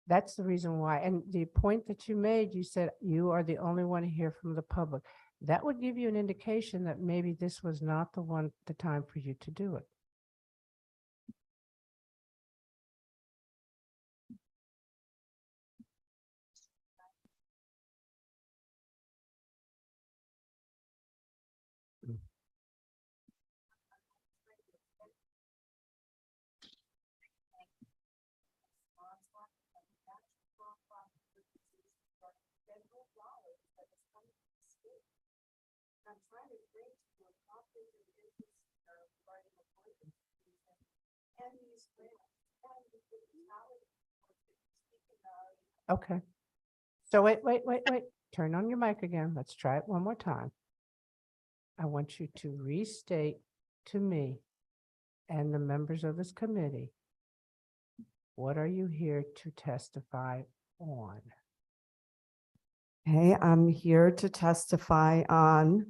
That's the reason why. And the point that you made, you said you are the only one here from the public. That would give you an indication that maybe this was not the time for you to do it. Okay. So wait. Turn on your mic again. Let's try it one more time. I want you to restate to me and the members of this committee, what are you here to testify on? Hey, I'm here to testify on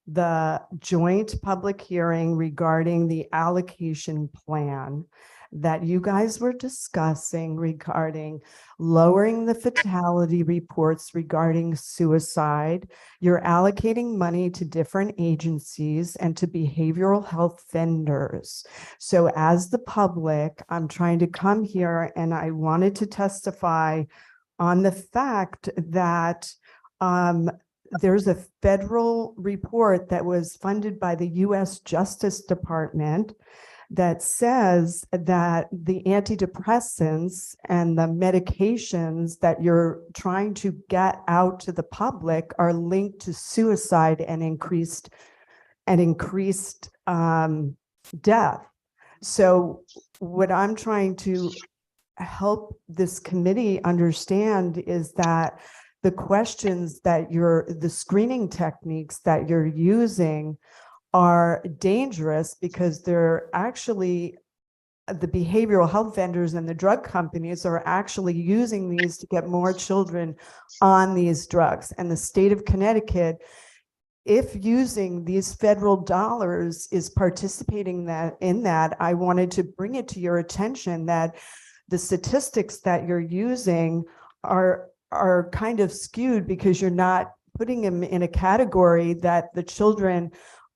the joint public hearing regarding the allocation plan that you guys were discussing regarding lowering the fatality reports regarding suicide. You're allocating money to different agencies and to behavioral health vendors. So as the public, I'm trying to come here and I wanted to testify on the fact that there's a federal report that was funded by the U.S. Justice Department that says that the antidepressants and the medications that you're trying to get out to the public are linked to suicide and increased death. So what I'm trying to help this committee understand is that the questions that the screening techniques that you're using are dangerous because they're actually, the behavioral health vendors and the drug companies are actually using these to get more children on these drugs. And the state of Connecticut, if using these federal dollars, is participating in that, I wanted to bring it to your attention that the statistics that you're using are kind of skewed because you're not putting them in a category that the children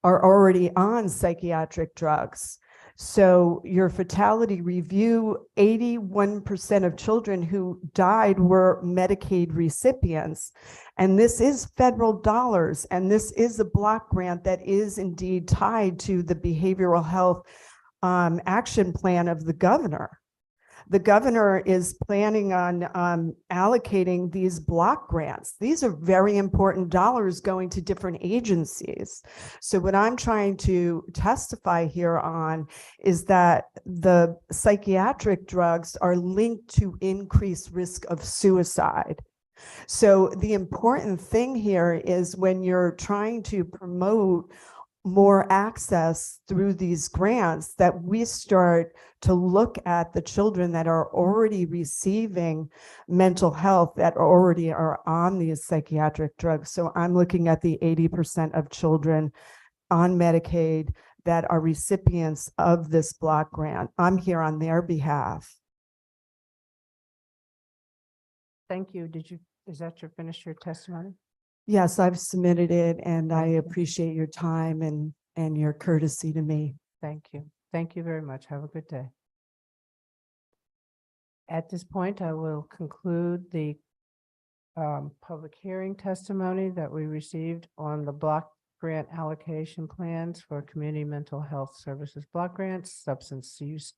are already on psychiatric drugs. So your fatality review, 81% of children who died were Medicaid recipients. And this is federal dollars. And this is a block grant that is indeed tied to the behavioral health action plan of the governor. The governor is planning on allocating these block grants. These are very important dollars going to different agencies. So what I'm trying to testify here on is that the psychiatric drugs are linked to increased risk of suicide. So the important thing here is when you're trying to promote more access through these grants, that we start to look at the children that are already receiving mental health, that already are on these psychiatric drugs. So I'm looking at the 80% of children on Medicaid that are recipients of this block grant. I'm here on their behalf. Thank you. Is that finish your testimony? Yes, I've submitted it and I appreciate your time and your courtesy to me. Thank you. Thank you very much. Have a good day. At this point, I will conclude the public hearing testimony that we received on the block grant allocation plans for community mental health services block grants, substance use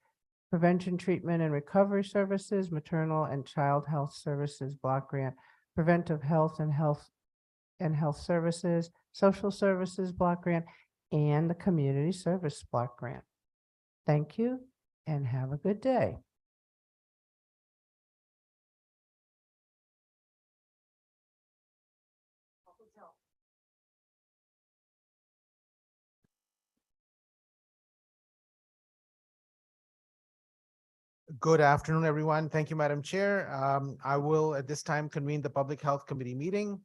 prevention, treatment, and recovery services, maternal and child health services block grant, preventive health and health services, social services block grant, and the community service block grant. Thank you and have a good day. Good afternoon, everyone. Thank you, Madam Chair. I will at this time convene the Public Health Committee meeting.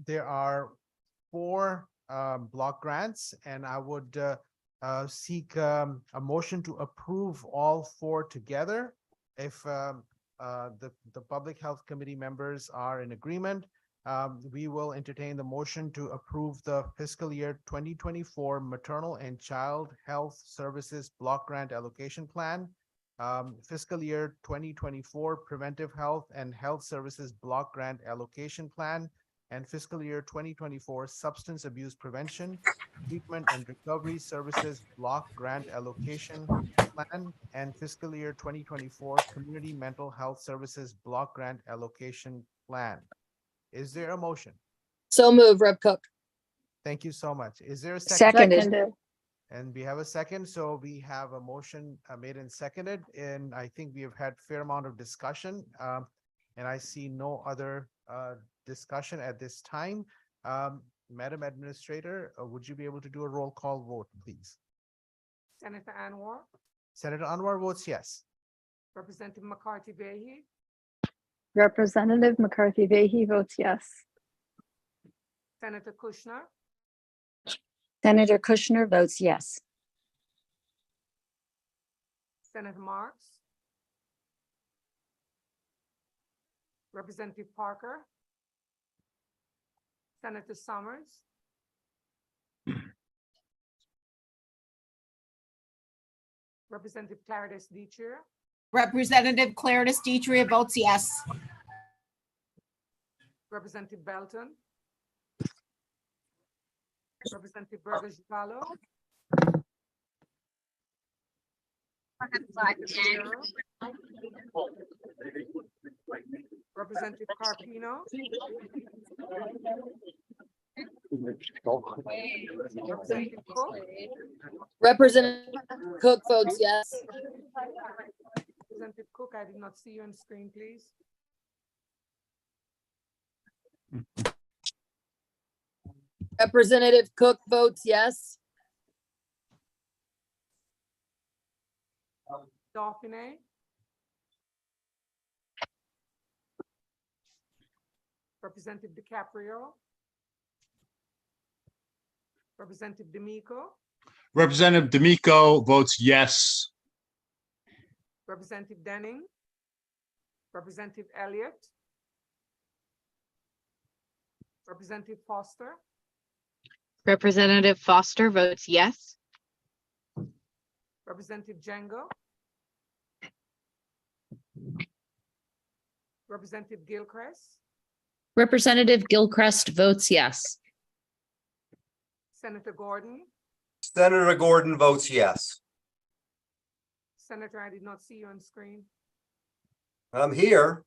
There are 4 block grants, and I would seek a motion to approve all 4 together. If the Public Health Committee members are in agreement, we will entertain the motion to approve the fiscal year 2024 Maternal and Child Health Services Block Grant Allocation Plan, fiscal year 2024 Preventive Health and Health Services Block Grant Allocation Plan, and fiscal year 2024 Substance Abuse Prevention, Treatment and Recovery Services Block Grant Allocation Plan, and fiscal year 2024 Community Mental Health Services Block Grant Allocation Plan. Is there a motion? So move, Reb Cook. Thank you so much. Is there a second? Seconded. And we have a second. So we have a motion made and seconded, and I think we have had a fair amount of discussion. And I see no other discussion at this time. Madam Administrator, would you be able to do a roll call vote, please? Senator Anwar, Senator Anwar votes yes. Representative McCarthy Vahey, Representative McCarthy Vahey votes yes. Senator Kushner, Senator Kushner votes yes. Senator Marks, Representative Parker, Senator Summers, Representative Clarice Detrier, Representative Clarice Detrier votes yes. Representative Belton, Representative Burgess Gallo, Representative Carpino, Representative Cook, Representative Cook votes yes. Representative Cook, I did not see you on screen, please. Representative Cook votes yes. Dauphiné, Representative DiCaprio, Representative D'Amico, Representative D'Amico votes yes. Representative Denning, Representative Elliott, Representative Foster, Representative Foster votes yes. Representative Django, Representative Gilchrist, Representative Gilchrist votes yes. Senator Gordon, Senator Gordon votes yes. Senator, I did not see you on screen. I'm here.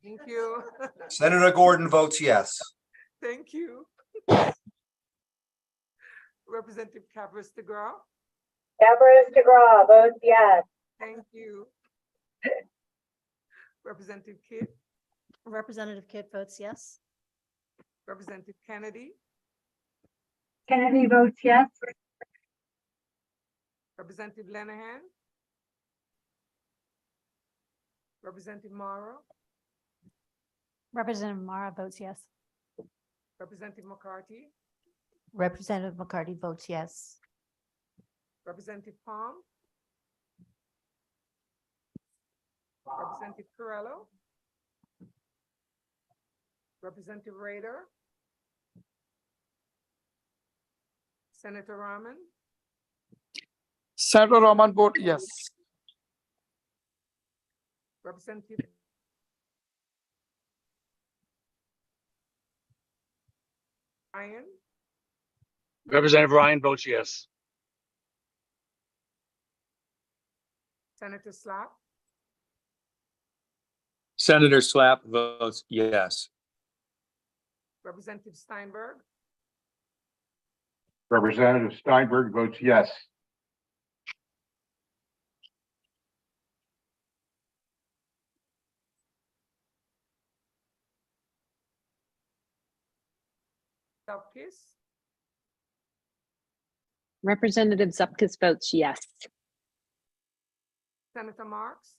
Thank you. Senator Gordon votes yes. Thank you. Representative Cabris DeGraw. Cabris DeGraw votes yes. Thank you. Representative Kidd, Representative Kidd votes yes. Representative Kennedy, Kennedy votes yes. Representative Lenahan, Representative Morrow, Representative Mara votes yes. Representative McCarthy, Representative McCarty votes yes. Representative Palm, Representative Corello, Representative Rader, Senator Rahman, Senator Rahman vote yes. Representative Ryan, Representative Ryan votes yes. Senator Slack, Senator Slapp votes yes. Representative Steinberg, Representative Steinberg votes yes. Zupkis, Representative Zupkis votes yes. Senator Marks,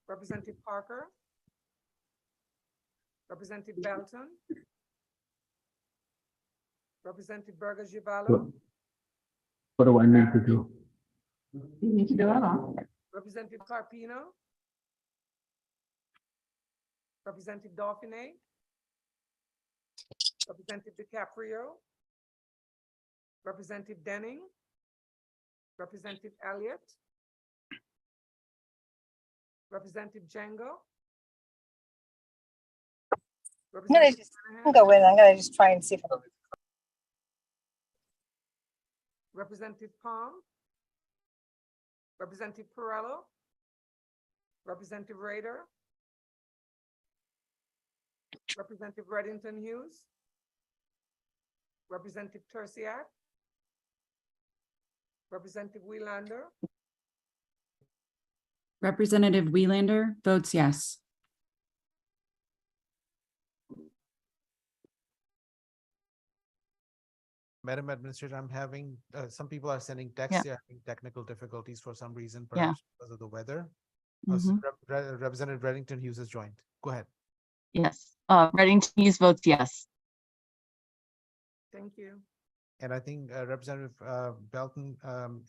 Representative Parker, Representative Belton, Representative Burgess Givallo, What do I need to do? You need to do it all. Representative Carpino, Representative Dauphiné, Representative DiCaprio, Representative Denning, Representative Elliott, Representative Django. I'm gonna just try and see if I Representative Palm, Representative Perello, Representative Rader, Representative Reddington Hughes, Representative Terciak, Representative Wheelander, Representative Wheelander votes yes. Madam Administrator, I'm having, some people are sending texts, Yeah. they're having technical difficulties for some reason, Yeah. perhaps because of the weather. Mhm. Representative Reddington Hughes has joined. Go ahead. Yes. Reddington Hughes votes yes. Thank you. And I think Representative Belton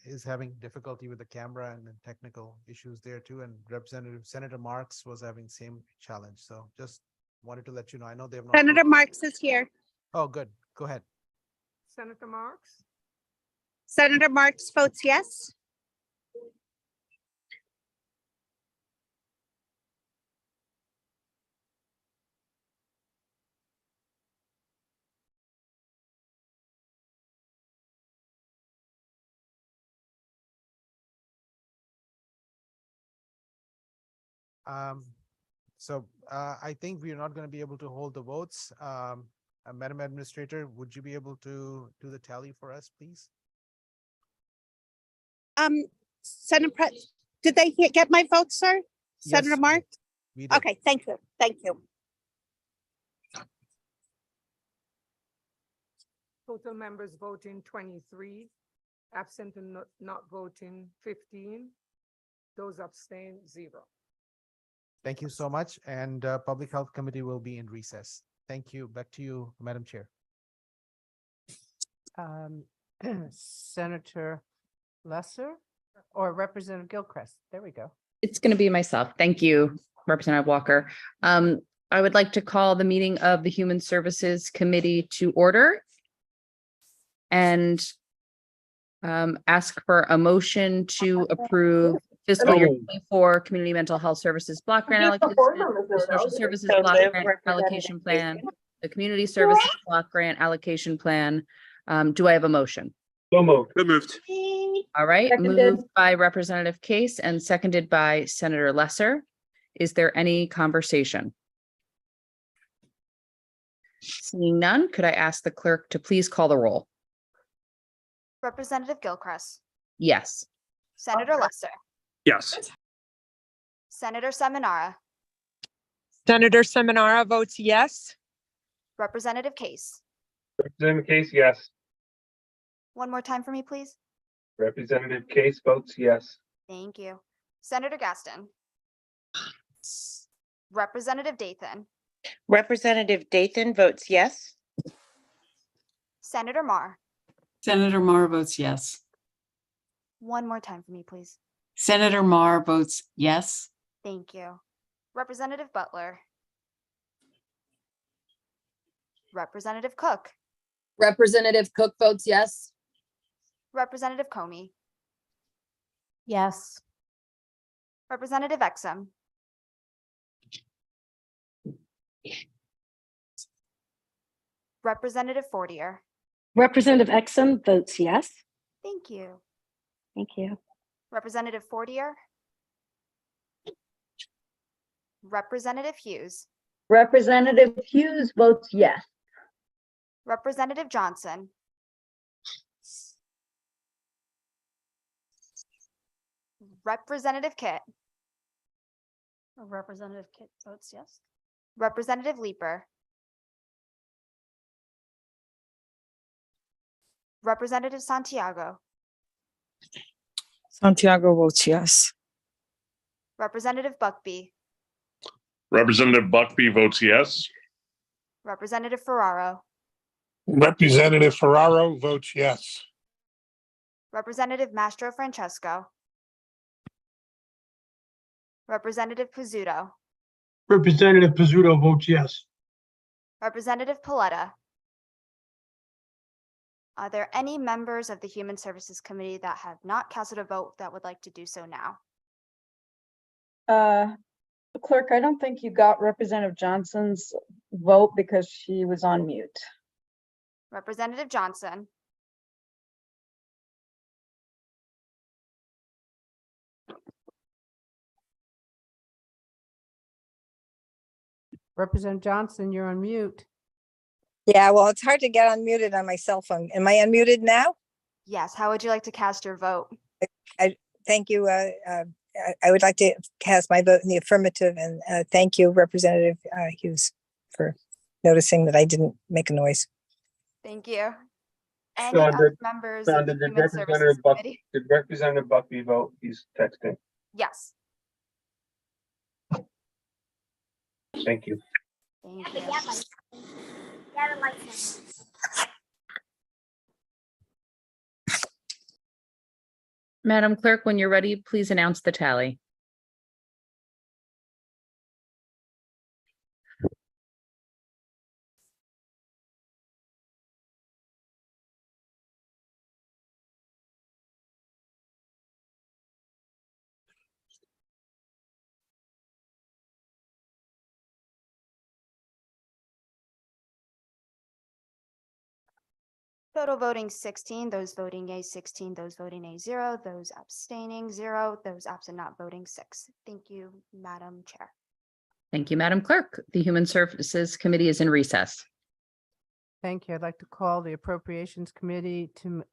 is having difficulty with the camera and the technical issues there too. And Senator Marks was having same challenge. So just wanted to let you know. I know they have not. Senator Marks is here. Oh, good. Go ahead. Senator Marks? Senator Marks votes yes. I think we are not going to be able to hold the votes. Madam Administrator, would you be able to do the tally for us, please? Did they get my vote, sir? Senator Yes, Marks? we did. Okay, thank you. Thank you. Total members voting 23, absent and not voting 15. Those abstain, 0. Thank you so much. And Public Health Committee will be in recess. Thank you. Back to you, Madam Chair. Senator Lesser or Representative Gilchrist. There we go. It's going to be myself. Thank you, Representative Walker. I would like to call the meeting of the Human Services Committee to order and ask for a motion to approve fiscal year 24 Community Mental Health Services Block Grant Allocation, the Social Services Block Grant Allocation Plan, the Community Services Block Grant Allocation Plan. Do I have a motion? So moved. So moved. All right, Seconded. moved by Representative Case and seconded by Senator Lesser. Is there any conversation? Seeing none, could I ask the clerk to please call the roll? Representative Gilchrist, Yes. Senator Lesser, Yes. Senator Seminara, Senator Seminara votes yes. Representative Case. Representative Case, yes. One more time for me, please. Representative Case votes yes. Thank you. Senator Gaston. Representative Dathan, Representative Dathan votes yes. Senator Marr. Senator Marr votes yes. One more time for me, please. Senator Marr votes yes. Thank you. Representative Butler. Representative Cook. Representative Cook votes yes. Representative Comey. Yes. Representative Exum. Representative Fortier. Representative Exum votes yes. Thank you. Thank you. Representative Fortier. Representative Hughes. Representative Hughes votes yes. Representative Johnson. Representative Kit. Representative Kit votes yes. Representative Leeper. Representative Santiago. Santiago votes yes. Representative Buckby. Representative Buckby votes yes. Representative Ferraro. Representative Ferraro votes yes. Representative Mastro Francesco. Representative Pizzuto. Representative Pizzuto votes yes. Representative Paletta. Are there any members of the Human Services Committee that have not casted a vote that would like to do so now? Clerk, I don't think you got Representative Johnson's vote because she was on mute. Representative Johnson. Representative Johnson, you're on mute. Yeah, well, it's hard to get unmuted on my cell phone. Am I unmuted now? Yes, how would you like to cast your vote? Thank you. I would like to cast my vote in the affirmative, and thank you, Representative Hughes, for noticing that I didn't make a noise. Thank you. Any Sean, other did- members Sean, of the did Human Services Representative Buck, Committee? did Representative Buckby vote? He's texting. Yes, Thank you. thank you. Madam Clerk, when you're ready, please announce the tally. Total voting 16, those voting yea 16, those voting nay 0, those abstaining 0, those absent not voting 6. Thank you, Madam Chair. Thank you, Madam Clerk. The Human Services Committee is in recess. Thank you. I'd like to call the Appropriations Committee to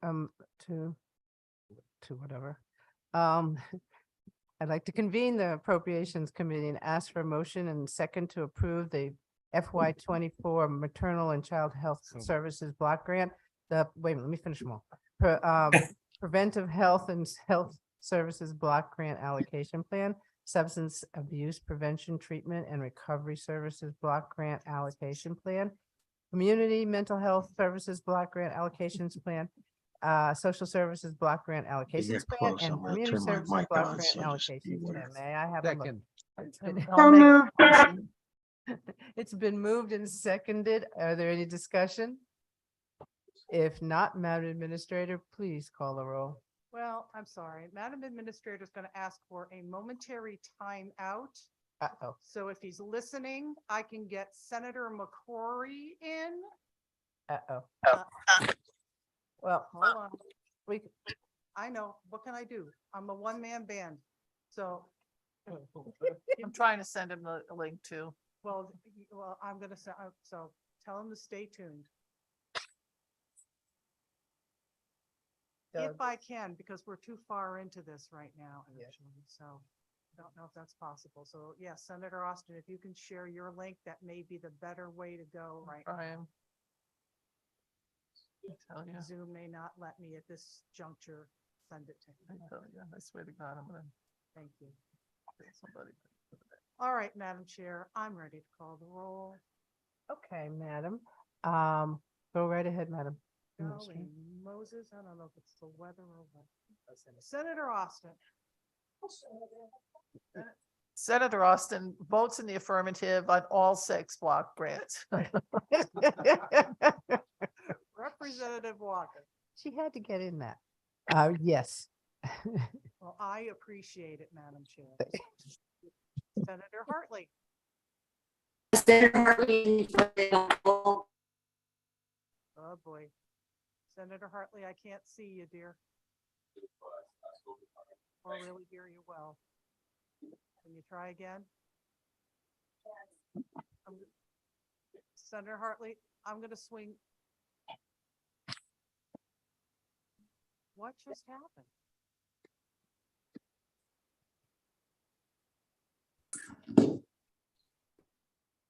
whatever. I'd like to convene the Appropriations Committee and ask for a motion and second to approve the FY 24 Maternal and Child Health Services Block Grant. Wait a minute, let me finish them all. Preventive Health and Health Services Block Grant Allocation Plan, Substance Abuse Prevention, Treatment and Recovery Services Block Grant Allocation Plan, Community Mental Health Services Block Grant Allocations Plan, Social Services Block Grant Allocations Plan, and Community Services Block Grant Allocations Plan. May I have a motion? So moved. It's been moved and seconded. Are there any discussion? If not, Madam Administrator, please call the roll. Well, I'm sorry. Madam Administrator is going to ask for a momentary timeout. Uh-oh. So if he's listening, I can get Senator McCrory in. Uh-oh. Well, hold on. We, I know. What can I do? I'm a one-man band. So I'm trying to send him a link too. Well, I'm going to send, so tell him to stay tuned. If I can, because we're too far into this right now, actually, so I don't know if that's possible. So yes, Senator Austin, if you can share your link, that may be the better way to go right now. Zoom may not let me at this juncture send it to him. I swear to God, I'm gonna. Thank you. All right, Madam Chair, I'm ready to call the roll. okay, Madam. Go right ahead, Madam. Golly Moses, I don't know if it's the weather or what. Senator Austin. Senator Austin votes in the affirmative on all 6 block grants. Representative Walker. She had to get in that. Yes. Well, I appreciate it, Madam Chair. Senator Hartley. Senator Hartley. Oh, boy. Senator Hartley, I can't see you, dear. Or really hear you well. Can you try again? Senator Hartley, I'm going to swing. What just happened?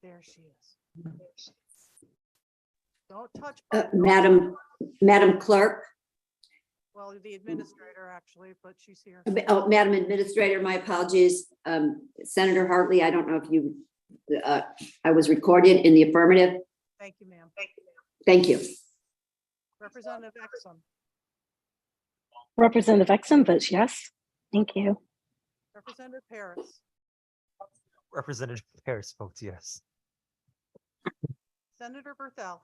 There she is. Don't touch. Madam Clerk, Well, the administrator actually, but she's here. Madam Administrator, my apologies. Senator Hartley, I don't know if you, I was recorded in the affirmative. Thank you, ma'am. Thank you. Representative Exum. Representative Exum votes yes. Thank you. Representative Paris. Representative Paris votes yes. Senator Berthel.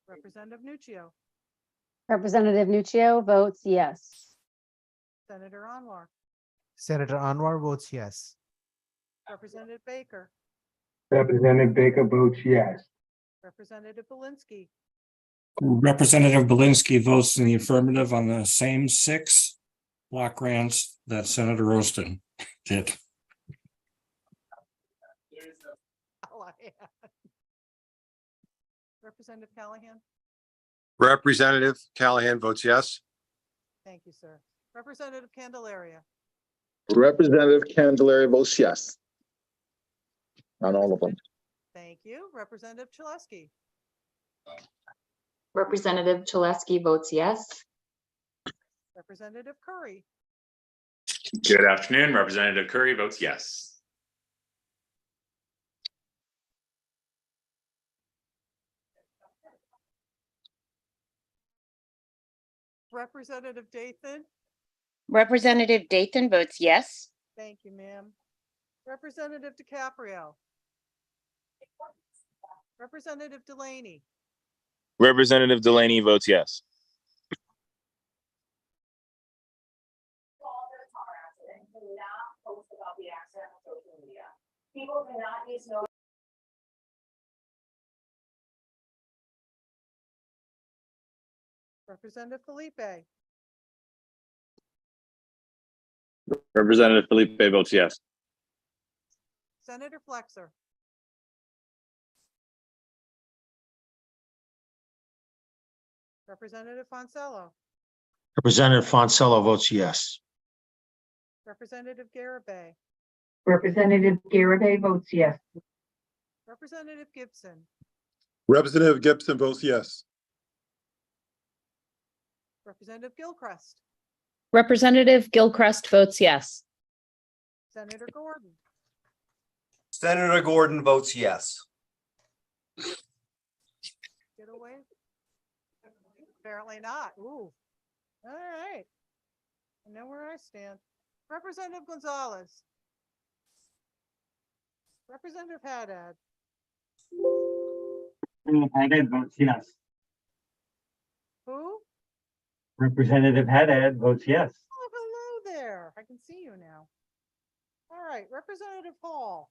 Representative Nuccio. Representative Nuccio votes yes. Senator Anwar. Senator Anwar votes yes. Representative Baker. Representative Baker votes yes. Representative Belinsky. Representative Belinsky votes in the affirmative on the same 6 block grants that Senator Austin did. Representative Callahan. Representative Callahan votes yes. Thank you, sir. Representative Candelaria. Representative Candelaria votes yes. On all of them. Thank you. Representative Chalesky. Representative Chaleski votes yes. Representative Curry, Good afternoon. Representative Curry votes yes. Representative Dathan. Representative Dathan votes yes. Thank you, ma'am. Representative DiCaprio. Representative Delaney. Representative Delaney votes yes. Representative Felipe. Representative Felipe votes yes. Senator Flexer. Representative Fonsello. Representative Fonsello votes yes. Representative Garabay. Representative Garabay votes yes. Representative Gibson. Representative Gibson votes yes. Representative Gilchrist. Representative Gilchrist votes yes. Senator Gordon. Senator Gordon votes yes. Get away. Apparently not. Ooh. All right. I know where I stand. Representative Gonzalez. Representative Haddad. Haddad votes yes. Who? Representative Haddad votes yes. Oh, hello there. I can see you now. All right. Representative Hall.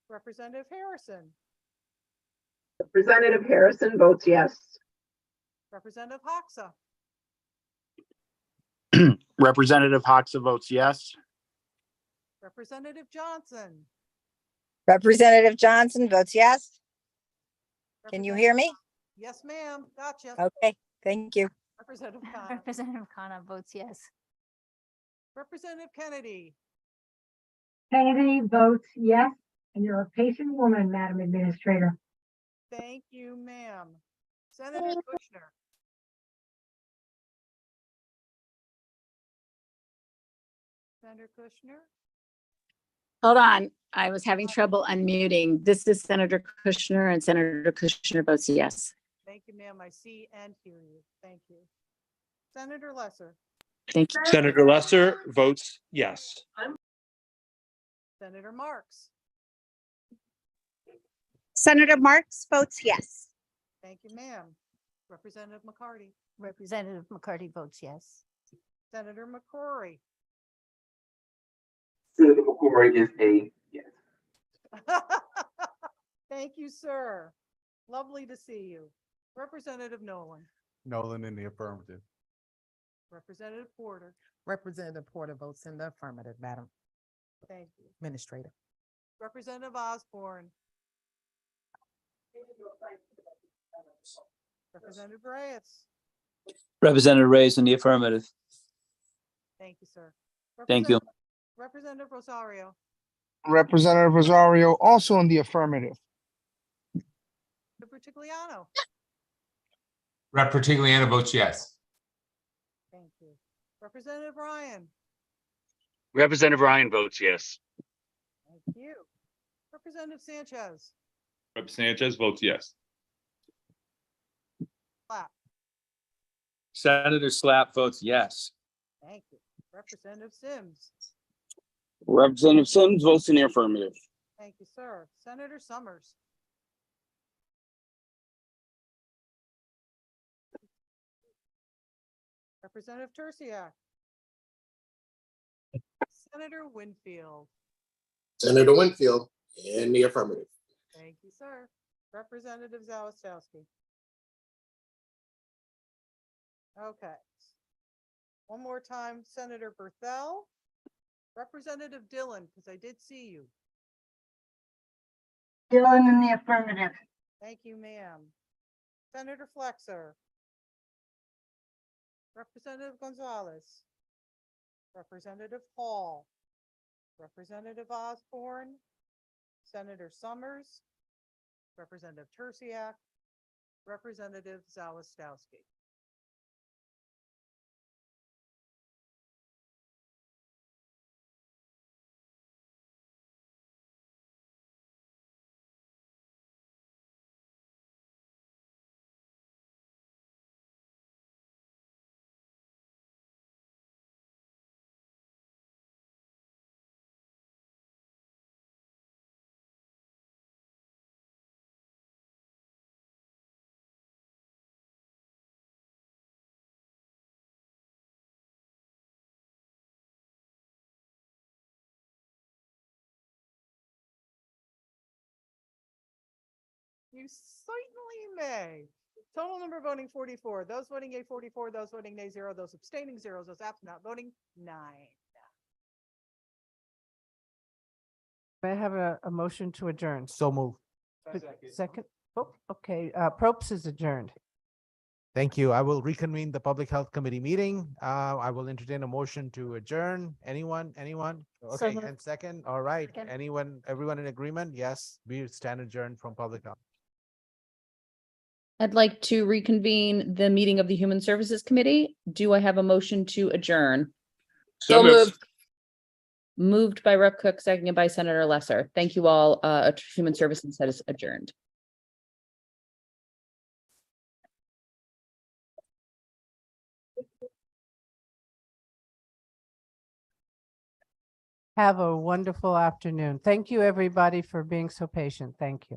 Representative Harrison. Representative Harrison votes yes. Representative Hoxa. Representative Hoxa votes yes. Representative Johnson. Representative Johnson votes yes. Can you hear me? Yes, ma'am. Gotcha. Okay, thank you. Representative Khan. Representative Khanna votes yes. Representative Kennedy. Kennedy votes yes, and you're a patient woman, Madam Administrator. Thank you, ma'am. Senator Kushner. Senator Kushner. Hold on, I was having trouble unmuting. This is Senator Kushner, and Senator Kushner votes yes. Thank you, ma'am. I see and hear you. Thank you. Senator Lesser. Thank you. Senator Lesser votes yes. Senator Marks. Senator Marks votes yes. Thank you, ma'am. Representative McCarty. Representative McCarty votes yes. Senator McCrory. Senator McCrory is a yes. Thank you, sir. Lovely to see you. Representative Nolan. Nolan in the affirmative. Representative Porter. Representative Porter votes in the affirmative, Madam Thank you. Administrator. Representative Osborne. Representative Reyes. Representative Reyes in the affirmative. Thank you, sir. Thank you. Representative Rosario. Representative Rosario also in the affirmative. Bertigliano. Rep. Bertigliano votes yes. Thank you. Representative Ryan. Representative Ryan votes yes. Thank you. Representative Sanchez. Rep. Sanchez votes yes. Clap. Senator Slapp votes yes. Thank you. Representative Sims. Representative Sims votes in the affirmative. Thank you, sir. Senator Summers. Representative Terciak. Senator Winfield. Senator Winfield in the affirmative. Thank you, sir. Representative Zawistowski. Okay. One more time, Senator Berthel. Representative Dillon, because I did see you. Dillon in the affirmative. Thank you, ma'am. Senator Flexer. Representative Gonzalez. Representative Hall. Representative Osborne. Senator Summers. Representative Tursiak, Representative Zawistowski. You certainly may. Total number voting 44, those voting yea 44, those voting nay 0, those abstaining 0, those absent not voting 9. May I have a motion to adjourn? So move. Second, oh, okay, Probst is adjourned. Thank you. I will reconvene the Public Health Committee meeting. I will entertain a motion to adjourn. Anyone? Okay, moved. and second, all right. Second. Anyone, everyone in agreement? Yes, we stand adjourned from Public Health. I'd like to reconvene the meeting of the Human Services Committee. Do I have a motion to adjourn? So moved. Moved by Rep. Cook, seconded by Senator Lesser. Thank you all. Human Services has adjourned. Have a wonderful afternoon. Thank you, everybody, for being so patient. Thank you.